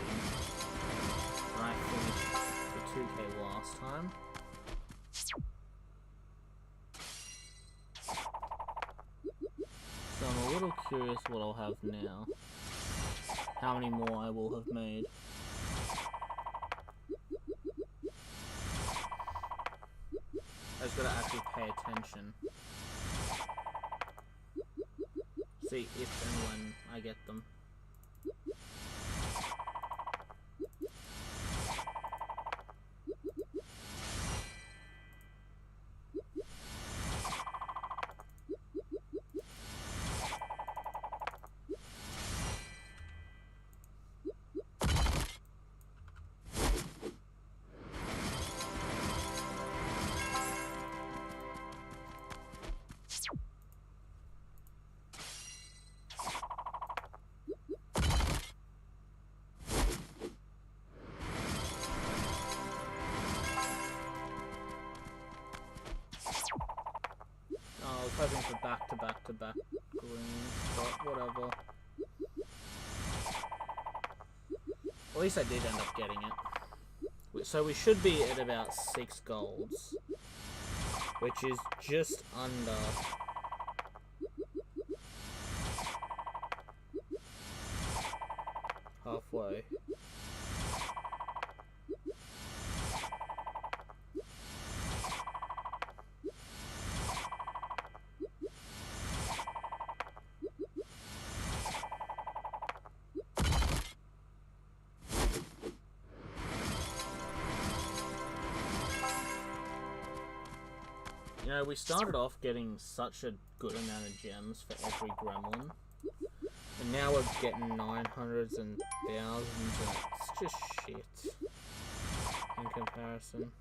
I finished the 2k last time. So I'm a little curious what I'll have now. How many more I will have made. I just gotta actually pay attention. See if and when I get them. I was hoping for back-to-back-to-back greens, but whatever. At least I did end up getting it. So we should be at about 6 golds, which is just under halfway. You know, we started off getting such a good amount of gems for every gremlin, and now we're getting 900s and 1000s, and it's just shit in comparison.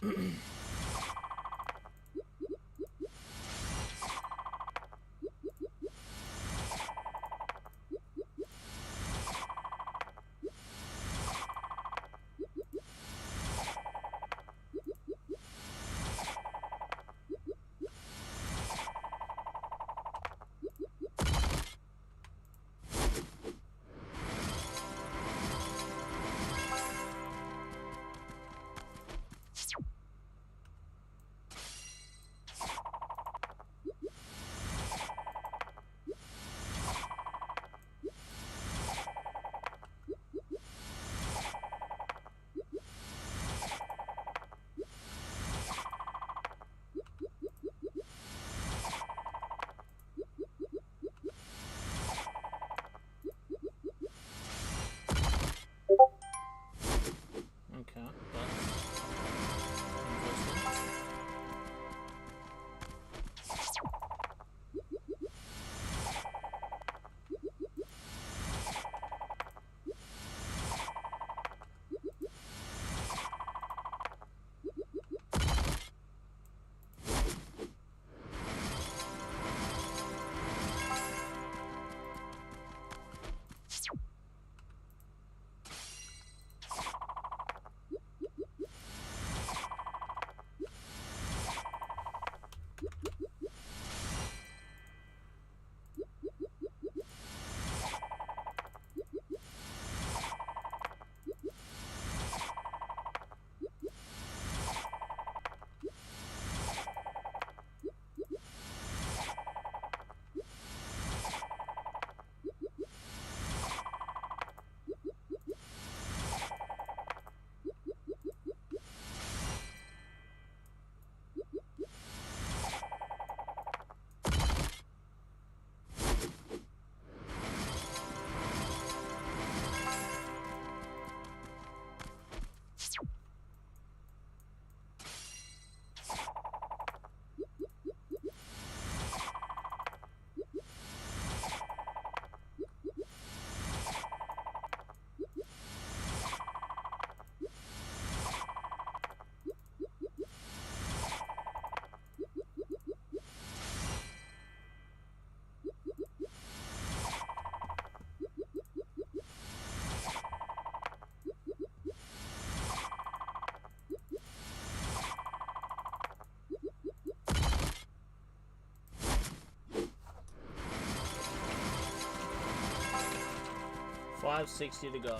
Okay, that's interesting. $5.60 to go.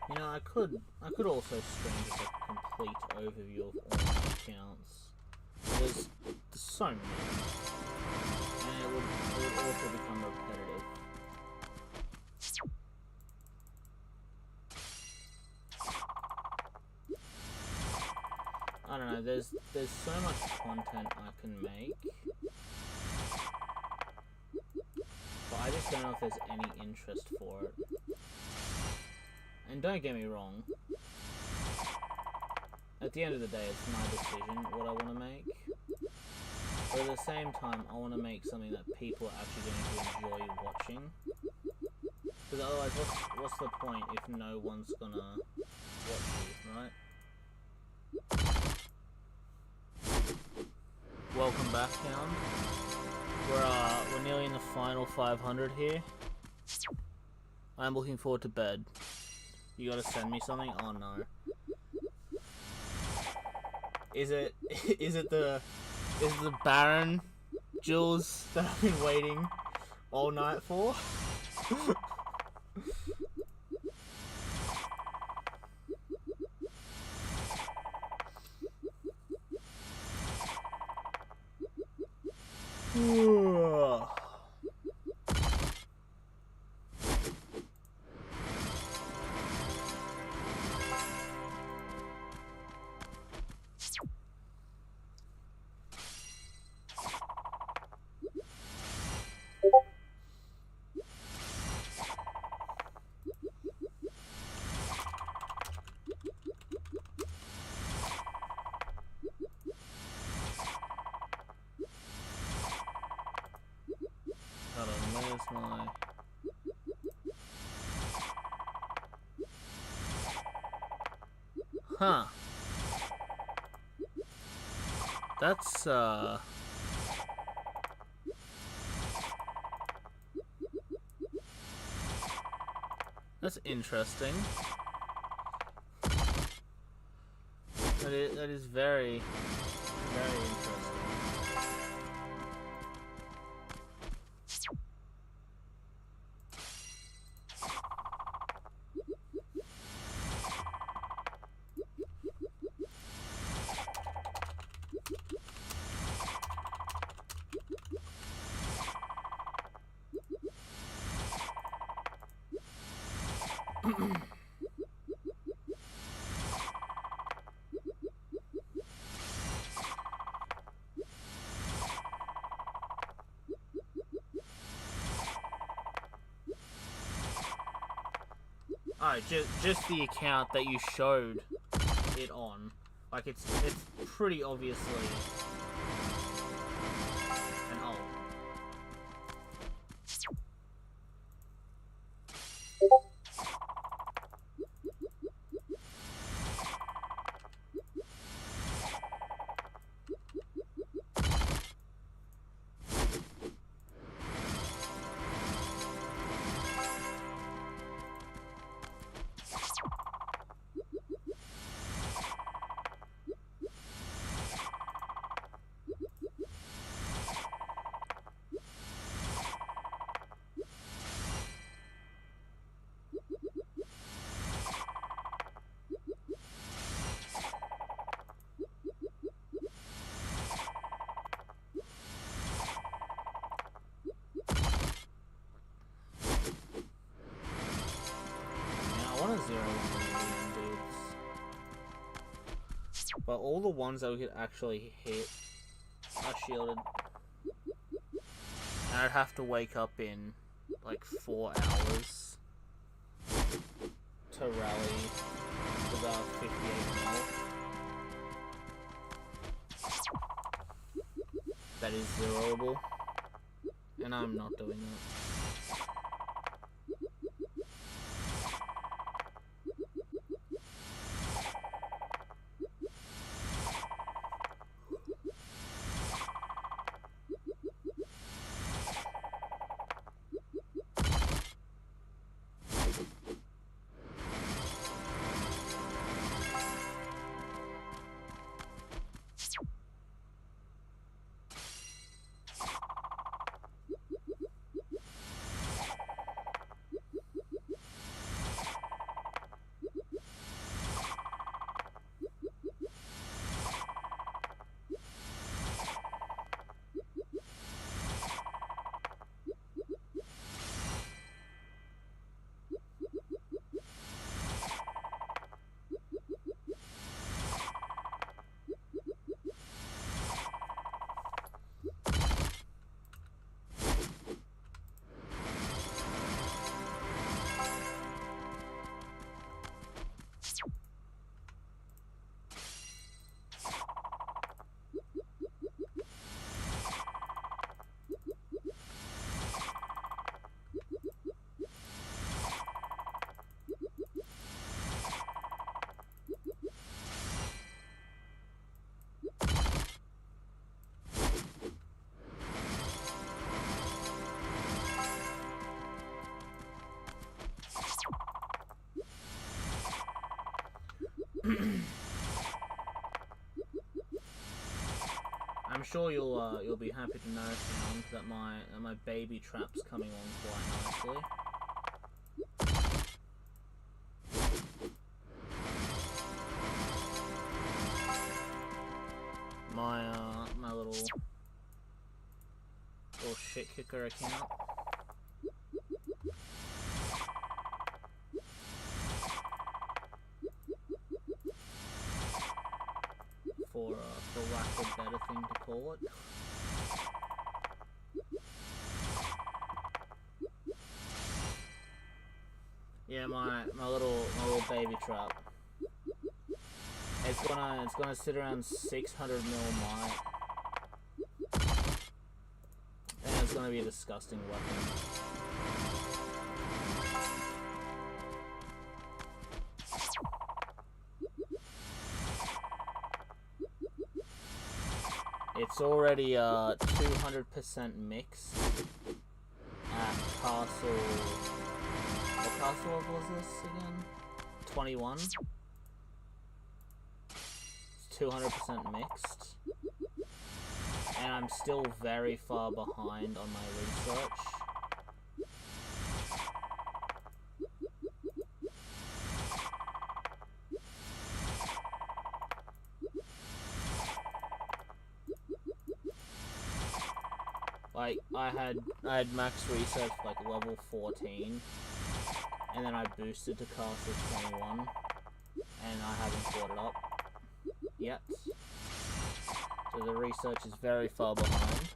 You know, I could also stream just a complete overview of all my accounts. There's so many, and it would also become repetitive. I don't know. There's so much content I can make, but I just don't know if there's any interest for it. And don't get me wrong, at the end of the day, it's my decision what I want to make. But at the same time, I want to make something that people are actually going to enjoy watching. Because otherwise, what's the point if no one's gonna watch you, right? Welcome back, Hound. We're nearly in the final 500 here. I'm looking forward to bed. You gotta send me something? Oh no. Is it the Baron Jules that I've been waiting all night for? Hold on, where's my... Huh. That's, that's interesting. That is very, very interesting. Oh, just the account that you showed it on. Like, it's pretty obviously an alt. But all the ones that we could actually hit are shielded. And I'd have to wake up in like 4 hours to rally about 58 mil. That is zeroable. And I'm not doing that. I'm sure you'll be happy to know, Hound, that my baby trap's coming on quite nicely. My little shit kicker account. For lack of a better thing to call it. Yeah, my little baby trap. It's gonna sit around 600 mil might, and it's gonna be a disgusting weapon. It's already 200% mixed at castle. What castle level was this again? 21. It's 200% mixed, and I'm still very far behind on my research. Like, I had max research like level 14, and then I boosted to castle 21, and I haven't caught it up yet. So the research is very far behind.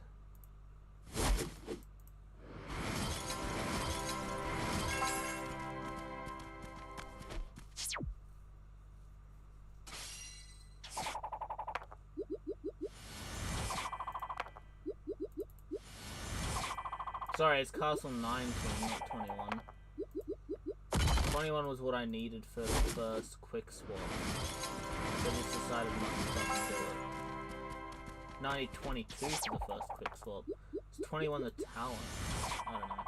Sorry, it's castle 19, not 21. 21 was what I needed for the first quick swap. But I just decided not to fucking do it. No, I need 22 for the first quick swap. Is 21 the talent? I don't know.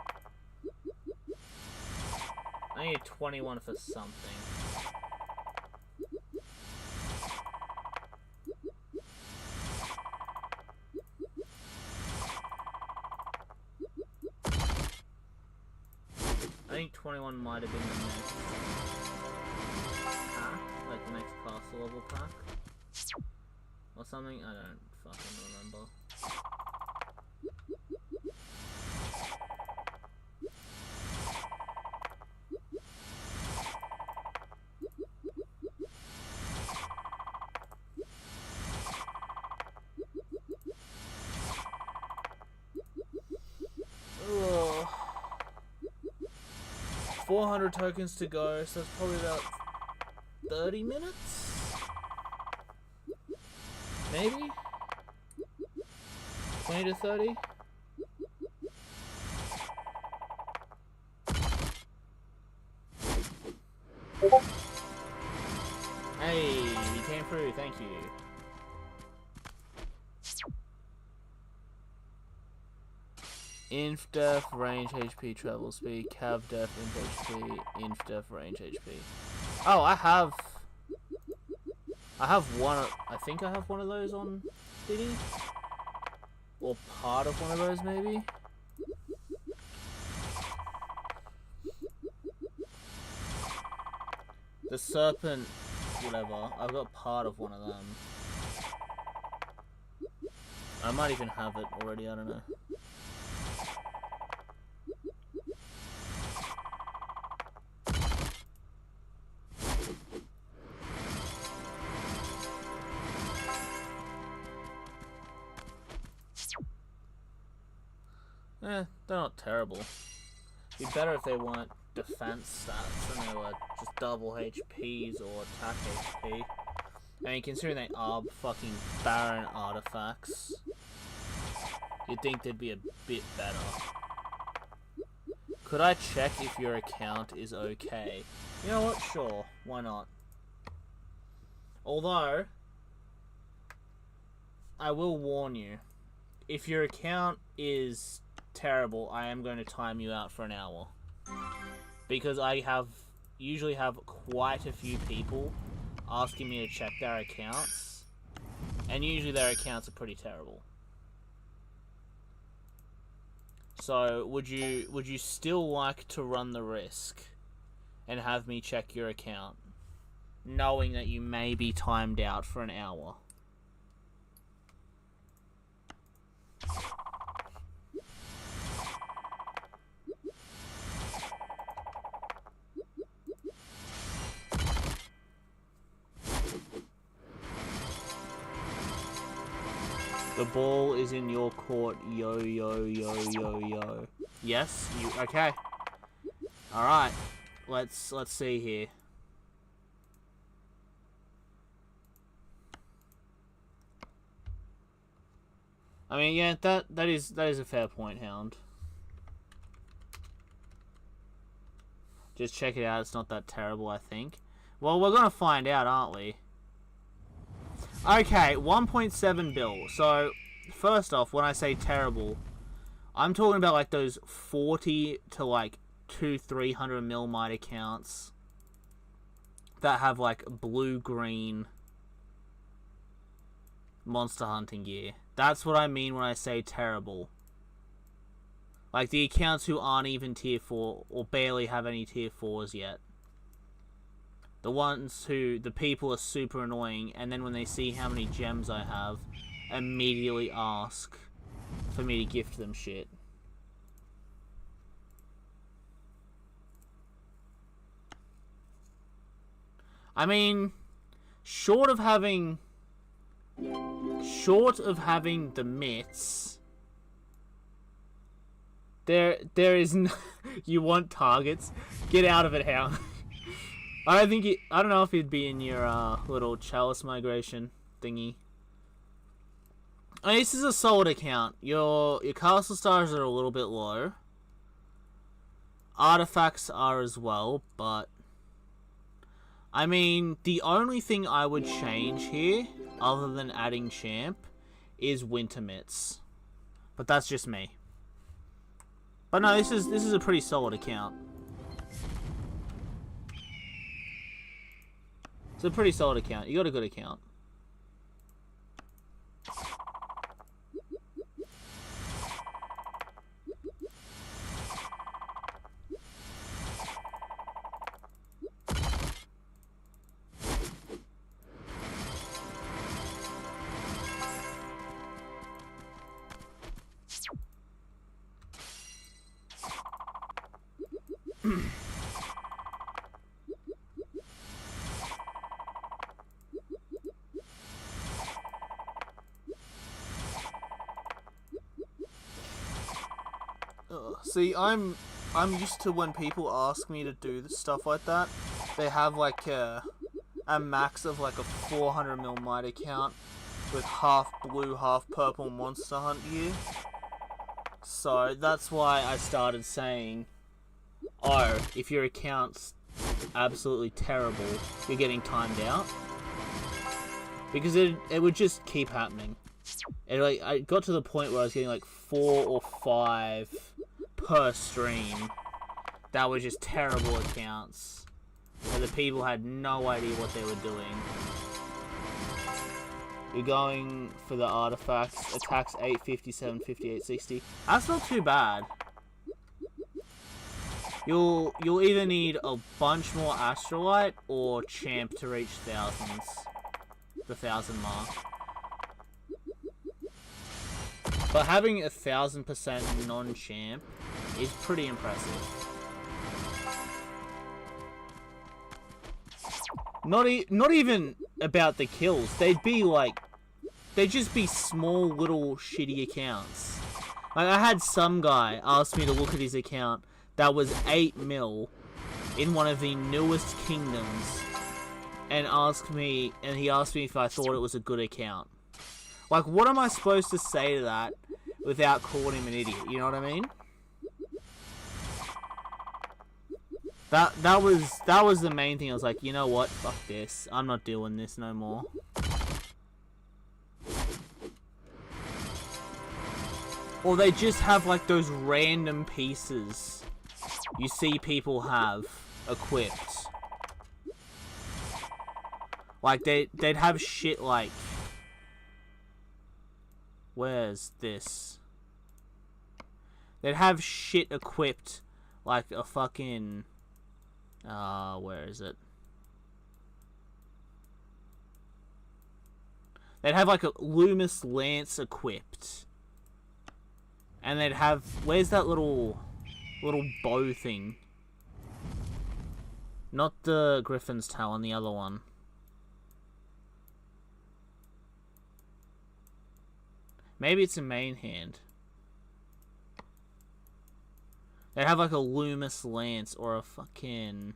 I need 21 for something. I think 21 might have been the next pack, like the next castle level pack. Or something, I don't fucking remember. Ugh. 400 tokens to go, so it's probably about 30 minutes? Maybe? 20 to 30? Hey, you came through, thank you. Inf def, range HP, travel speed, cav def, inf HP, inf def, range HP. Oh, I have one, I think I have one of those on Diddy? Or part of one of those, maybe? The serpent, whatever, I've got part of one of them. I might even have it already, I don't know. They're not terrible. It'd be better if they weren't defense stats and they were just double HPs or attack HP. I mean, considering they are fucking barren artifacts, you'd think they'd be a bit better. Could I check if your account is okay? You know what? Sure. Why not? Although, I will warn you, if your account is terrible, I am going to time you out for an hour. Because I usually have quite a few people asking me to check their accounts, and usually their accounts are pretty terrible. So, would you still like to run the risk and have me check your account, knowing that you may be timed out for an hour? The ball is in your court, yo, yo, yo, yo, yo. Yes, you, okay. Alright, let's see here. I mean, yeah, that is a fair point, Hound. Just check it out, it's not that terrible, I think. Well, we're gonna find out, aren't we? Okay, 1.7 bill. So, first off, when I say terrible, I'm talking about like those 40 to like 200-300 mil mite accounts that have like blue-green monster hunting gear. That's what I mean when I say terrible. Like the accounts who aren't even tier 4 or barely have any tier 4s yet. The ones who, the people are super annoying, and then when they see how many gems I have, immediately ask for me to gift them shit. I mean, short of having the mitts, there is no, you want targets? Get out of it, Hound. I don't know if it'd be in your little chalice migration thingy. I mean, this is a solid account. Your castle stars are a little bit low. Artifacts are as well, but I mean, the only thing I would change here, other than adding champ, is winter mitts. But that's just me. But no, this is a pretty solid account. It's a pretty solid account. You got a good account.
See, I'm used to when people ask me to do stuff like that, they have like a max of like a 400 mil mite account with half blue, half purple monster hunt gear. So that's why I started saying, oh, if your account's absolutely terrible, you're getting timed out. Because it would just keep happening. And like, I got to the point where I was getting like 4 or 5 per stream that were just terrible accounts, where the people had no idea what they were doing. You're going for the artifacts, attacks 850, 750, 860. That's not too bad. You'll either need a bunch more Astrolite or champ to reach thousands, the 1,000 mark. But having 1,000% non-champ is pretty impressive. Not even about the kills. They'd just be small little shitty accounts. Like, I had some guy ask me to look at his account that was 8 mil in one of the newest kingdoms, and he asked me if I thought it was a good account. Like, what am I supposed to say to that without calling him an idiot? You know what I mean? That was the main thing. I was like, you know what? Fuck this. I'm not doing this no more. Or they just have like those random pieces you see people have equipped.
Like, they'd have shit like... Where's this? They'd have shit equipped like a fucking... where is it? They'd have like a Loomis Lance equipped. And they'd have... Where's that little bow thing? Not the Griffin's Talon, the other one. Maybe it's a main hand. They'd have like a Loomis Lance or a fucking...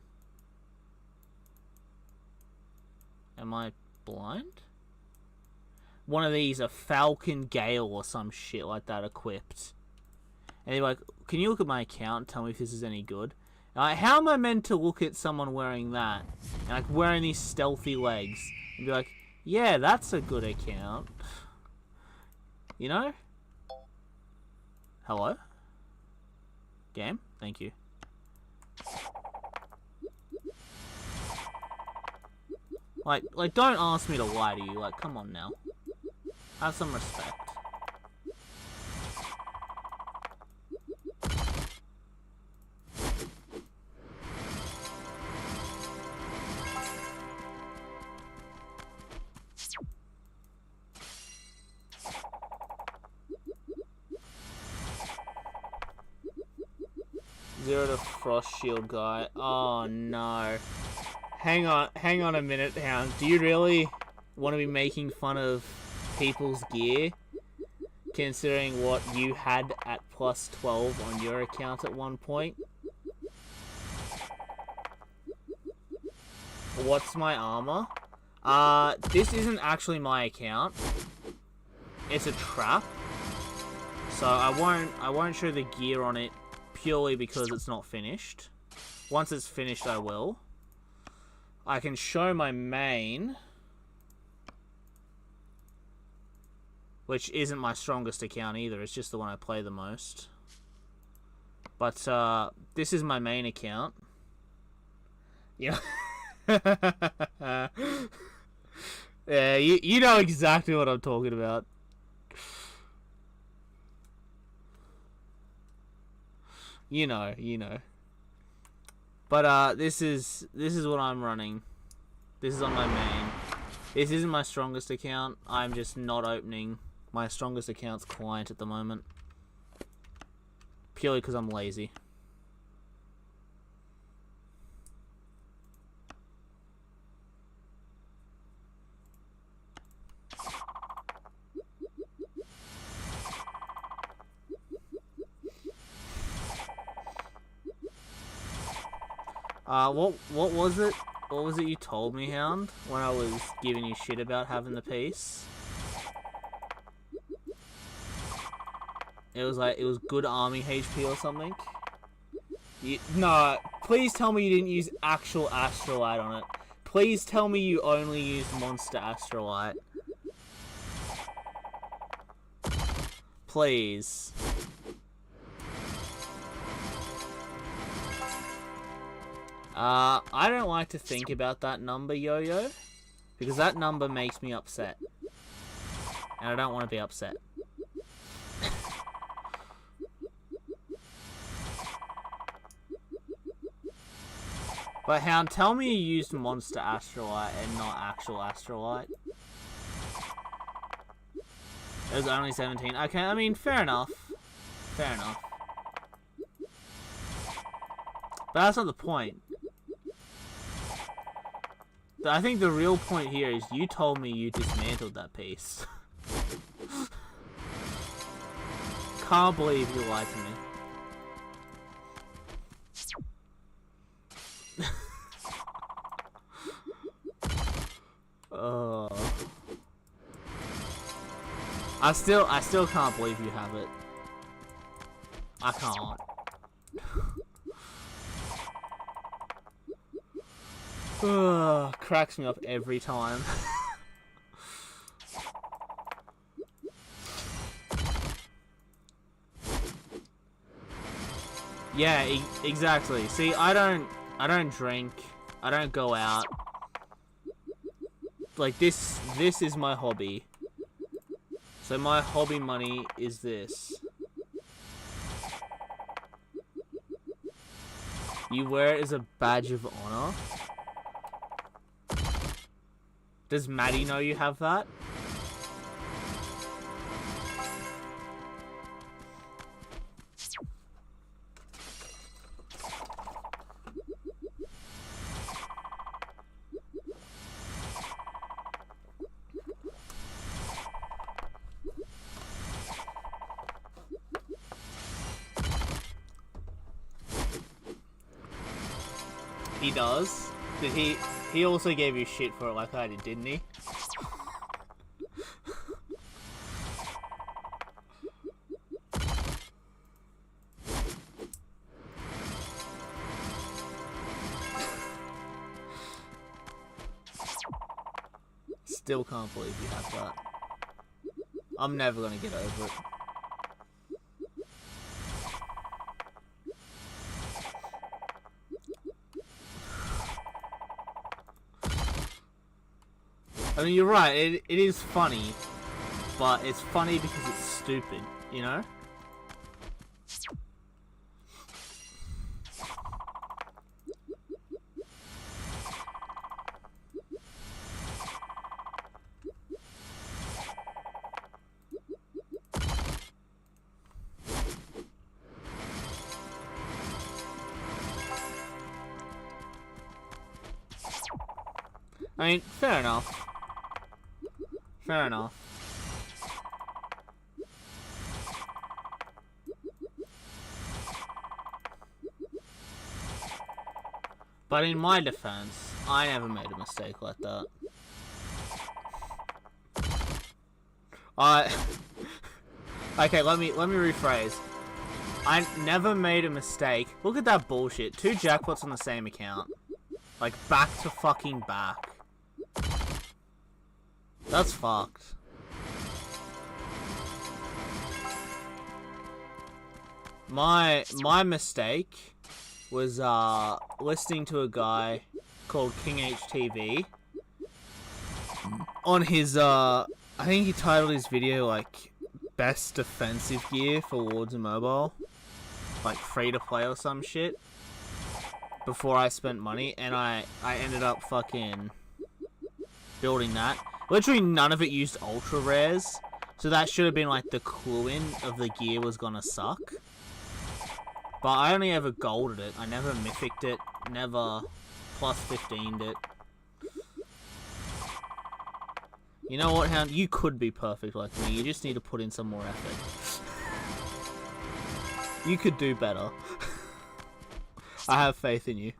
Am I blind? One of these, a Falcon Gale or some shit like that equipped. And they're like, can you look at my account and tell me if this is any good? And like, how am I meant to look at someone wearing that? And like wearing these stealthy legs. And be like, yeah, that's a good account. You know? Hello? Game? Thank you. Like, don't ask me to lie to you. Like, come on now. Have some respect. Zero to Frost Shield guy. Oh no. Hang on a minute, Hound. Do you really want to be making fun of people's gear? Considering what you had at plus 12 on your account at one point? What's my armor? This isn't actually my account. It's a trap. So I won't show the gear on it purely because it's not finished. Once it's finished, I will. I can show my main, which isn't my strongest account either. It's just the one I play the most. But this is my main account. Yeah. Yeah, you know exactly what I'm talking about. You know. But this is what I'm running. This is on my main. This isn't my strongest account. I'm just not opening my strongest account's client at the moment. Purely because I'm lazy. What was it? What was it you told me, Hound, when I was giving you shit about having the piece? It was like, it was good army HP or something? No, please tell me you didn't use actual Astrolite on it. Please tell me you only used Monster Astrolite. Please. I don't like to think about that number, Yo-Yo, because that number makes me upset. And I don't want to be upset. But Hound, tell me you used Monster Astrolite and not actual Astrolite. It was only 17. Okay, I mean, fair enough. Fair enough. But that's not the point. I think the real point here is you told me you dismantled that piece. Can't believe you lied to me. Oh. I still can't believe you have it. I can't. Ugh, cracks me up every time. Yeah, exactly. See, I don't drink. I don't go out. like this is my hobby. So my hobby money is this. You wear it as a badge of honor. Does Maddie know you have that? He does. Did he? He also gave you shit for it like I did, didn't he? Still can't believe you have that. I'm never gonna get over it. I mean, you're right, it is funny, but it's funny because it's stupid, you know? I mean, fair enough. Fair enough. But in my defense, I never made a mistake like that. Okay, let me rephrase. I never made a mistake. Look at that bullshit. 2 jackpots on the same account. Like, back to fucking back. That's fucked. My mistake was listening to a guy called King HTV on his I think he titled his video like best defensive gear for Lords of Mobile, like free to play or some shit, before I spent money, and I ended up fucking building that. Literally none of it used ultra rares, so that should have been like the clue-in of the gear was gonna suck. But I only ever golded it. I never mythiced it, never plus 15'd it. You know what, Hound? You could be perfect like me. You just need to put in some more effort. You could do better. I have faith in you.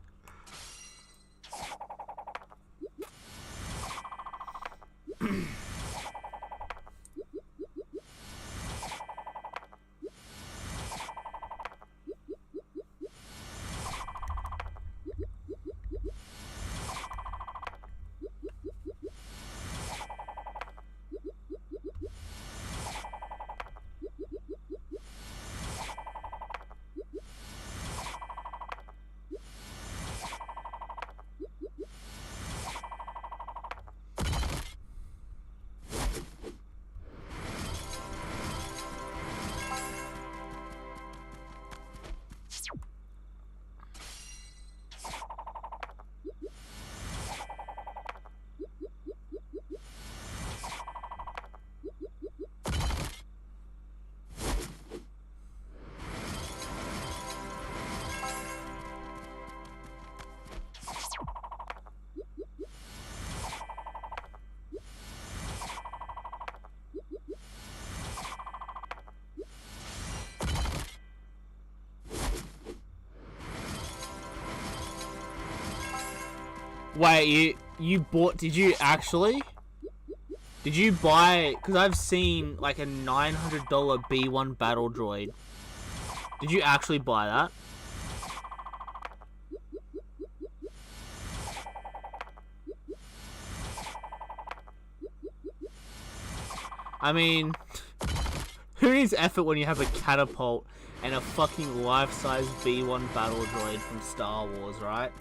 Wait, you bought, did you actually? Did you buy, because I've seen like a $900 B1 battle droid. Did you actually buy that? I mean, who needs effort when you have a catapult and a fucking life-size B1 battle droid from Star Wars, right?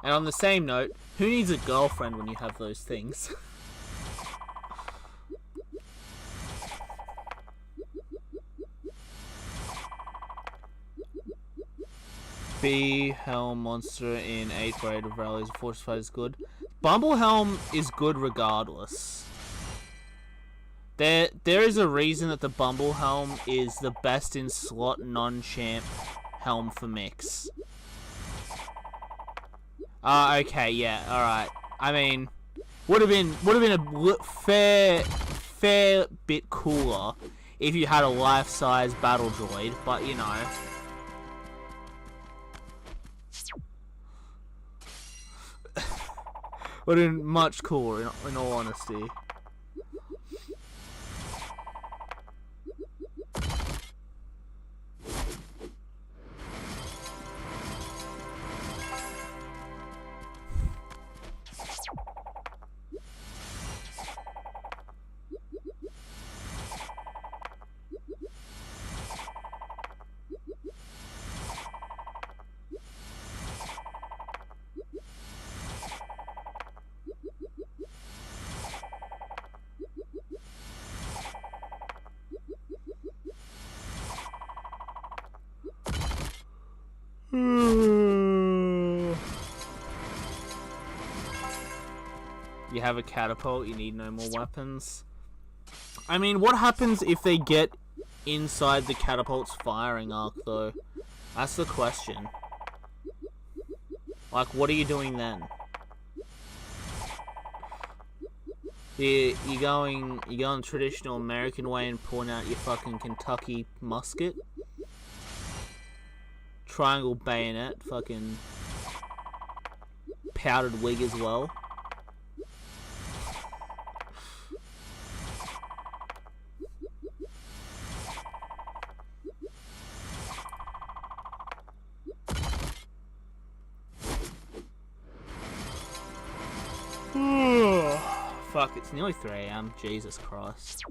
And on the same note, who needs a girlfriend when you have those things? B Helm monster in 8 for 8 of rallies. Fortified is good. Bumblehelm is good regardless. There is a reason that the Bumblehelm is the best in slot non-champ helm for mix. Okay, yeah, all right. I mean, would have been a fair bit cooler if you had a life-size battle droid, but you know. Would have been much cooler, in all honesty. You have a catapult, you need no more weapons. I mean, what happens if they get inside the catapult's firing arc, though? That's the question. Like, what are you doing then? You're going traditional American way and pulling out your fucking Kentucky musket? Triangle bayonet, fucking powdered wig as well. Fuck, it's nearly 3 AM. Jesus Christ.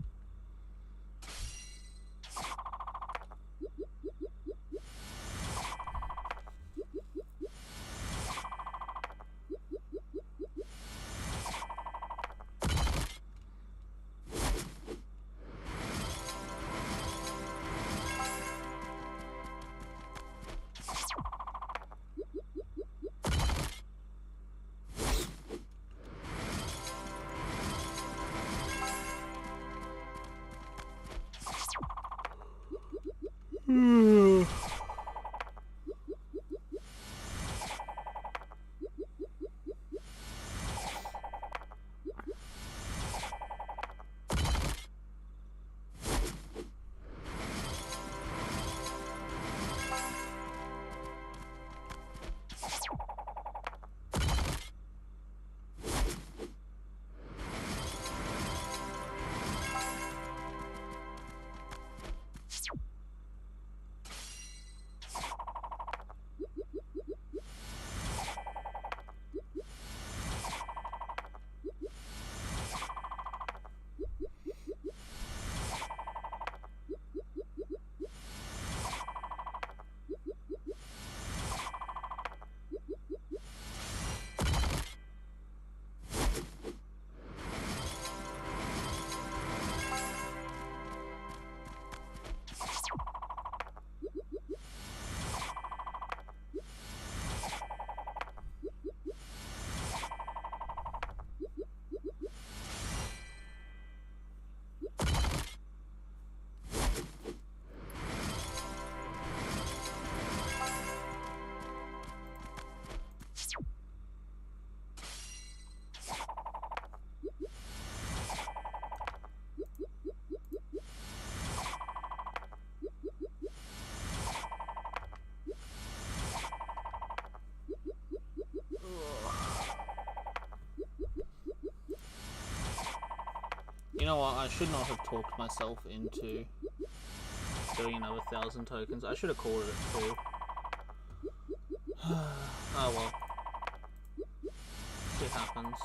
You know what, I should not have talked myself into doing another 1,000 tokens. I should have called it at 2. Oh well. Shit happens.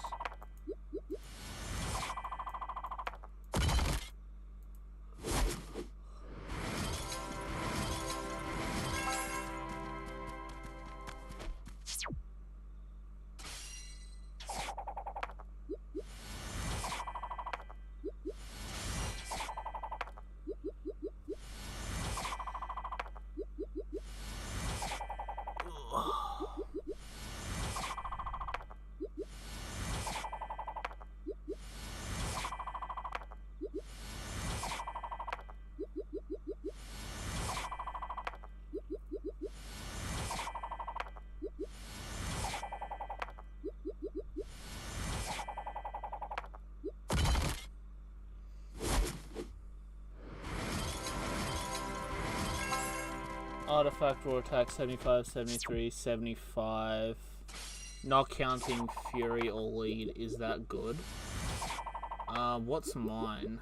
artifact, raw attack, 75, 73, 75. Not counting Fury or Lead, is that good? What's mine?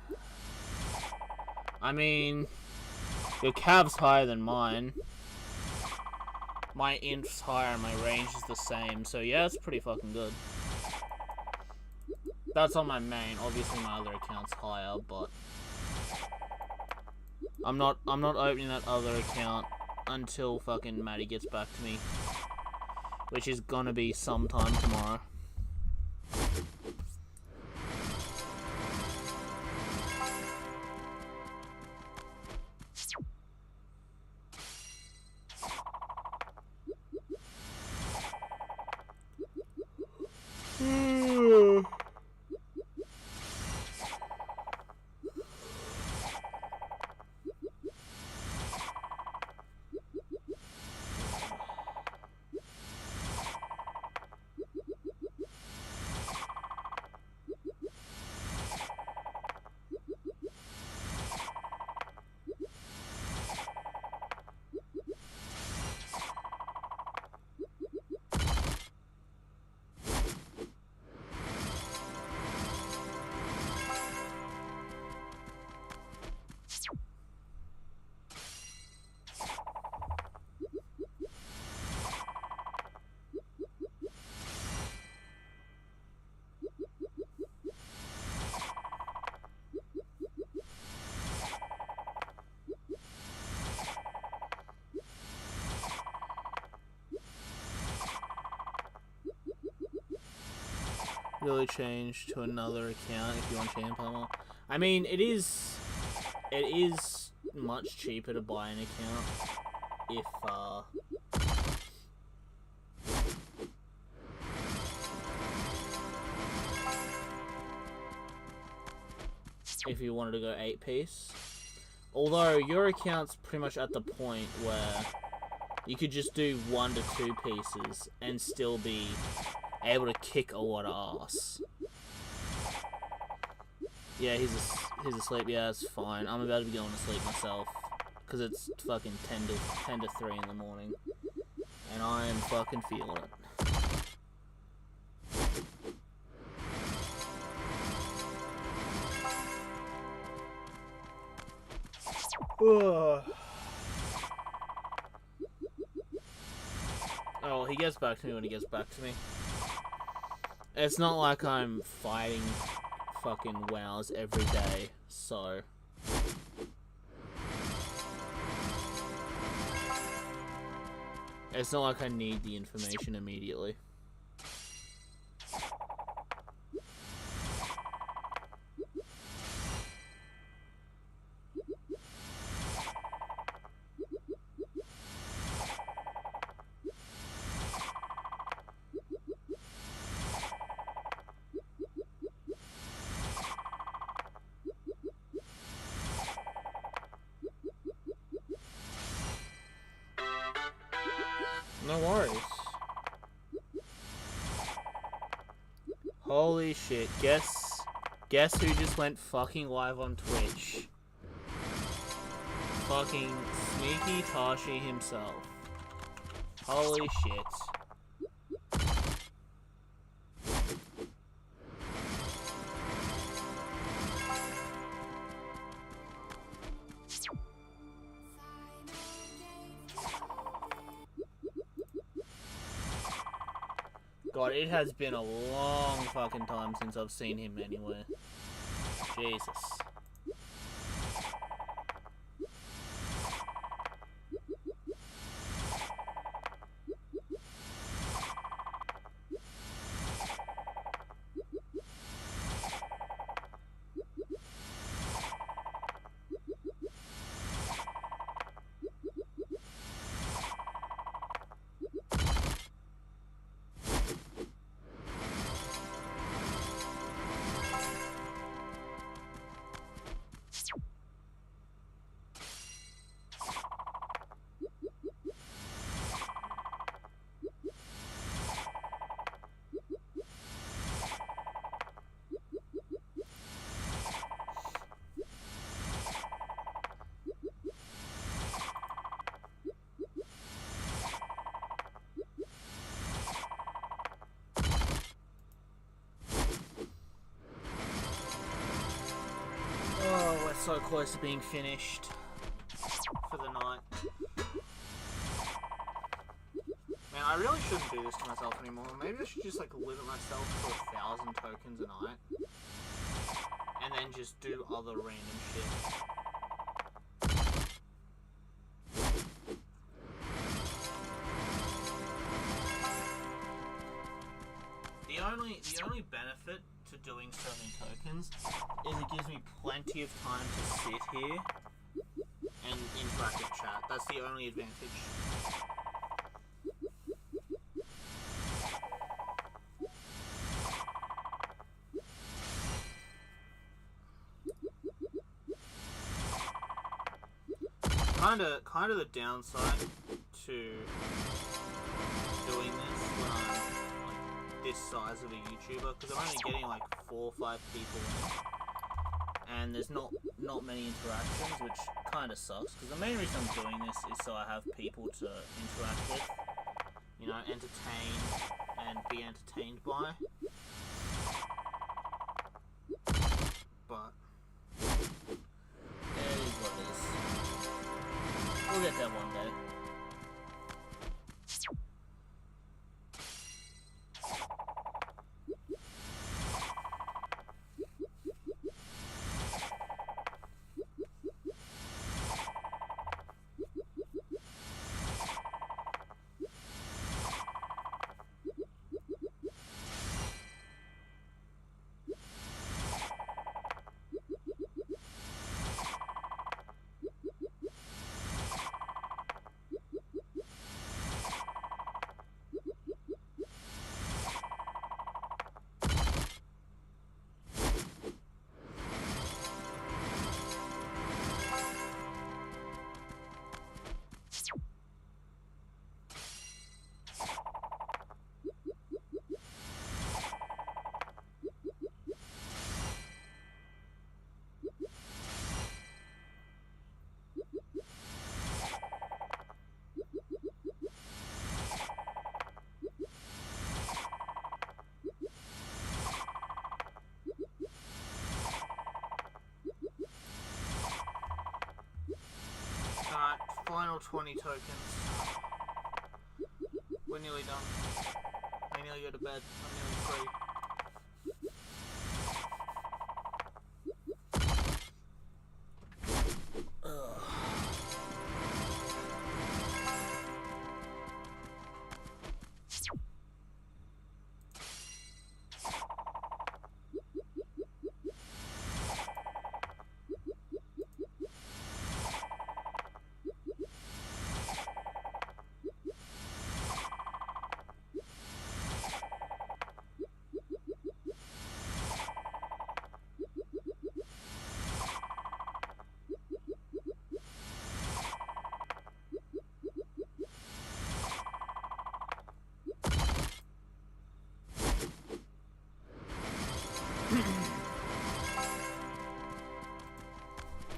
I mean, your Cav's higher than mine. My Inf's higher and my range is the same, so yeah, it's pretty fucking good. That's on my main. Obviously my other account's higher, but I'm not opening that other account until fucking Maddie gets back to me, which is gonna be sometime tomorrow. Really change to another account if you want Champ Armor. I mean, it is much cheaper to buy an account if you wanted to go 8-piece. Although your account's pretty much at the point where you could just do 1 to 2 pieces and still be able to kick a lot of ass. Yeah, he's asleep. Yeah, it's fine. I'm about to be going to sleep myself because it's fucking 10 to 3 in the morning, and I am fucking feeling it. Oh, he gets back to me when he gets back to me. It's not like I'm fighting fucking wows every day, so it's not like I need the information immediately. No worries. Holy shit, guess who just went fucking live on Twitch? Fucking Sneaky Tashi himself. Holy shit. God, it has been a long fucking time since I've seen him anywhere. Jesus.
so close to being finished for the night. Man, I really shouldn't do this to myself anymore. Maybe I should just like limit myself to 1,000 tokens a night. And then just do other random shit. The only benefit to doing so many tokens is it gives me plenty of time to sit here and interact with chat. That's the only advantage. Kind of the downside to doing this when I'm like this size of a YouTuber, because I'm only getting like 4 or 5 people in, and there's not many interactions, which kind of sucks. Because the main reason I'm doing this is so I have people to interact with, you know, entertain and be entertained by. But it is what it is. We'll get there one day. Alright, final 20 tokens. We're nearly done. I nearly go to bed. I'm nearly free.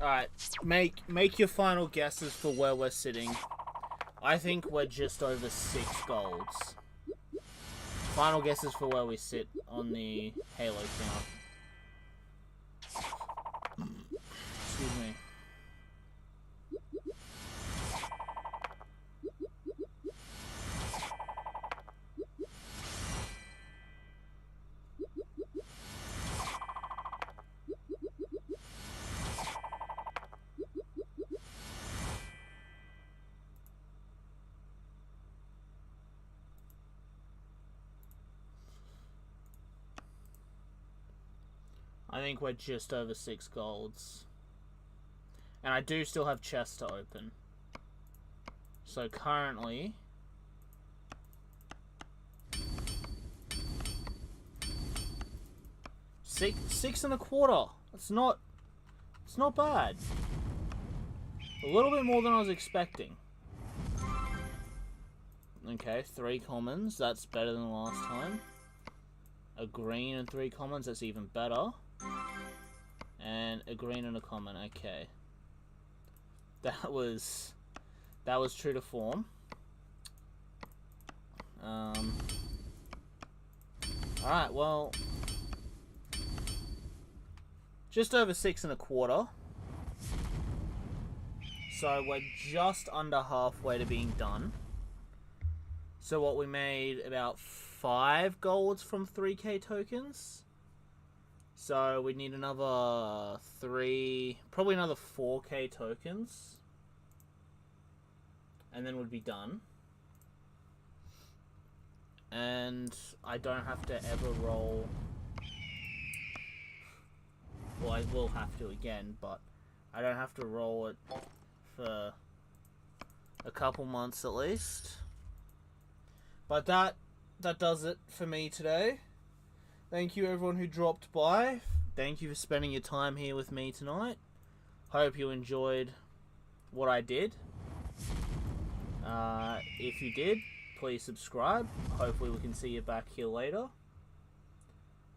Alright, make your final guesses for where we're sitting. I think we're just over 6 golds. Final guesses for where we sit on the Halo count. Excuse me. I think we're just over 6 golds. And I do still have chests to open. So currently... Six and a quarter. It's not bad. A little bit more than I was expecting. Okay, 3 commons. That's better than last time. A green and 3 commons. That's even better. And a green and a common. Okay. That was true to form. Alright, well, just over 6 and a quarter. So we're just under halfway to being done. So what, we made about 5 golds from 3k tokens. So we need another 3, probably another 4k tokens. And then we'd be done. And I don't have to ever roll. Well, I will have to again, but I don't have to roll it for a couple months at least. But that does it for me today. Thank you everyone who dropped by. Thank you for spending your time here with me tonight. Hope you enjoyed what I did. If you did, please subscribe. Hopefully we can see you back here later.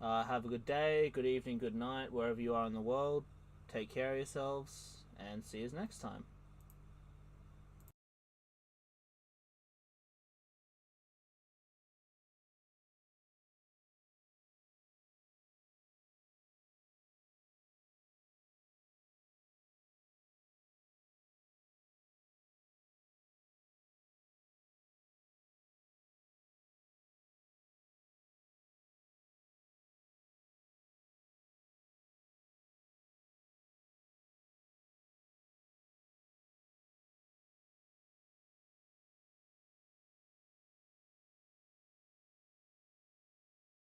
Have a good day, good evening, good night, wherever you are in the world. Take care of yourselves, and see you next time.